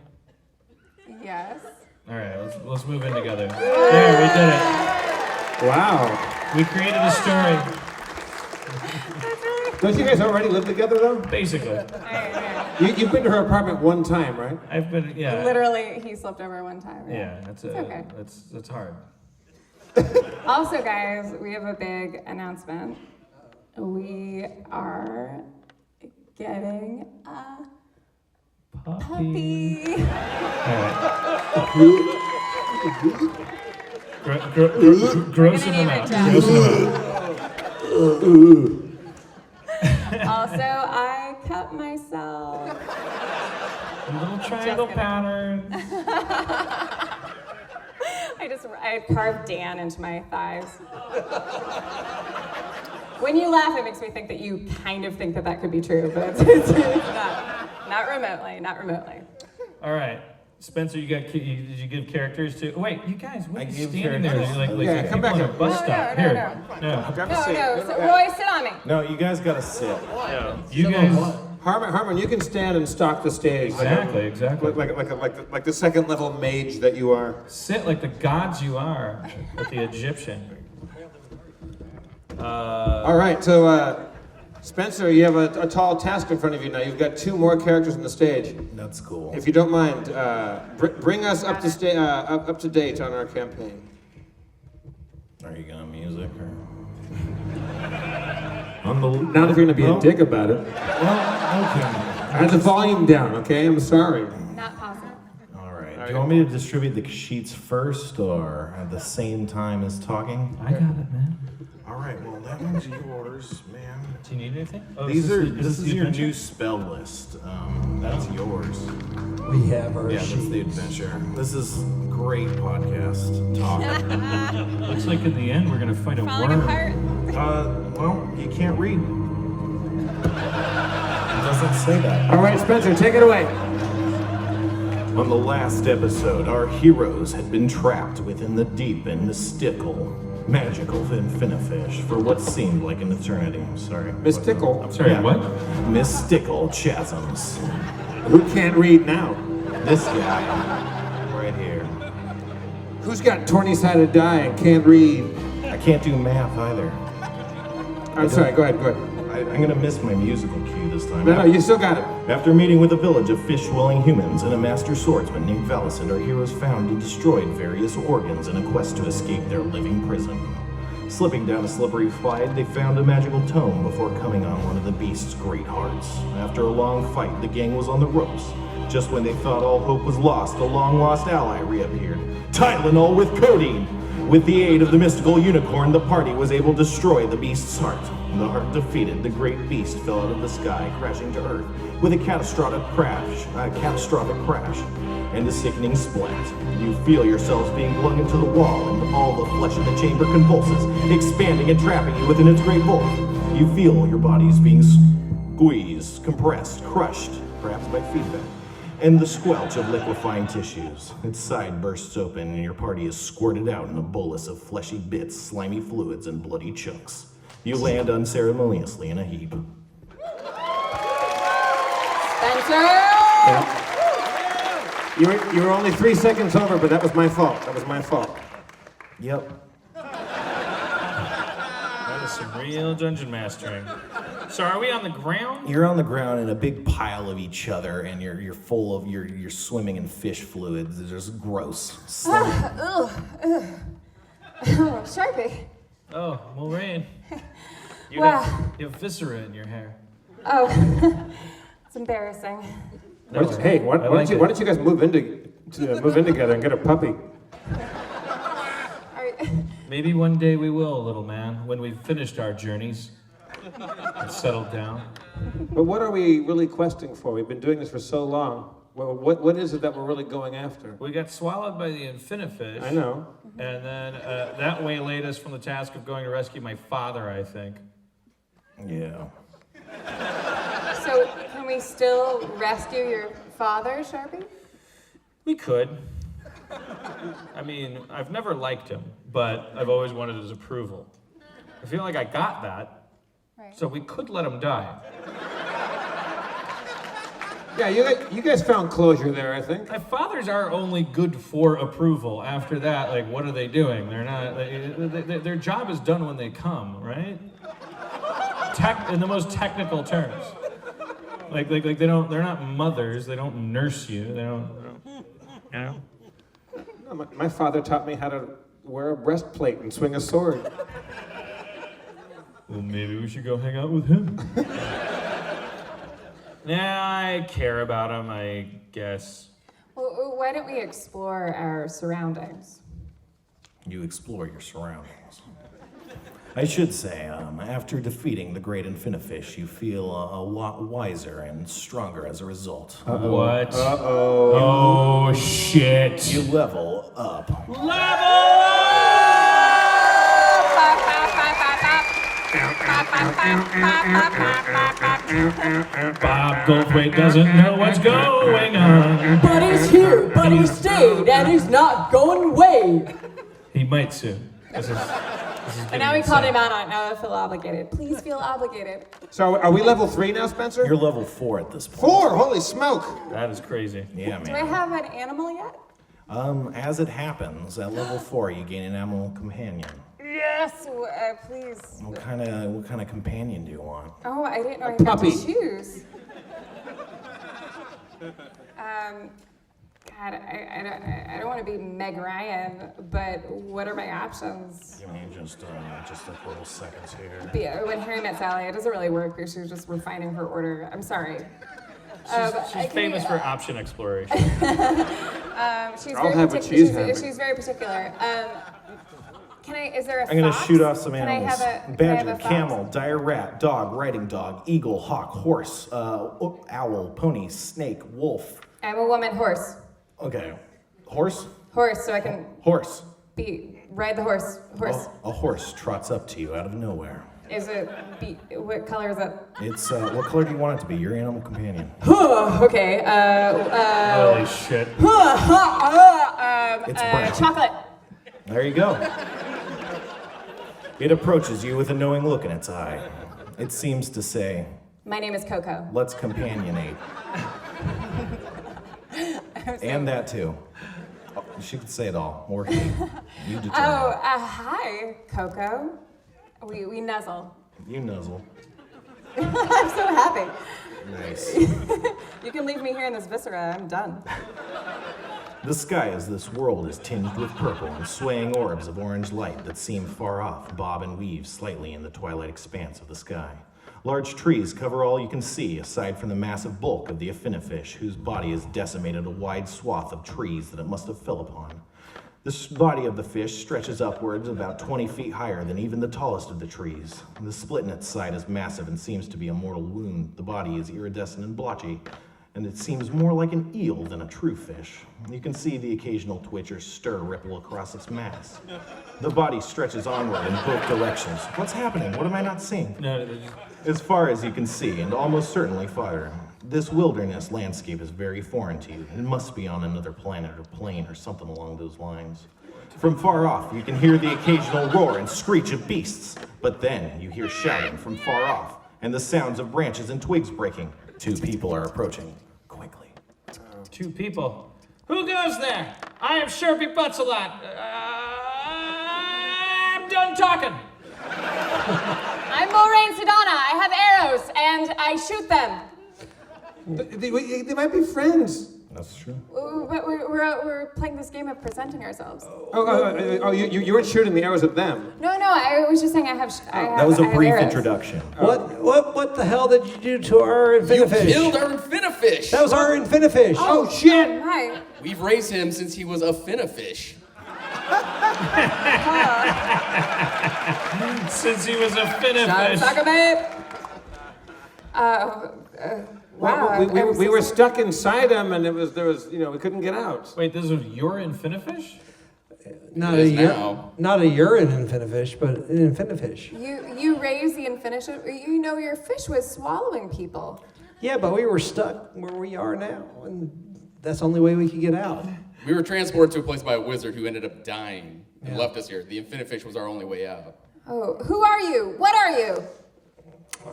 Yes. All right, let's move in together. There, we did it. Wow. We created a story. Don't you guys already live together though? Basically. You've been to her apartment one time, right? I've been, yeah. Literally, he slept over one time. Yeah, that's okay. That's hard. Also, guys, we have a big announcement. We are getting a puppy. Gross in the mouth. Gross in the mouth. Also, I cut myself. A little triangle pattern. I carved Dan into my thighs. When you laugh, it makes me think that you kind of think that could be true, but it's not remotely, not remotely. All right. Spencer, did you give characters to? Wait, you guys, what are you standing characters. there? You're like Yeah, come back on a here. bus stop. Here. No, so, Roy, sit on me. No, you guys gotta sit. Yeah. You guys. Harmon, you can stand and stalk the stage. Exactly. Like the second level mage that you are. Sit like the gods you are, with the Egyptian. All right, so Spencer, you have a tall task in front of you now. You've got 2 more characters on the stage. That's cool. If you don't mind, bring us up to date on our campaign. Are you gonna music or? Not if you're gonna be a dick about it. Well, okay. I had the volume down, okay? I'm sorry. Not possible. All right. Do you want me to distribute the sheets first or at the same time as talking? I got it, man. All right. Well, that one's yours, man. Do you need anything? Oh, This is the your adventure? new spell list. That's yours. We have our Yeah, that's the adventure. This is great podcast talk. Looks like in the end we're gonna fight a Falling worm. apart. Well, you can't read. It doesn't say that. All right, Spencer, take it away. On the last episode, our heroes had been trapped within the deep and mystical, magical infinifish for what seemed like an eternity. I'm sorry. Mystical? I'm sorry, what? Mystical chasms. Who can't read now? This guy, right here. Who's got 20-sided die and can't read? I can't do math either. I'm sorry, go ahead. I'm gonna miss my musical cue this time. No, you still got it. After meeting with a village of fish-dwelling humans and a master swordsman named Valicent, our heroes found and destroyed various organs in a quest to escape their living prison. Slipping down a slippery slide, they found a magical tome before coming on one of the beast's great hearts. After a long fight, the gang was on the ropes. Just when they thought all hope was lost, a long-lost ally reappeared. Tylenol with codeine! With the aid of the mystical unicorn, the party was able to destroy the beast's heart. The heart defeated, the great beast fell out of the sky, crashing to earth with a catastrophic crash, and a sickening splat. You feel yourselves being flung into the wall, and all the flesh in the chamber convulses, expanding and trapping you within its great bulk. You feel your bodies being squeezed, compressed, crushed, perhaps by feedback, and the squelch of liquefying tissues. Its side bursts open, and your party is squirted out in a bolus of fleshy bits, slimy fluids, and bloody chunks. You land unceremoniously in a heap. Spencer! Yeah. You were only 3 seconds over, but that was my fault. Yep. That is some real dungeon mastering. So are we on the ground? You're on the ground in a big pile of each other, and you're full of you're swimming in fish fluids. It's just gross. Sharpie. Oh, Maureen. You Wow. you have viscera in your hair. Oh, it's embarrassing. Why don't you guys move in together and get a puppy? Maybe one day we will, little man, when we've finished our journeys and settled down. But what are we really questing for? We've been doing this for so long. Well, what is it that we're really going after? We got swallowed by the infinifish. I know. And then that waylaid us from the task of going to rescue my father, I think. Yeah. So, can we still rescue your father, Sharpie? We could. I mean, I've never liked him, but I've always wanted his approval. I feel like I got that, Right. so we could let him die. Yeah, you guys found closure there, I think. My fathers are only good for approval. After that, like, what are they doing? They're not. Their job is done when they come, right? In the most technical terms. Like they don't. They're not mothers. They don't nurse you. They don't. You know. No, my father taught me how to wear a breastplate and swing a sword. Well, maybe we should go hang out with him. Nah, I care about him, I guess. Well, why don't we explore our surroundings? You explore your surroundings. I should say, after defeating the great infinifish, you feel a lot wiser and stronger as a result. What? Uh-oh. Oh, shit. You level up. Bob Goldthwait doesn't know what's going on. But he's here, but he stayed, and he's not going away. He might soon. This is And now we called him out on it. Now I feel obligated. Please feel obligated. So are we level 3 now, Spencer? You're level 4 at this point. 4? Holy smoke! That is crazy. Yeah, Do I man. have an animal yet? As it happens, at level 4, you gain an animal companion. Yes, please. What kind of companion do you want? Oh, I didn't know I got to choose. God, I don't want to be Meg Ryan, but what are my options? Give me just a couple seconds here. When Harry met Sally, it doesn't really work because she was just refining her order. I'm sorry. She's famous for option exploration. She's I'll very have what she's having. She's very particular. Is there a I'm gonna fox? shoot off some Can I animals. have a Badger, fox? camel, dire rat, dog, riding dog, eagle, hawk, horse, owl, pony, snake, wolf. I'm a woman horse. Okay. Horse? Horse, so I can Horse. ride the horse. Horse. A horse trots up to you out of nowhere. Is it what color is it? It's, what color do you want it to be? Your animal companion. Okay. Holy shit. It's brown. Chocolate. There you go. It approaches you with a knowing look in its eye. It seems to say, My name is Coco. let's companionate. And that too. Oh, she could say it all, or he. You determine. Hi, Coco. We nuzzle. You nuzzle. I'm so happy. Nice. You can leave me here in this viscera. I'm done. The sky as this world is tinged with purple and swaying orbs of orange light that seem far off bob and weave slightly in the twilight expanse of the sky. Large trees cover all you can see, aside from the massive bulk of the affinifish, whose body has decimated a wide swath of trees that it must have fell upon. The body of the fish stretches upwards about 20 feet higher than even the tallest of the trees. The split in its side is massive and seems to be a mortal wound. The body is iridescent and blotchy, and it seems more like an eel than a true fish. You can see the occasional twitch or stir ripple across its mass. The body stretches onward in both directions. What's happening? What am I not seeing? No, As far as you can see, and almost certainly farther. This wilderness landscape is very foreign to you. It must be on another planet or plane or something along those lines. From far off, you can hear the occasional roar and screech of beasts. But then you hear shouting from far off, and the sounds of branches and twigs breaking. 2 people are approaching. Quickly. 2 people. Who goes there? I am Sharpie Butts a lot. I'm done talking. I'm Moraine Sedana. I have arrows and I shoot them. They might be friends. That's true. But we're playing this game of presenting ourselves. You weren't shooting the arrows at them. No, I was just saying I have. That was a brief arrows. introduction. What the hell did you do to our infinifish? You killed our infinifish! That was our infinifish. Oh shit! Hi. We've raised him since he was a finnifish. Since he was a finnifish. Suck a babe. Wow, We were stuck inside them, and there was we couldn't get out. Wait, this was your infinifish? Not It is a now. not a urine infinifish, but an infinifish. You raised the infinish. You know your fish was swallowing people. Yeah, but we were stuck where we are now, and that's the only way we could get out. We were transported to a place by a wizard who ended up dying and left us here. The infinifish was our only way out. Oh, who are you? What are you?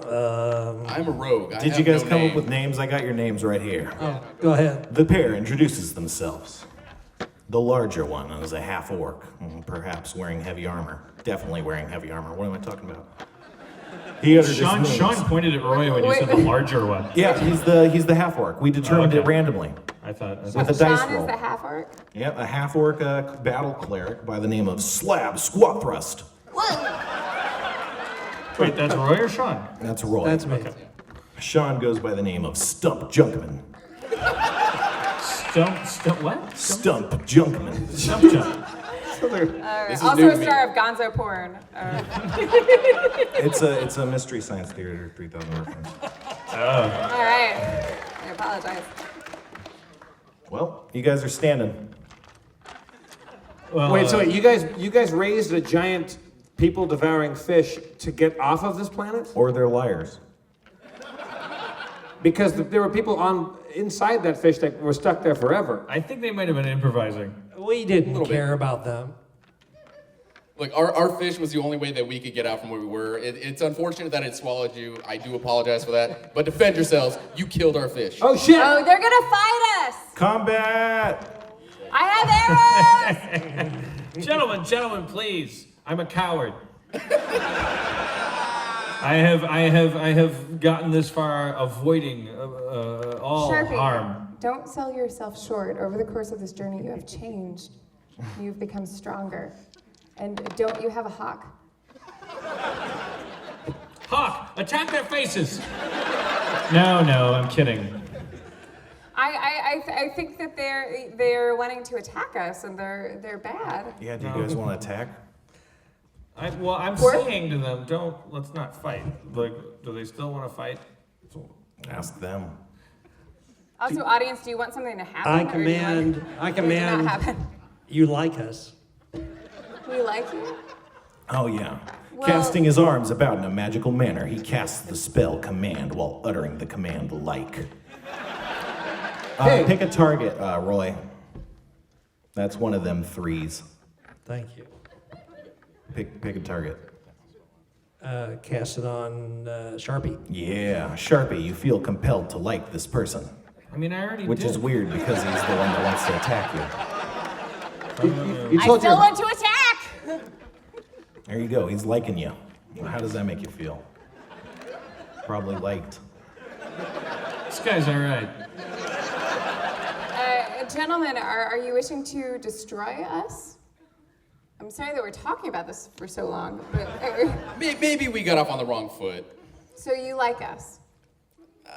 I'm a rogue. Did you guys come up with names? I got your names right here. Oh, go ahead. The pair introduces themselves. The larger one is a half orc, perhaps wearing heavy armor. Definitely wearing heavy armor. What am I talking about? He uttered his Sean names. pointed at Roy when you said the larger one. Yeah, he's the half orc. We determined it randomly. I thought with a dice Sean roll. is the half orc. Yep, a half orc battle cleric by the name of Slab Squat Thrust. Wait, that's Roy or Sean? That's Roy. That's me. Okay. Sean goes by the name of Stump Junkman. Stump what? Stump Junkman. Stump Junk. Also a star of Gonzo porn. It's a Mystery Science Theater 3000 reference. All right. I apologize. Well, you guys are standing. Wait, so you guys raised a giant people-devouring fish to get off of this planet? Or they're liars. Because there were people inside that fish that were stuck there forever. I think they might have been improvising. We didn't care about them. Look, our fish was the only way that we could get out from where we were. It's unfortunate that it swallowed you. I do apologize for that. But defend yourselves. You killed our fish. Oh, shit! Oh, they're gonna fight us. Combat! I have arrows. Gentlemen, please. I'm a coward. I have gotten this far avoiding all Sharpie, harm. don't sell yourself short. Over the course of this journey, you have changed. You've become stronger. And don't you have a hawk? Hawk, attack their faces! No, I'm kidding. I think that they're wanting to attack us, and they're bad. Yeah, do you guys want to attack? I'm saying to them, let's not fight. Like, do they still want to fight? Ask them. Also, audience, do you want something to happen? I command. Not happen? You like us. We like you? Oh, yeah. Well- Casting his arms about in a magical manner, he casts the spell command while uttering the command like. Pick a target, Roy. That's one of them threes. Thank you. Pick a target. Cast it on Sharpie. Yeah, Sharpie, you feel compelled to like this person. I mean, I already Which did. is weird because he's the one that wants to attack you. I still want to attack! There you go, he's liking you. How does that make you feel? Probably liked. This guy's all right. Gentlemen, are you wishing to destroy us? I'm sorry that we're talking about this for so long, but Maybe we got off on the wrong foot. so you like us?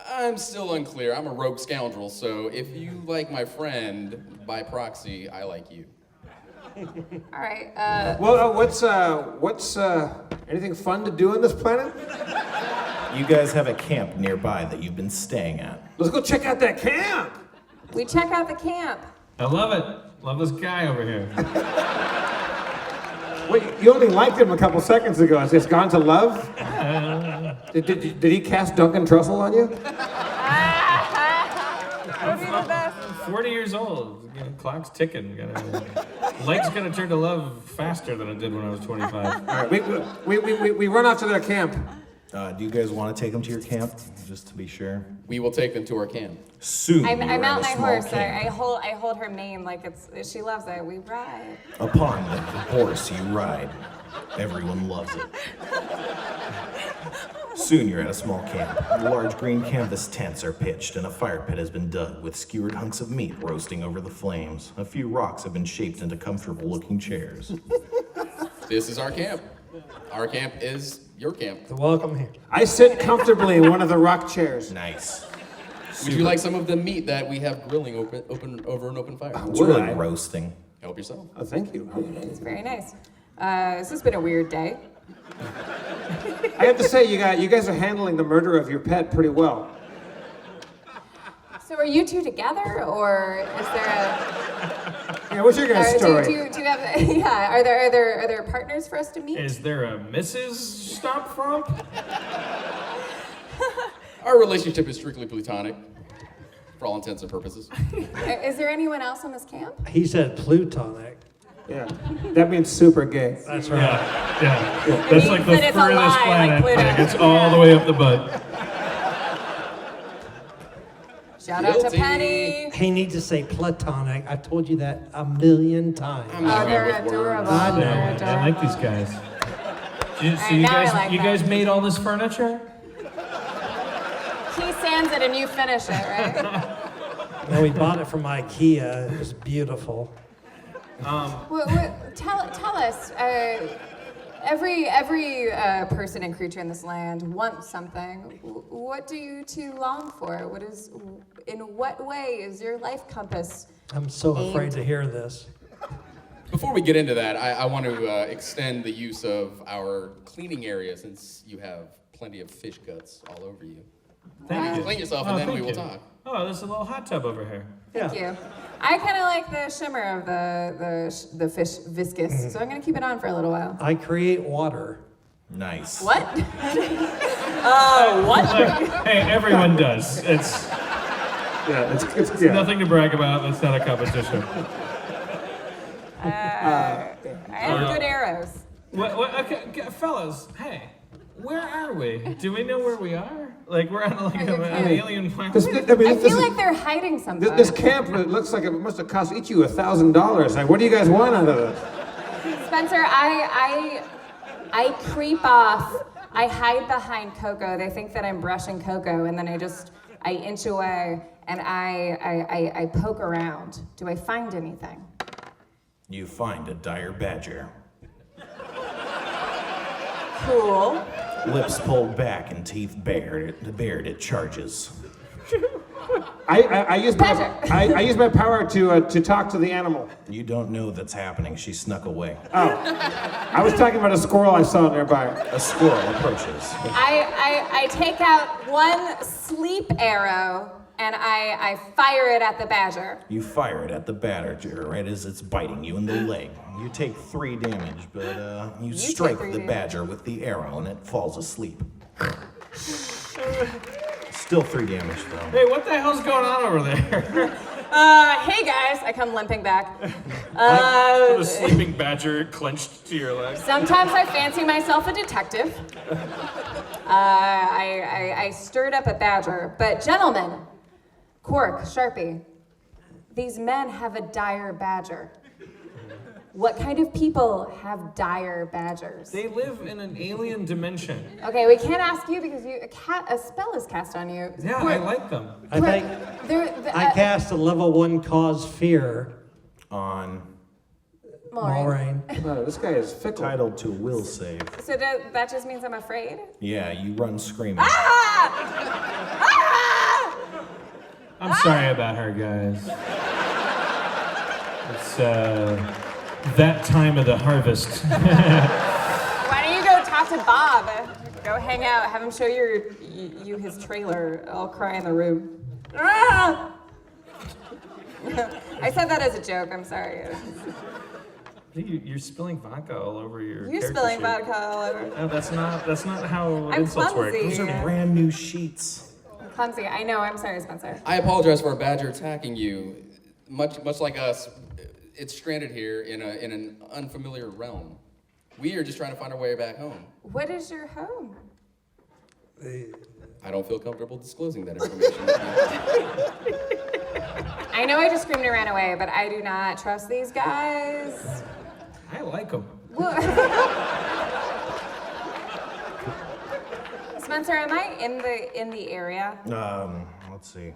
I'm still unclear. I'm a rogue scoundrel, so if you like my friend, by proxy, I like you. All right. Well, what's anything fun to do on this planet? You guys have a camp nearby that you've been staying at. Let's go check out that camp. We check out the camp. I love it. Love this guy over here. Wait, you only liked him a couple seconds ago. Has this gone to love? Did he cast Duncan Trussell on you? Would be the best. 40 years old. You know, clock's ticking. Like's gonna turn to love faster than it did when I was 25. All right, we run off to their camp. Do you guys want to take them to your camp, just to be sure? We will take them to our camp. Soon, I'm you are out at my a small horse. camp. I hold her mane like she loves it. We ride. Upon the horse you ride, everyone loves it. Soon you're at a small camp. Large green canvas tents are pitched and a fire pit has been dug with skewered hunks of meat roasting over the flames. A few rocks have been shaped into comfortable looking chairs. This is our camp. Our camp is your camp. Welcome here. I sit comfortably in one of the rock chairs. Nice. Would you like some of the meat that we have grilling over an open fire? It's really roasting. Help yourself. Oh, thank you. It's very nice. This has been a weird day. I have to say, you guys are handling the murder of your pet pretty well. So are you two together, or is there a? Yeah, what's your guys' story? Do you have? Yeah. Are there partners for us to meet? Is there a Mrs. Stomp Frump? Our relationship is strictly platonic, for all intents and purposes. Is there anyone else on this camp? He said plutonic. Yeah, that means super gay. That's right. Yeah. That's like the But it's a furthest lie, planet. like Pluto. It's all the way up the butt. Shout out to Guilty. Penny. He needs to say platonic. I've told you that a million times. I'm not Oh, they're good with words. adorable. I know. They're I adorable. like these guys. So now I like you them. guys made all this furniture? He sands it and you finish it, right? No, we bought it from IKEA. It was beautiful. Tell us. Every person and creature in this land wants something. What do you two long for? In what way is your life compass? I'm so afraid to hear this. Before we get into that, I want to extend the use of our cleaning area since you have plenty of fish guts all over you. Thank you. Clean yourself and then we thank will you. talk. Oh, there's a little hot tub over here. Thank you. I kind of like the shimmer of the fish viscous, so I'm gonna keep it on for a little while. I create water. Nice. What? What? Hey, everyone does. It's It's nothing to brag about. It's not a competition. I have good arrows. Okay, fellas, hey, where are we? Do we know where we are? Like, we're on like an alien planet? I feel like they're hiding something. This camp looks like it must have cost each you $1,000. Like, what do you guys want out of this? Spencer, I creep off. I hide behind Coco. They think that I'm brushing Coco, and then I inch away and I poke around. Do I find anything? You find a dire badger. Cool. Lips pulled back and teeth bared, it charges. I use my power to talk to the animal. You don't know that's happening. She snuck away. I was talking about a squirrel I saw nearby. A squirrel approaches. I take out one sleep arrow and I fire it at the badger. You fire it at the badger right as it's biting you in the leg. You take 3 damage, but you strike take 3 the damage. badger with the arrow and it falls asleep. Still 3 damage though. Hey, what the hell's going on over there? Hey guys, I come limping back. The sleeping badger clenched to your leg. Sometimes I fancy myself a detective. I stirred up a badger, but gentlemen, Quark, Sharpie, these men have a dire badger. What kind of people have dire badgers? They live in an alien dimension. Okay, we can't ask you because a spell is cast on you. Yeah, I like them. I think I cast cast a level 1 cause fear On Maureen. No, this guy is fickle. titled to will save. So that just means I'm afraid? Yeah, you run screaming. Ah! Ah! I'm sorry about her, guys. It's that time of the harvest. Why don't you go talk to Bob? Go hang out, have him show you his trailer. I'll cry in the room. Ah! I said that as a joke, I'm sorry. You're spilling vodka all over your. You're character spilling sheet. vodka all over. No, that's not how I'm insults work. clumsy. Those are brand new sheets. I'm clumsy. I know, I'm sorry, Spencer. I apologize for a badger attacking you. Much like us, it's stranded here in an unfamiliar realm. We are just trying to find our way back home. What is your home? I don't feel comfortable disclosing that information with you. I know I just screamed and ran away, but I do not trust these guys. I like them. Spencer, am I in the area? Let's see.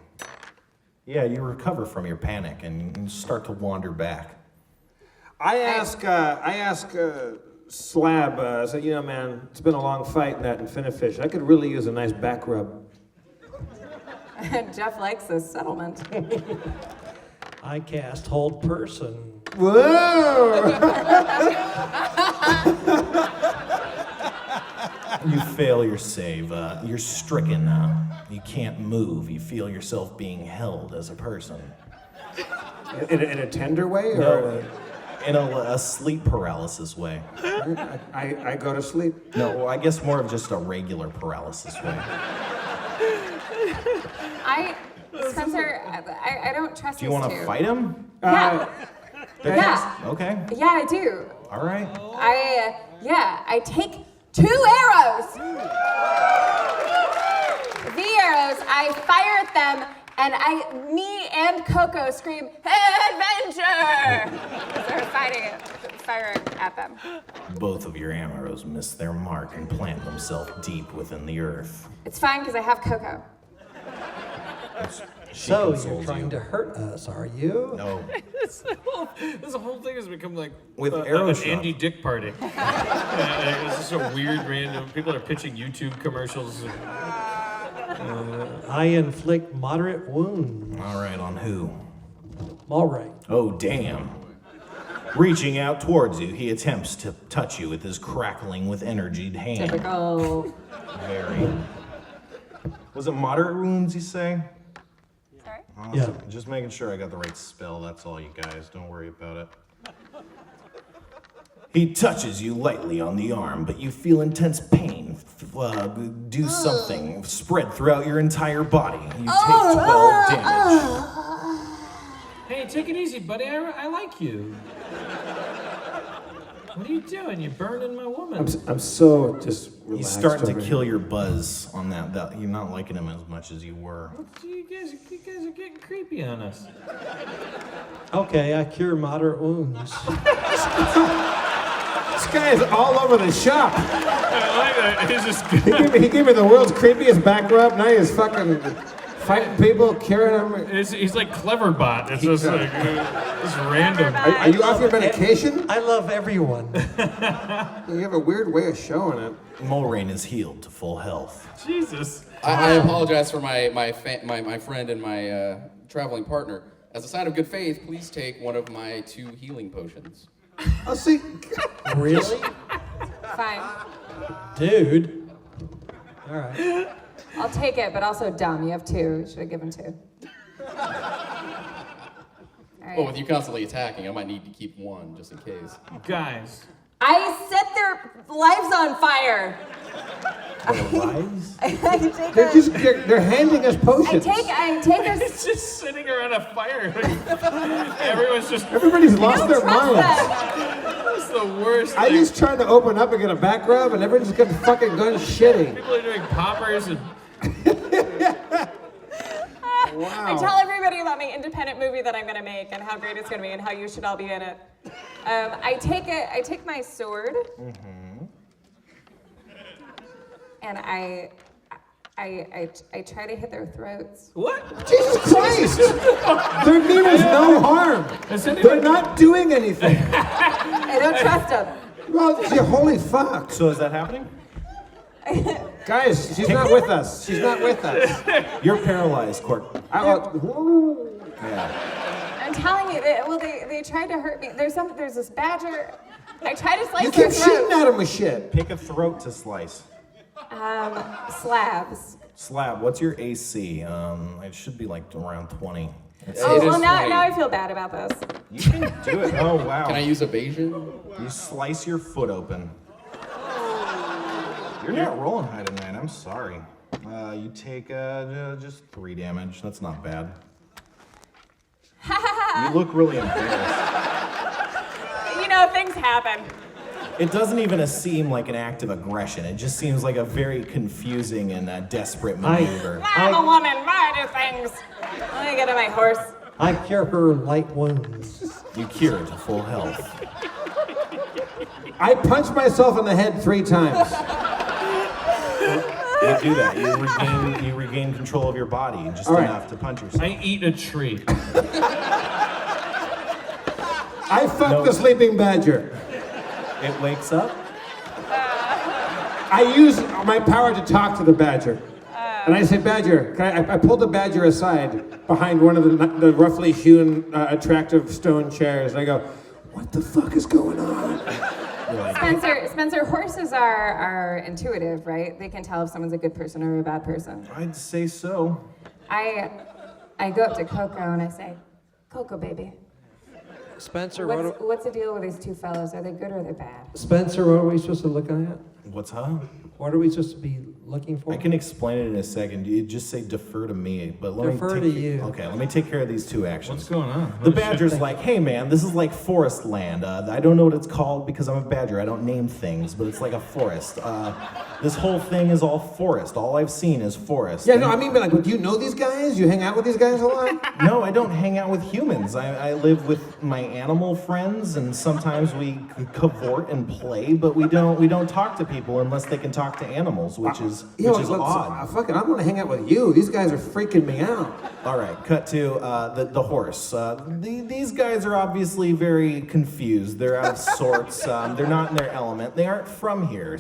Yeah, you recover from your panic and you start to wander back. I ask Slab, I said, you know, man, it's been a long fight in that Infinifish. I could really use a nice back rub. Jeff likes this settlement. I cast hold person. Whoa! You fail your save. You're stricken. You can't move. You feel yourself being held as a person. In a tender way, or No, in a sleep paralysis way. I go to sleep. No, I guess more of just a regular paralysis way. Spencer, I don't trust Do you these want to two. fight him? Yeah. Yeah. Okay. Yeah, I do. All right. I take 2 arrows. The arrows, I fire at them, and me and Coco scream, "Adventure!" as they're fire at them. Both of your arrows miss their mark and plant themselves deep within the earth. It's fine because I have Coco. So you're trying to hurt us, are you? No. This whole thing has become like With an Aeroshot. Andy Dick party. It's just a weird random. People are pitching YouTube commercials. I inflict moderate wounds. All right, on who? All right. Oh, damn. Reaching out towards you, he attempts to touch you with his crackling with energied hand. Typical. Very. Was it moderate wounds, you say? Sorry? Yeah. Just making sure I got the right spell, that's all, you guys. Don't worry about it. He touches you lightly on the arm, but you feel intense pain. Do something. Spread throughout your entire body. You take 12 damage. Hey, take it easy, buddy. I like you. What are you doing? You're burning my woman. I'm so just relaxed. He's starting to over kill here. your buzz on that. You're not liking him as much as you were. You guys are getting creepy on us. Okay, I cure moderate wounds. This guy is all over the shop. I like that. He's just. He gave me the world's creepiest back rub. Now he's fucking fighting people, curing them. He's like Cleverbot. It's just like just random. Are you off your medication? I love everyone. You have a weird way of showing it. Mulrain is healed to full health. Jesus. I apologize for my friend and my traveling partner. As a sign of good faith, please take one of my 2 healing potions. Oh, see. Really? Fine. Dude. All right. I'll take it, but also dumb. You have 2. Should have given 2. All right. Well, with you constantly attacking, I might need to keep 1 just in case. Guys. I set their lives on fire. Lies? They're handing us potions. I take a. It's just sitting around a fire. Everybody's lost their minds. That's the worst I thing. just tried to open up and get a back rub, and everyone's getting fucking gun shitty. People are doing poppers and. I tell everybody about my independent movie that I'm gonna make and how great it's gonna be and how you should all be in it. I take my sword. And I try to hit their throats. What? Jesus Christ! Their mean is no harm. They're not doing anything. I don't trust them. Well, holy fuck. So is that happening? Guys, she's not with us. She's not with us. You're paralyzed, Court. Yeah. I'm telling you, they tried to hurt me. There's this badger. I tried to slice You their keep shooting throat. at him with shit. Pick a throat to slice. Slabs. Slab, what's your AC? It should be like around 20. Oh, well, now I feel bad about this. You can do it. Oh, wow. Can I use evasion? You slice your foot open. You're not rolling high tonight. I'm sorry. You take just 3 damage. That's not bad. You look really embarrassed. You know, things happen. It doesn't even seem like an act of aggression. It just seems like a very confusing and desperate maneuver. I'm a woman. I do things. Let me get on my horse. I cure her light wounds. You cure it to full health. I punched myself in the head 3 times. You do that. You regain control of your body just enough to punch yourself. I eat a tree. I fucked the sleeping badger. It wakes up? I use my power to talk to the badger. And I say, Badger, I pulled the badger aside behind one of the roughly hewn, attractive stone chairs. And I go, what the fuck is going on? Spencer, horses are intuitive, right? They can tell if someone's a good person or a bad person. I'd say so. I go up to Coco and I say, Coco, baby. Spencer, What's the deal with these two fellas? Are they good or are they bad? Spencer, what are we supposed to look at? What's up? What are we supposed to be looking for? I can explain it in a second. You just say defer to me, but Defer to you. Okay, let me take care of these two actions. What's going on? The badger's like, hey man, this is like forest land. I don't know what it's called because I'm a badger. I don't name things, but it's like a forest. This whole thing is all forest. All I've seen is forest. Yeah, no, I mean, but like, do you know these guys? You hang out with these guys a lot? No, I don't hang out with humans. I live with my animal friends, and sometimes we cavort and play, but we don't talk to people unless they can talk to animals, which is odd. Fuck it, I'm gonna hang out with you. These guys are freaking me out. All right, cut to the horse. These guys are obviously very confused. They're out of sorts. They're not in their element. They aren't from here,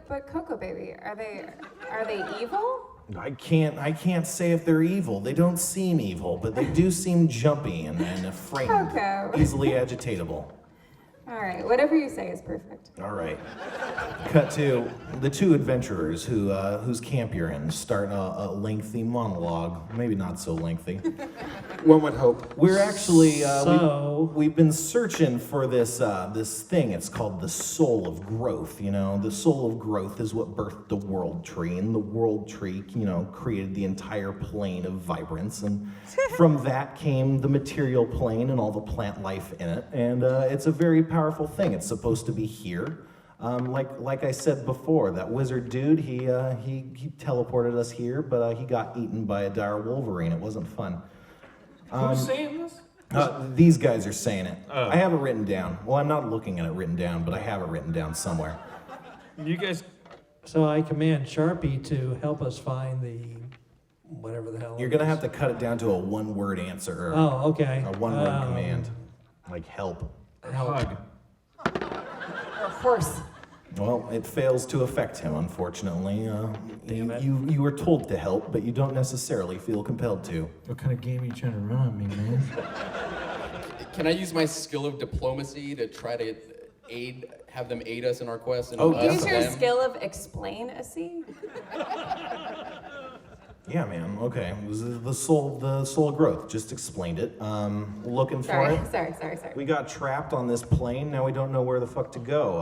But Coco, baby, are they evil? I can't say if they're evil. They don't seem evil, but they do seem jumpy and frightened, Coco. easily agitatable. All right, whatever you say is perfect. All right. Cut to the two adventurers whose camp you're in, starting a lengthy monologue. Maybe not so lengthy. One would hope. We're actually we've been searching for this thing. It's called the soul of growth. You know, the soul of growth is what birthed the world tree, and the world tree, created the entire plane of vibrance, and from that came the material plane and all the plant life in it. And it's a very powerful thing. It's supposed to be here. Like I said before, that wizard dude, he teleported us here, but he got eaten by a dire wolverine. It wasn't fun. Who's saying this? These guys are saying it. Oh. I have it written down. Well, I'm not looking at it written down, but I have it written down somewhere. You guys. So I command Sharpie to help us find the whatever the hell. You're gonna have to cut it down to a one-word answer. Oh, okay. A one-word command, like help. Hug. Or horse. Well, it fails to affect him, unfortunately. Damn it. You were told to help, but you don't necessarily feel compelled to. What kind of game are you trying to run on me, man? Can I use my skill of diplomacy to try to have them aid us in our quest? And Use your skill of explain-a-see? Yeah, man. Okay. It was the soul of growth. Just explained it. Looking for it. Sorry. We got trapped on this plane. Now we don't know where the fuck to go.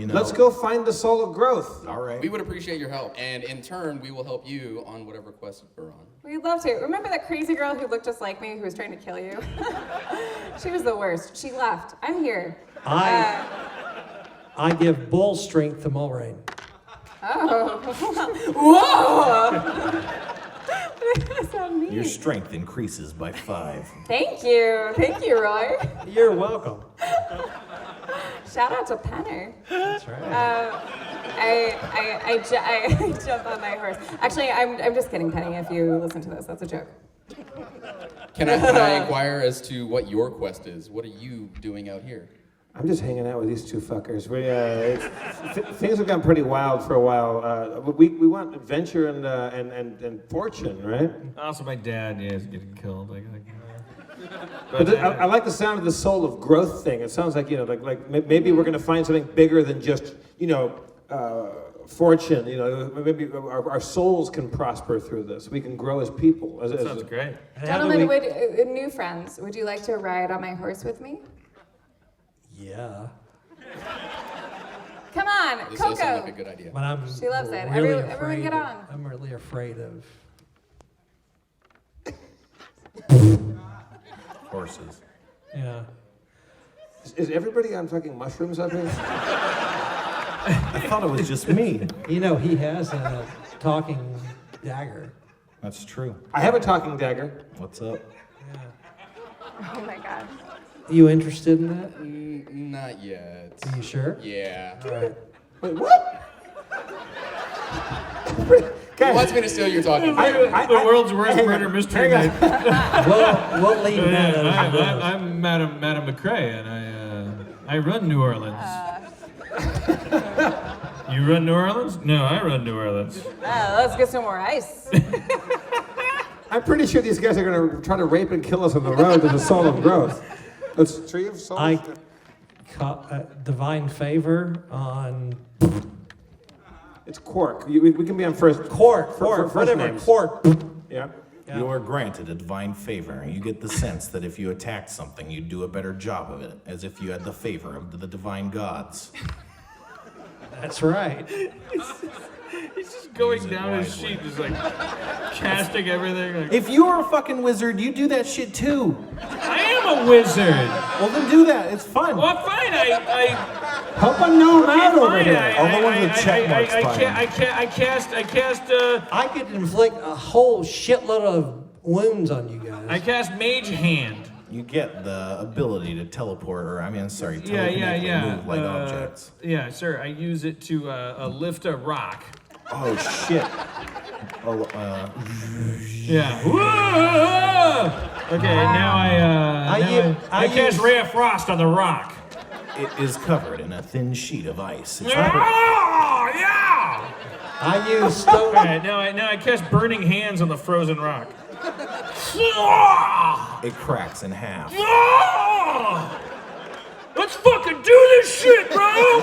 Let's go find the soul of growth. All right. We would appreciate your help, and in turn, we will help you on whatever quest we're on. We'd love to. Remember that crazy girl who looked just like me who was trying to kill you? She was the worst. She left. I'm here. I give bull strength to Mulrain. Oh. Whoa! What does that mean? Your strength increases by 5. Thank you, Roy. You're welcome. Shout out to Penner. That's right. I jump on my horse. Actually, I'm just kidding, Penny. If you listen to this, that's a joke. Can I inquire as to what your quest is? What are you doing out here? I'm just hanging out with these two fuckers. Things have gotten pretty wild for a while. We want adventure and fortune, right? Also, my dad is getting killed. I like the sound of the soul of growth thing. It sounds like maybe we're gonna find something bigger than just fortune. Maybe our souls can prosper through this. We can grow as people. Sounds great. Gentlemen, new friends, would you like to ride on my horse with me? Yeah. Come on, This Coco. does sound like a good idea. But She loves it. Really Everyone get on. I'm really afraid of Horses. Yeah. Is everybody on fucking mushrooms up here? I thought it was just me. He has a talking dagger. That's true. I have a talking dagger. What's up? Oh my God. You interested in that? Not yet. Are you sure? Yeah. All right. Wait, what? He wants me to steal your talking. The world's worst murder mystery night. We'll leave that. I'm Madam McCrae, and I run New Orleans. You run New Orleans? No, I run New Orleans. Let's get some more ice. I'm pretty sure these guys are gonna try to rape and kill us on the road to the soul of growth. Let's tree of souls. Divine Favor on. It's Quark. We can be on first. Quark, first whatever. names. Quark. Yeah. You are granted a divine favor. You get the sense that if you attacked something, you'd do a better job of it, as if you had the favor of the divine gods. That's right. He's just going down his sheet, just like casting everything. Like, If you were a fucking wizard, you do that shit too. I am a wizard. Well, then do that. It's fun. Well, fine. I Help him know him out over fine. here. All the ones with check marks by him. I cast. I could inflict a whole shitload of wounds on you guys. I cast Mage Hand. You get the ability to teleport, or telekinetically Yeah. move like objects. Yeah, sir. I use it to lift a rock. Oh shit. Yeah. Whoa! Okay, now I cast Ray of Frost on the rock. It is covered in a thin sheet of ice. It's Oh, yeah! I use stone. All right, now I cast Burning Hands on the frozen rock. It cracks in half. Let's fucking do this shit, bro!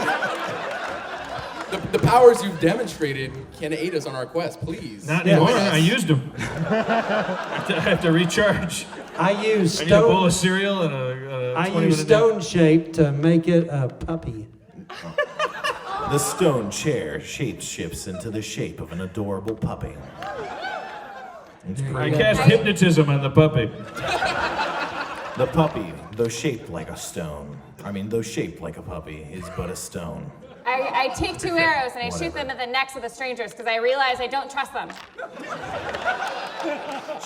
The powers you've demonstrated can aid us on our quest, please. Not anymore. I used them. I have to recharge. I use I need a bowl stone. of cereal and a I 20 use minute stone shape to make it a puppy. The stone chair shapeshifts into the shape of an adorable puppy. It's I great. cast hypnotism on the puppy. The puppy, though shaped like a puppy, is but a stone. I take 2 arrows and I shoot them at the necks of the strangers because I realize I don't trust them.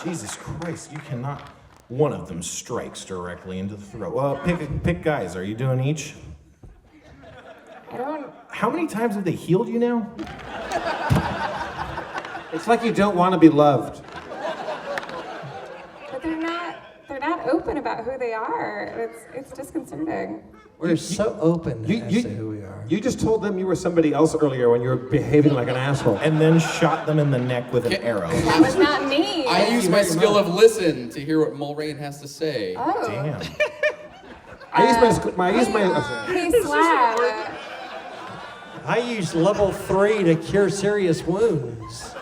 Jesus Christ, you cannot. One of them strikes directly into the throat. Well, pick guys. Are you doing each? I don't. How many times have they healed you now? It's like you don't want to be loved. But they're not open about who they are. It's disconcerting. We're so open as to who we are. You just told them you were somebody else earlier when you were behaving like an asshole. And then shot them in the neck with an arrow. That was not me. I use my skill of listen to hear what Mulrain has to say. Oh. Damn. I use my. Hey, Slab. I use level 3 to cure serious wounds.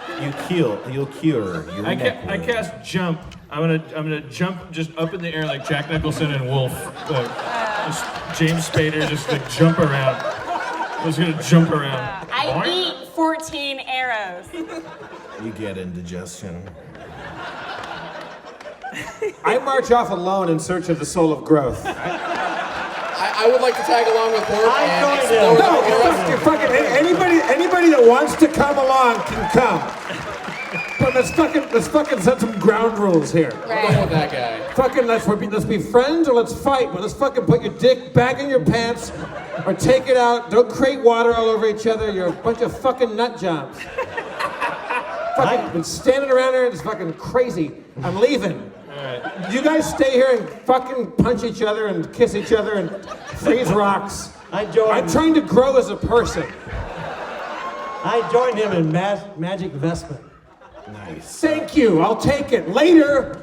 You'll cure your neck. I cast jump. I'm gonna jump just up in the air like Jack Nicholson and Wolf. Just James Spader just like jump around. I was gonna jump around. I eat 14 arrows. You get indigestion. I march off alone in search of the soul of growth. I would like to tag along with Corp and going explore to. the You're fucking anybody that wants to come along can come. But let's fucking set some ground rules here. I'm going with that guy. Fucking let's be friends or let's fight. But let's fucking put your dick back in your pants or take it out. Don't create water all over each other. You're a bunch of fucking nut jobs. Fucking been standing around here and it's fucking crazy. I'm leaving. Alright. You guys stay here and fucking punch each other and kiss each other and freeze rocks. I'm trying to grow as a person. I joined him in magic vestment. Nice. Thank you. I'll take it. Later.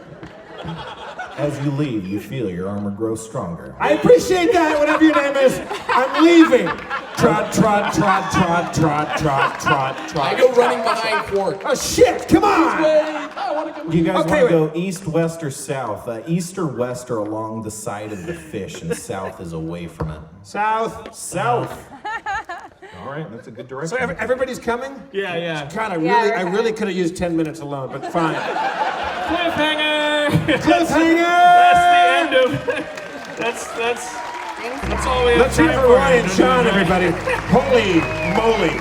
As you leave, you feel your armor grow stronger. I appreciate that, whatever your name is. I'm leaving. Trot, trot, trot, trot, trot, trot, trot, trot. I go running behind Quark. Oh, shit. Come on. Do you guys Okay, want to go east, west, or south? East or west are along the side of the fish, and south is away from it. South. South. All right, that's a good direction. So everybody's coming? Yeah. God, Yeah, I really could have used 10 minutes alone, but fine. Cliffhanger! Cliffhanger! That's the end of. That's all we have Let's time hear for. for Ryan and Sean, everybody. Holy moly.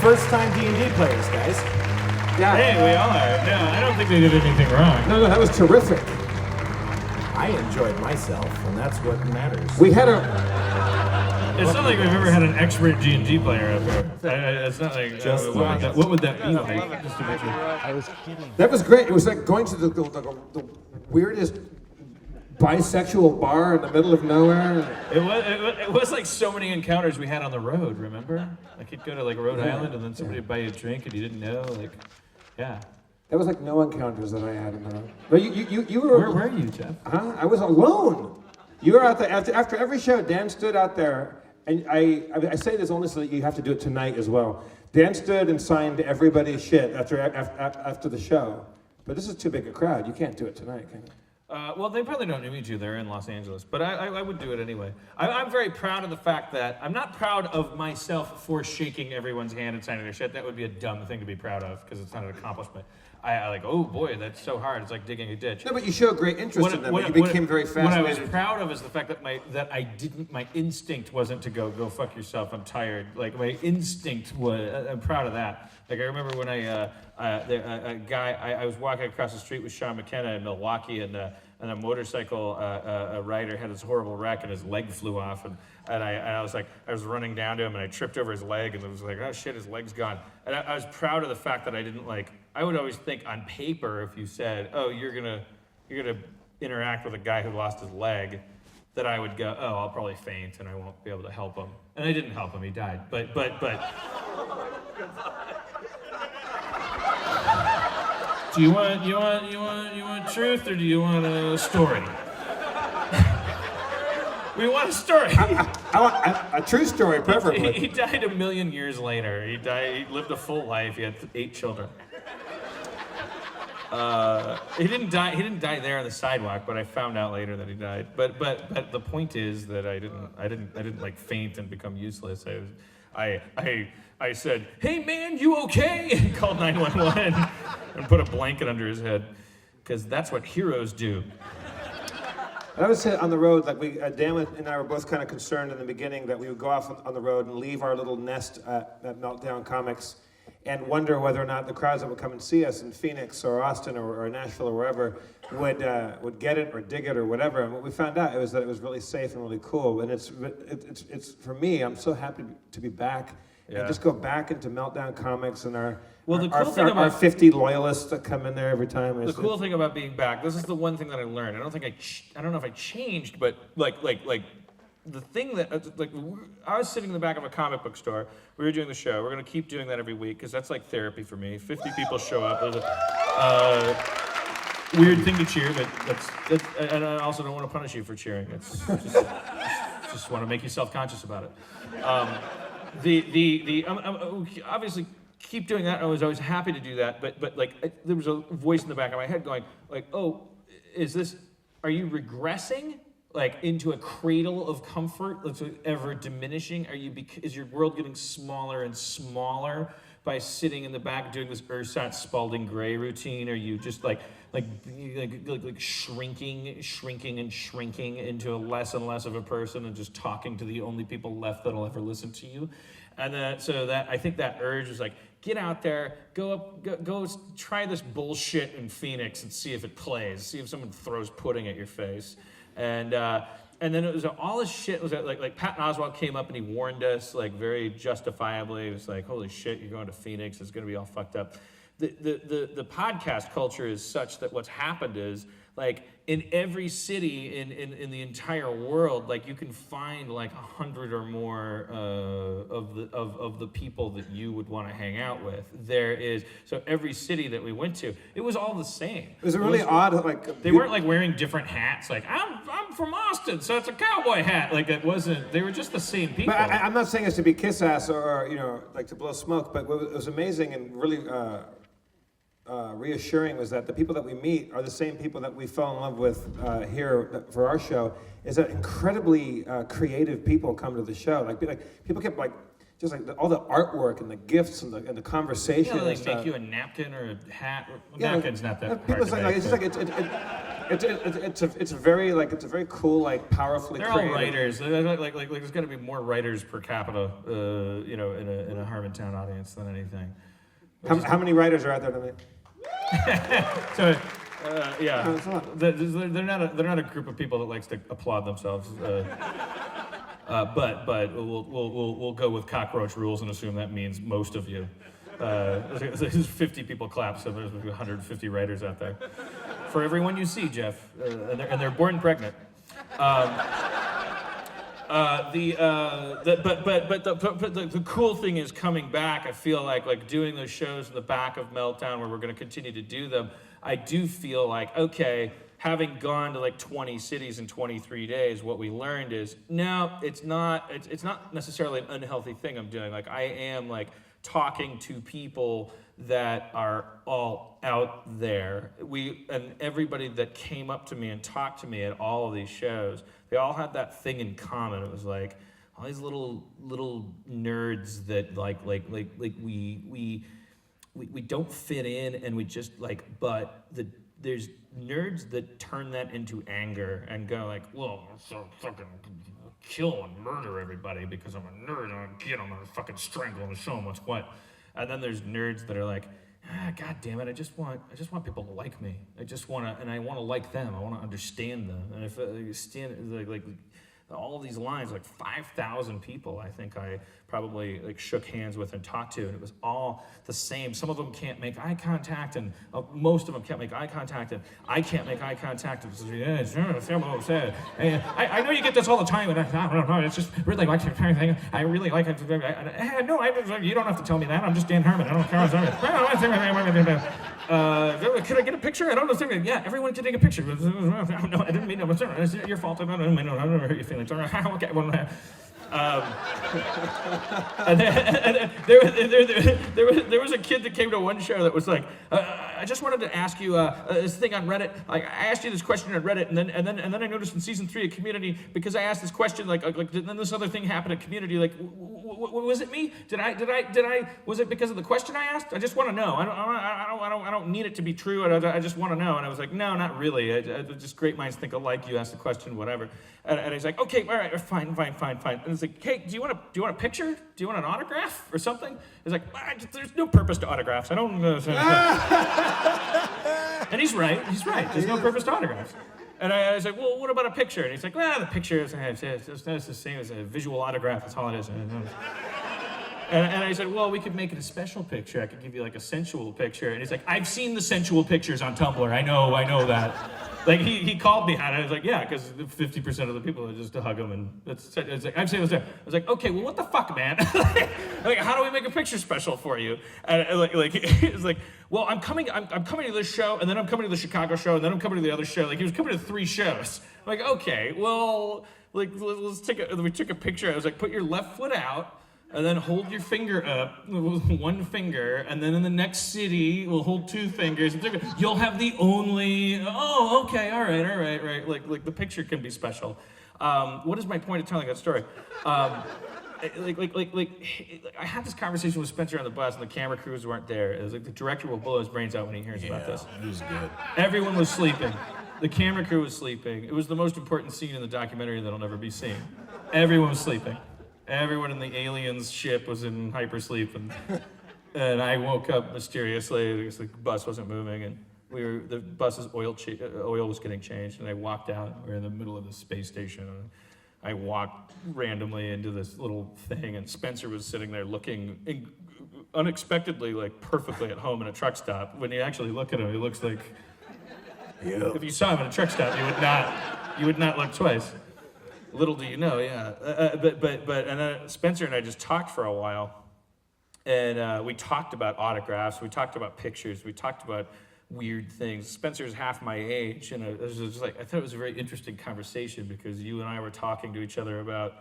First time D&D players, guys. Yeah. Hey, we all are. No, I don't think they did anything wrong. No, that was terrific. I enjoyed myself, and that's what matters. We had a... It's not like we've ever had an expert D&D player up here. It's not like. Just like- what would that be like? Just to make sure. I was kidding. That was great. It was like going to the weirdest bisexual bar in the middle of nowhere. It was like so many encounters we had on the road. Remember? Like you'd go to like Rhode Island and then somebody would buy you a drink and you didn't know. Like, yeah. That was like no encounters that I had in the road. But you were... Where were you, Jeff? Huh? I was alone. You were out there after every show. Dan stood out there, and I say this only so that you have to do it tonight as well. Dan stood and signed everybody's shit after the show. But this is too big a crowd. You can't do it tonight, can you? Well, they probably don't need you. They're in Los Angeles. But I would do it anyway. I'm very proud of the fact that I'm not proud of myself for shaking everyone's hand and signing their shit. That would be a dumb thing to be proud of because it's not an accomplishment. I like, oh boy, that's so hard. It's like digging a ditch. No, but you show great interest in them. You became very fascinated. What I was proud of is the fact that my instinct wasn't to go fuck yourself. I'm tired. Like my instinct was. I'm proud of that. Like I remember when I was walking across the street with Sean McKenna in Milwaukee, and a motorcycle rider had this horrible wreck and his leg flew off, and I was running down to him and I tripped over his leg and it was like, oh shit, his leg's gone. And I was proud of the fact that I didn't I would always think on paper if you said, oh, you're gonna interact with a guy who lost his leg, that I would go, oh, I'll probably faint and I won't be able to help him. And I didn't help him, he died. But do you want truth or do you want a story? We want a story. I want a true story, preferably. He died 1 million years later. He lived a full life. He had 8 children. He didn't die there on the sidewalk, but I found out later that he died. But the point is that I didn't like faint and become useless. I said, "Hey man, you okay?" and called 911 and put a blanket under his head, because that's what heroes do. I would say on the road, Dan and I were both kind of concerned in the beginning that we would go off on the road and leave our little nest at Meltdown Comics and wonder whether or not the crowds that would come and see us in Phoenix or Austin or Nashville or wherever would get it or dig it or whatever. And what we found out was that it was really safe and really cool. And it's for me, I'm so happy to be back. Yeah. And just go back into Meltdown Comics and our 50 loyalists that come in there every time. The cool thing about being back, this is the one thing that I learned. I don't know if I changed, but like the thing that I was sitting in the back of a comic book store. We were doing the show. We're gonna keep doing that every week because that's like therapy for me. 50 people show up. There's a weird thing to cheer, but and I also don't want to punish you for cheering. It's just want to make you self-conscious about it. Obviously keep doing that. I was always happy to do that, but there was a voice in the back of my head going oh, are you regressing into a cradle of comfort that's ever diminishing? Is your world getting smaller and smaller by sitting in the back doing this Ursat Spalding Gray routine? Are you just shrinking into less and less of a person and just talking to the only people left that'll ever listen to you? And I think that urge is get out there, go try this bullshit in Phoenix and see if it plays. See if someone throws pudding at your face. And then it was all this shit. It was like Patton Oswalt came up and he warned us very justifiably. It was holy shit, you're going to Phoenix. It's going to be all fucked up. The podcast culture is such that what's happened is in every city in the entire world, you can find 100 or more of the people that you would want to hang out with. So every city that we went to, it was all the same. It was really odd. They weren't wearing different hats. I'm from Austin, so it's a cowboy hat. It wasn't. They were just the same people. But I'm not saying this to be kiss ass or to blow smoke. But what was amazing and really reassuring was that the people that we meet are the same people that we fell in love with here for our show. Is that incredibly creative people come to the show. People kept all the artwork and the gifts and the conversation. Yeah, make you a napkin or a hat. Napkin's not that hard to make. It's a very cool, powerfully. They're creative. all writers. There's got to be more writers per capita, in a Harmontown audience than anything. How many writers are out there tonight? So, yeah, they're not a group of people that likes to applaud themselves. But we'll go with cockroach rules and assume that means most of you. There's 50 people clap, so there's 150 writers out there. For everyone you see, Jeff, and they're born pregnant. The cool thing is coming back. I feel like doing those shows in the back of Meltdown where we're going to continue to do them. I do feel okay, having gone to like 20 cities in 23 days, what we learned is, no, it's not necessarily an unhealthy thing I'm doing. Like, I am like talking to people that are all out there. And everybody that came up to me and talked to me at all of these shows, they all had that thing in common. It was like all these little nerds that we don't fit in, and we just like, but there's nerds that turn that into anger and go like, well, I'm so fucking kill and murder everybody because I'm a nerd and I'm gonna fucking strangle and show them what's what. And then there's nerds that are like, God damn it, I just want people to like me. I want to like them. I want to understand them. And if you stand like all of these lines, like 5,000 people, I think I probably like shook hands with and talked to, and it was all the same. Some of them can't make eye contact, and most of them can't make eye contact, and I can't make eye contact. And yeah, sure, I know you get this all the time, and I don't know. It's just really like the kind of thing. I really like it. You don't have to tell me that. I'm just Dan Harmon. I don't care. Could I get a picture? I don't know. Yeah, everyone can take a picture. No, I didn't mean to. It's your fault. I don't mean to hurt your feelings. Okay, well, and there was a kid that came to one show that was like, I just wanted to ask you this thing on Reddit. Like, I asked you this question on Reddit, and then I noticed in season 3 of Community, because I asked this question, like then this other thing happened at Community. Like, was it me? Did I? Was it because of the question I asked? I just want to know. I don't need it to be true. I just want to know. And I was like, no, not really. Just great minds think alike. You asked the question, whatever. And he's like, okay, all right, fine. And it's like, hey, do you want a picture? Do you want an autograph or something? He's like, there's no purpose to autographs. I don't. And he's right. There's no purpose to autographs. And I was like, well, what about a picture? And he's like, well, the picture is the same as a visual autograph. That's all it is. And I said, well, we could make it a special picture. I could give you like a sensual picture. And he's like, I've seen the sensual pictures on Tumblr. I know that. Like, he called me on it. I was like, yeah, because 50% of the people are just to hug him. And it's like, I've seen this there. I was like, okay, well, what the fuck, man? Like, how do we make a picture special for you? And like it's like, well, I'm coming to this show, and then I'm coming to the Chicago show, and then I'm coming to the other show. Like, he was coming to 3 shows. I'm like, okay, well, like, we took a picture. I was like, put your left foot out, and then hold your finger up with one finger, and then in the next city, we'll hold 2 fingers. You'll have the only, oh, okay, all right. Like the picture can be special. What is my point of telling that story? I had this conversation with Spencer on the bus, and the camera crews weren't there. It was like the director will blow his brains out when he hears about this. It was good. Everyone was sleeping. The camera crew was sleeping. It was the most important scene in the documentary that'll never be seen. Everyone was sleeping. Everyone in the aliens ship was in hypersleep, and I woke up mysteriously because the bus wasn't moving, and the bus's oil was getting changed, and I walked out. We were in the middle of the space station, and I walked randomly into this little thing, and Spencer was sitting there looking unexpectedly like perfectly at home in a truck stop. When you actually look at him, he looks like, if you saw him in a truck stop, you would not look twice. Little do you know, yeah. And then Spencer and I just talked for a while, and we talked about autographs, we talked about pictures, we talked about weird things. Spencer's half my age, and it was just like, I thought it was a very interesting conversation because you and I were talking to each other about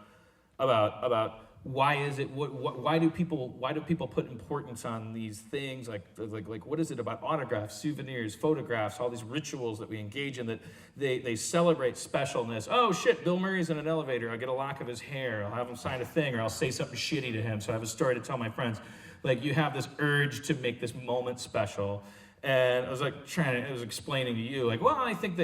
why is it why do people put importance on these things like what is it about autographs, souvenirs, photographs, all these rituals that we engage in that they celebrate specialness. Oh shit, Bill Murray's in an elevator, I'll get a lock of his hair, I'll have him sign a thing, or I'll say something shitty to him so I have a story to tell my friends. Like, you have this urge to make this moment special. And I was like explaining to you, like, well, I think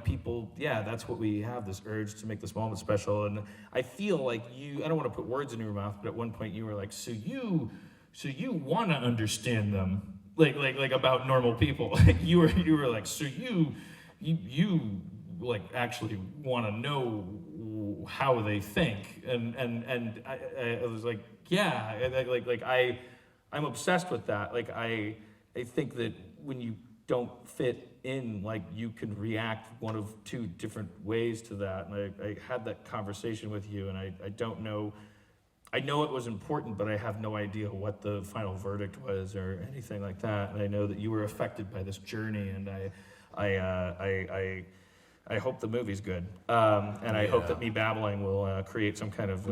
people, yeah, that's what we have, this urge to make this moment special. And I feel like I don't want to put words in your mouth, but at one point you were like, so you want to understand them, like about normal people. you were like, so you like actually want to know how they think. And I was like, yeah, I'm obsessed with that. Like, I think that when you don't fit in, like, you can react one of 2 different ways to that. And I had that conversation with you, and I don't know, I know it was important, but I have no idea what the final verdict was or anything like that. And I know that you were affected by this journey, and I hope the movie's good, and I hope that me babbling will create some kind of.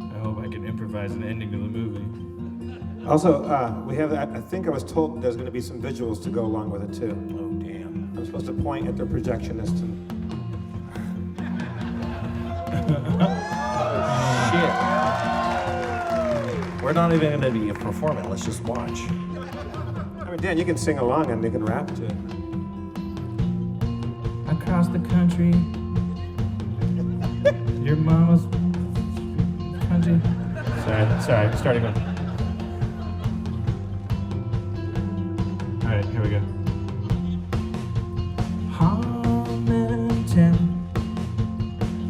I hope I can improvise an ending to the movie. Also, we have, I think I was told there's going to be some visuals to go along with it too. Oh, damn. I'm supposed to point at the projectionist and. Shit. We're not even going to be performing. Let's just watch. I mean, Dan, you can sing along and you can rap too. Across the country, your mama's country. Sorry, starting over. All right, here we go. Harmontown,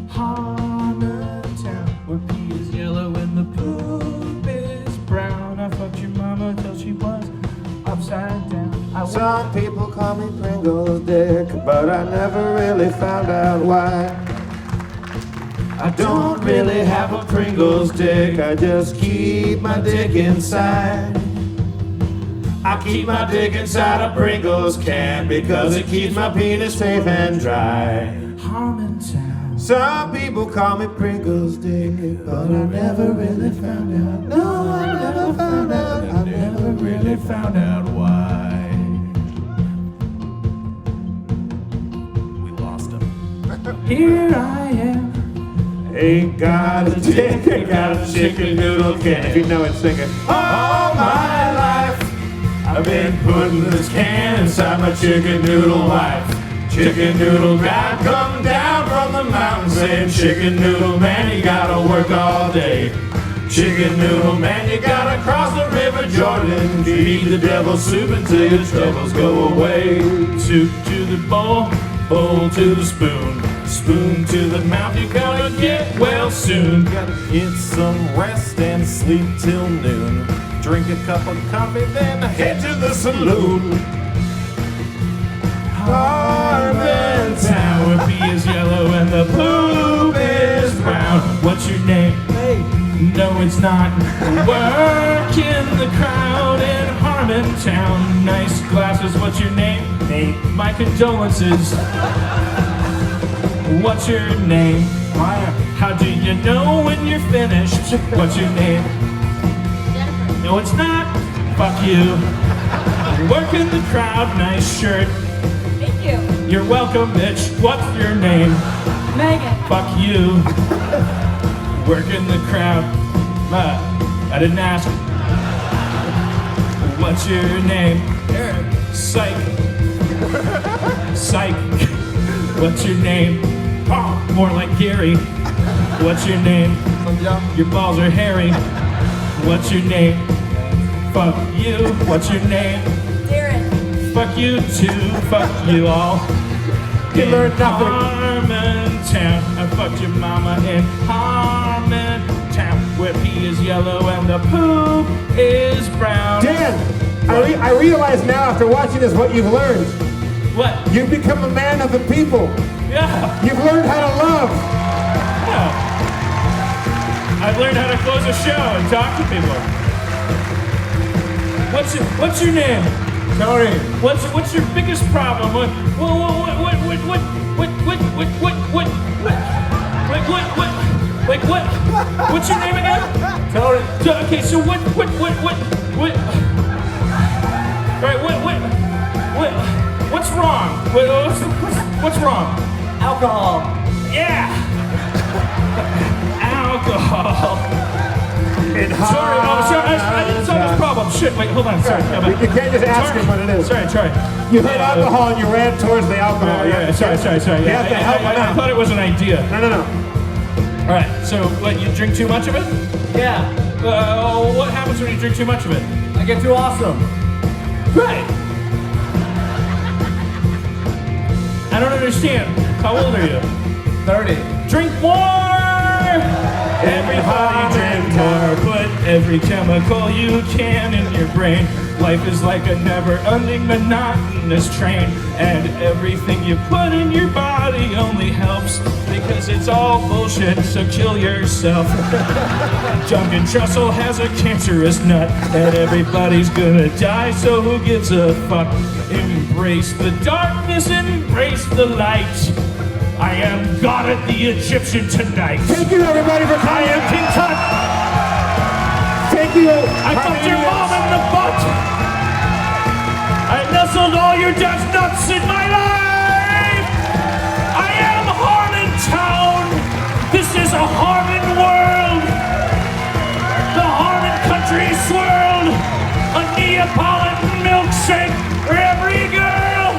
Harmontown, where pea is yellow and the poop is brown. I fucked your mama till she was upside down. Some people call me Pringles Dick, but I never really found out why. I don't really have a Pringles dick, I just keep my dick inside. I keep my dick inside a Pringles can because it keeps my penis safe and dry. Harmontown. Some people call me Pringles Dick, but I never really found out. No, I never found out. I never really found out why. We lost him. Here I am. Ain't got a dick, I got a chicken noodle can. If you know it, sing it. All my life, I've been putting this can inside my chicken noodle wife. Chicken noodle guy come down from the mountain saying, chicken noodle man, you gotta work all day. Chicken noodle man, you gotta cross the river Jordan to eat the devil's soup until your troubles go away. Soup to the bowl, bowl to the spoon, spoon to the mouth, you gotta get well soon. Gotta get some rest and sleep till noon. Drink a cup of coffee, then head to the saloon. Harmontown, where pea is yellow and the poop is brown. What's your name? Hey. No, it's not. Work in the crowd in Harmontown. Nice glasses. What's your name? Nate. My condolences. What's your name? Maya. How do you know when you're finished? What's your name? Jennifer. No, it's not. Fuck you. Work in the crowd. Nice shirt. Thank you. You're welcome, bitch. What's your name? Megan. Fuck you. Work in the crowd. I didn't ask. What's your name? Eric. Psych. Psych. What's your name? Oh, more like Gary. What's your name? Your balls are hairy. What's your name? Fuck you. What's your name? Darren. Fuck you too. Fuck you all. You learned nothing. Harmontown. I fucked your mama in Harmontown, where pea is yellow and the poop is brown. Dan, I realize now after watching this what you've learned. What? You've become a man of the people. Yeah. You've learned how to love. Yeah. I've learned how to close a show and talk to people. What's your name? Tony. What's your biggest problem? What's your name again? Tony. Okay, so what? All right, what's wrong? What's wrong? Alcohol. Yeah. Alcohol. Sorry, I didn't solve this problem. Shit, wait, hold on. Sorry. You can't just ask him what it is. Sorry. You heard alcohol and you ran towards the alcohol. Yeah, sorry. You have to help him I out. thought it was an idea. No. All right, so what, you drink too much of it? Yeah. What happens when you drink too much of it? I get too awesome. Right. I don't understand. How old are you? 30. Drink more! Everybody drink more. Put every chemical you can in your brain. Life is like a never-ending monotonous train, and everything you put in your body only helps because it's all bullshit, so kill yourself. Duncan Trussell has a cancerous nut, and everybody's gonna die, so who gives a fuck? Embrace the darkness, embrace the light. I am God at the Egyptian tonight. Thank you, everybody, for coming. I am King Tut. Thank you. I fucked your mom in the butt. I nestled all your dad's nuts in my life. I am Harmontown. This is a Harmon world. The Harmon country swirled. A Neapolitan milkshake for every girl.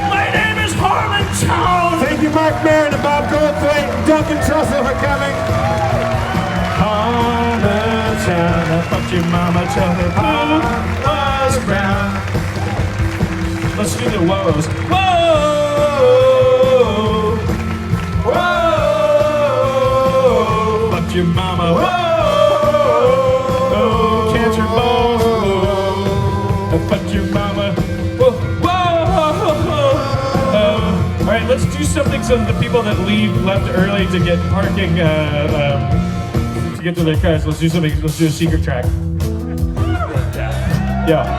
My name is Harmontown. Thank you, Mark Maron and Bob Goldthwait and Duncan Trussell for coming. Harmontown, I fucked your mama till her blue was brown. Let's do the woes. Whoa, whoa, fucked your mama. Whoa, oh, cancer balls. Whoa, I fucked your mama. Whoa, whoa. All right, let's do something so the people that left early to get parking. To get to their cars, let's do something. Let's do a secret track. Yeah.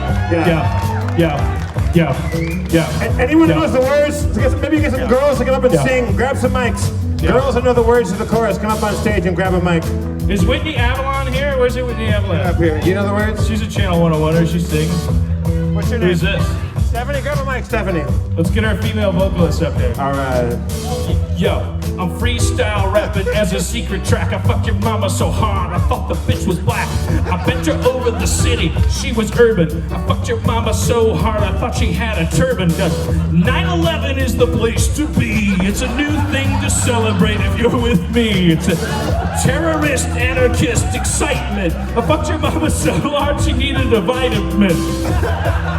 Anyone who knows the words? Maybe get some girls to come up and sing. Grab some mics. Girls who know the words to the chorus, come up on stage and grab a mic. Is Whitney Avalon here? Where's it, Whitney Avalon? Up here. You know the words? She's a Channel 101er. She sings. What's your name? Who's this? Stephanie, grab a mic, Stephanie. Let's get our female vocalist up there. All right. Yo, I'm freestyle rapping as a secret track. I fucked your mama so hard, I thought the bitch was black. I bent her over the city, she was urban. I fucked your mama so hard, I thought she had a turban. 9/11 is the place to be. It's a new thing to celebrate if you're with me. It's a terrorist, anarchist excitement. I fucked your mama so hard, she needed a vitamin.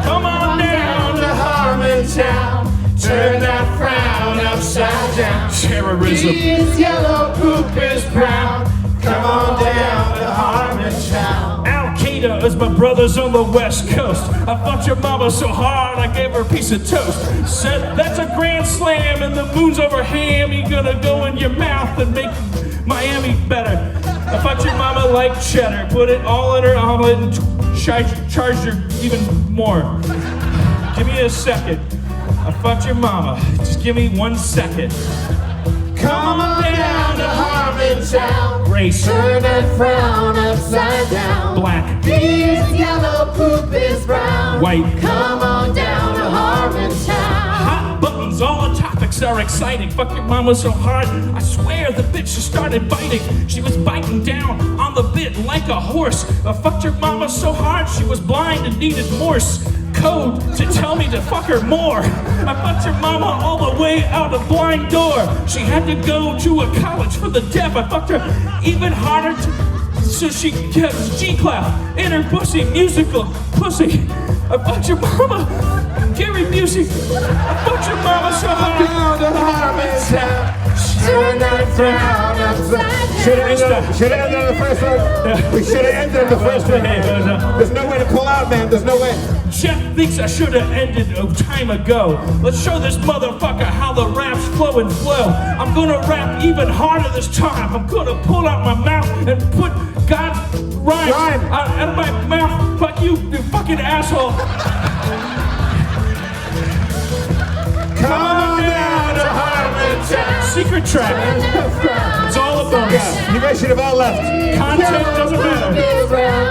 Come on down to Harmontown. Turn that frown upside down. Terrorism is yellow, poop is brown. Come on down to Harmontown. Al-Qaeda is my brothers on the West Coast. I fucked your mama so hard I gave her a piece of toast. Said that's a grand slam and the moon's over ham. You gonna go in your mouth and make Miami better. I fucked your mama like cheddar. Put it all in her omelet and charged her even more. Give me a second. I fucked your mama. Just give me 1 second. Come on down to Harmontown. Race. Turn that frown upside down. Black. Pee is yellow, poop is brown. White. Come on down to Harmontown. Hot buttons, all the topics are exciting. Fuck your mama so hard, I swear the bitch just started biting. She was biting down on the bit like a horse. I fucked your mama so hard, she was blind and needed Morse code to tell me to fuck her more. I fucked your mama all the way out a blind door. She had to go to a college for the deaf. I fucked her even harder so she gets G-clap in her pussy, musical pussy. I fucked your mama, Gary Busey. I fucked your mama so hard. Down to Harmontown. Turn that frown upside down. Should have ended on the first one. We should have ended on the first one. There's no way to pull out, man. There's no way. Jeff thinks I should have ended a time ago. Let's show this motherfucker how the raps flow and flow. I'm gonna rap even harder this time. I'm gonna pull out my mouth and put God's rhymes out of my mouth. Fuck you, you fucking asshole. Come on down to Harmontown. Secret track. It's all a bonus. You guys should have all left. Content doesn't matter.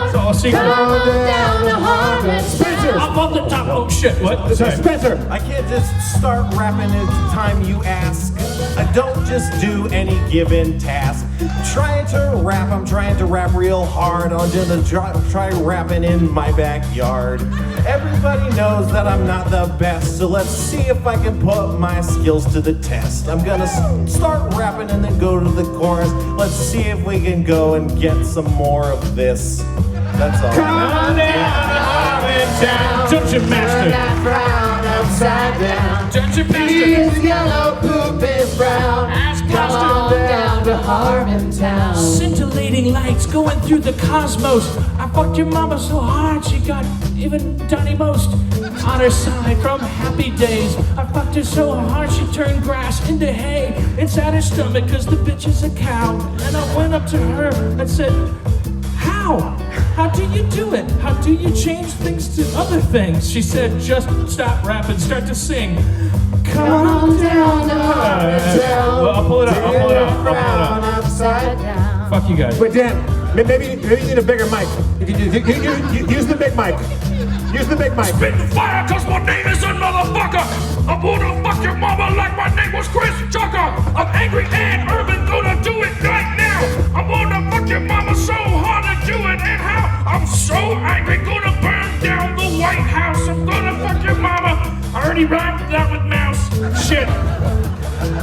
It's all a secret. Come on down to Harmontown. Spencer. I'm on the top. Oh shit, what? Spencer. I can't just start rapping every time you ask. I don't just do any given task. I'm trying to rap real hard. I'm gonna try rapping in my backyard. Everybody knows that I'm not the best, so let's see if I can put my skills to the test. I'm gonna start rapping and then go to the chorus. Let's see if we can go and get some more of this. That's all. Come on down to Harmontown. Dungeon Master. Turn that frown upside down. Dungeon Pee Master. is yellow, poop is brown. Ask Come on Master. down to to Harmontown. Scintillating lights going through the cosmos. I fucked your mama so hard she got even Donny Most on her side from Happy Days. I fucked her so hard she turned grass into hay inside her stomach cause the bitch is a cow. And I went up to her and said, how? How do you do it? How do you change things to other things? She said, just stop rapping, start to sing. Come on down to Harmontown. Well, I'll pull it up. Upside down. Fuck you guys. Wait, Dan, maybe you need a bigger mic. Use the big mic. Use the big mic. Spitting fire cause my name is a motherfucker. I'm gonna fuck your mama like my name was Chris Tucker. I'm angry and urban, gonna do it right now. I'm gonna fuck your mama so hard to do it and how. I'm so angry, gonna burn down the White House. I'm gonna fuck your mama. I already rhymed that with mouse. Shit.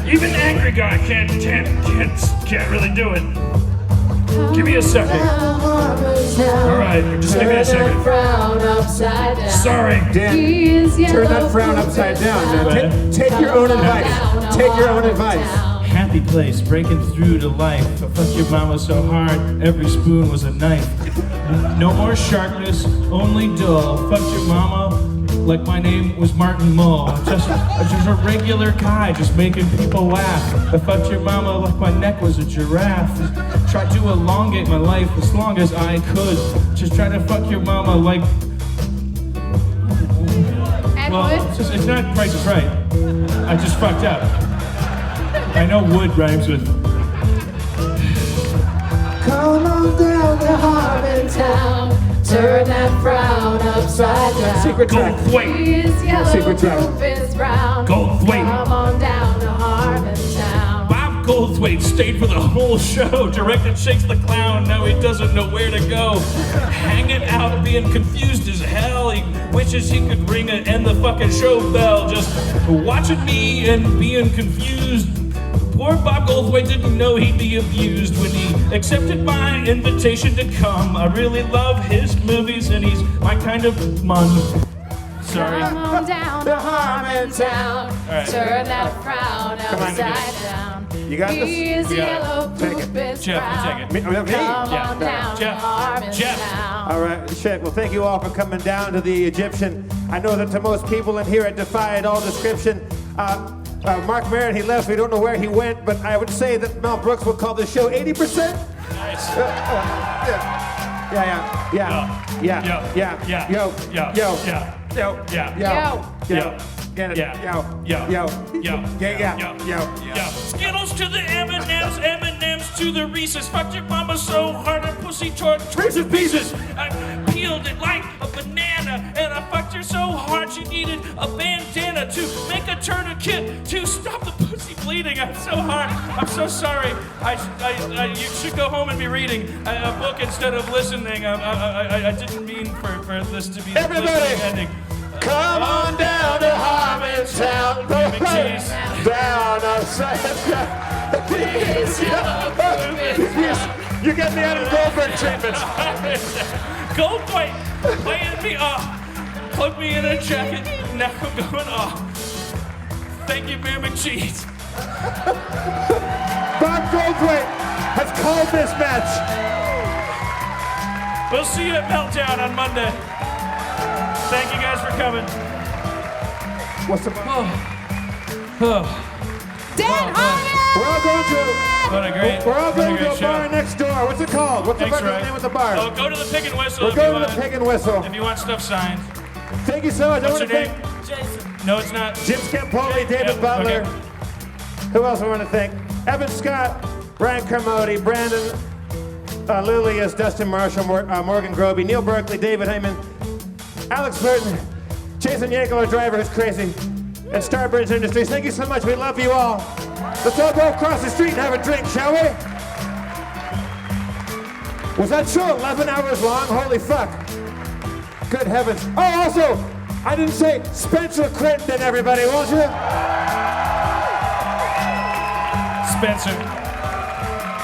Even angry guy can't really do it. Give me a second. Alright, just give me a second. Sorry. Dan, turn that frown upside down, man. Take your own advice. Take your own advice. Happy place, breaking through to life. I fucked your mama so hard, every spoon was a knife. No more sharpness, only dull. Fucked your mama like my name was Martin Mull. Just a regular guy, just making people laugh. I fucked your mama like my neck was a giraffe. Tried to elongate my life as long as I could. Just try to fuck your mama like... Well, it's not Price is Right. I just fucked up. I know wood rhymes with... Come on down to Harmontown. Turn that frown upside down. Secret track. Is yellow, Secret track. roof is brown. Goldthwait. Come on down to Harmontown. Bob Goldthwait stayed for the whole show. Directed Shakes the Clown, now he doesn't know where to go. Hanging out, being confused as hell. He wishes he could ring and end the fucking show bell. Just watching me and being confused. Poor Bob Goldthwait didn't know he'd be abused when he accepted my invitation to come. I really love his movies and he's my kind of mun. Sorry. Come on down to Harmontown. right. Turn that frown upside down. You got this? Is yellow, Take poop it. is Jeff, brown. you take it. Me? Come Yeah. on down to Jeff. Harmontown. All right, shit. Well, thank you all for coming down to the Egyptian. I know that to most people in here it defied all description. Mark Maron, he left. We don't know where he went, but I would say that Mel Brooks would call this show 80%. Nice. Skittles to the M&Ms, M&Ms to the Reese's. Fucked your mama so hard her pussy tore Reese's pieces. I peeled it like a banana, and I fucked her so hard she needed a bandana to make a tourniquet to stop the pussy bleeding. I'm so hard. I'm so sorry. You should go home and be reading a book instead of listening. I didn't mean for this to be the Everybody! ending. Come on down to Harmontown. Down upside down. You're getting the Adam Goldberg treatment. Goldthwait playing me off. Plug me in a jacket. Now I'm going off. Thank you, Mayor McCheese. Bob Goldthwait has called this match. We'll see you at Meltdown on Monday. Thank you guys for coming. What's the Dan Harmon! We're all going to. What a great, We're all going what a to a great bar show. next door. What's it called? What's Thanks, the Ray. name of the bar? Oh, go to the Pig and Whistle. We're if you going to want. the Pig and Whistle. If you want stuff signed. Thank you so much. What's I your want name? to thank No, it's not. Jim Scampoli, David Yeah, Butler. okay. Who else I want to thank? Evan Scott, Brian Carmody, Brandon Lulius, Dustin Marshall, Morgan Groby, Neil Berkeley, David Heyman, Alex Burton, Jason Yankel, our driver who's crazy, and Starbridge Industries. Thank you so much. We love you all. Let's all go across the street and have a drink, shall we? Was that show 11 hours long? Holy fuck. Good heavens. Oh, also, I didn't say Spencer Crittenden, everybody, won't you? Spencer.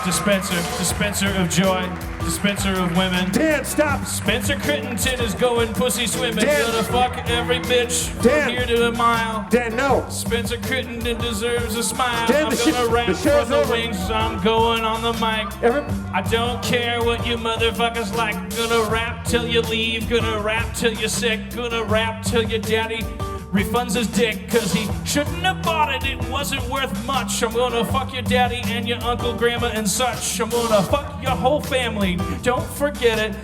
Dispenser of joy. dispenser of women. Dan, stop. Spencer Crittenton is going pussy swimming. Dan. Gonna fuck every bitch Dan. from here to a mile. Dan, no. Spencer Crittenton deserves a smile. Dan, I'm the gonna rap the for show's the over. wings. I'm going on the mic. I don't care what you motherfuckers like. Gonna rap till you leave. Gonna rap till you're sick. Gonna rap till your daddy refunds his dick, cause he shouldn't have bought it, it wasn't worth much. I'm gonna fuck your daddy and your uncle, grandma, and such. I'm gonna fuck your whole family, don't forget it.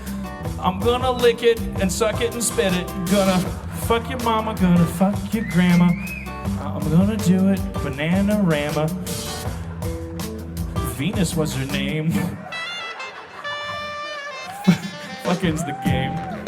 I'm gonna lick it and suck it and spit it. Gonna fuck your mama, gonna fuck your grandma. I'm gonna do it, Bananarama. Venus was her name. Fucking's the game.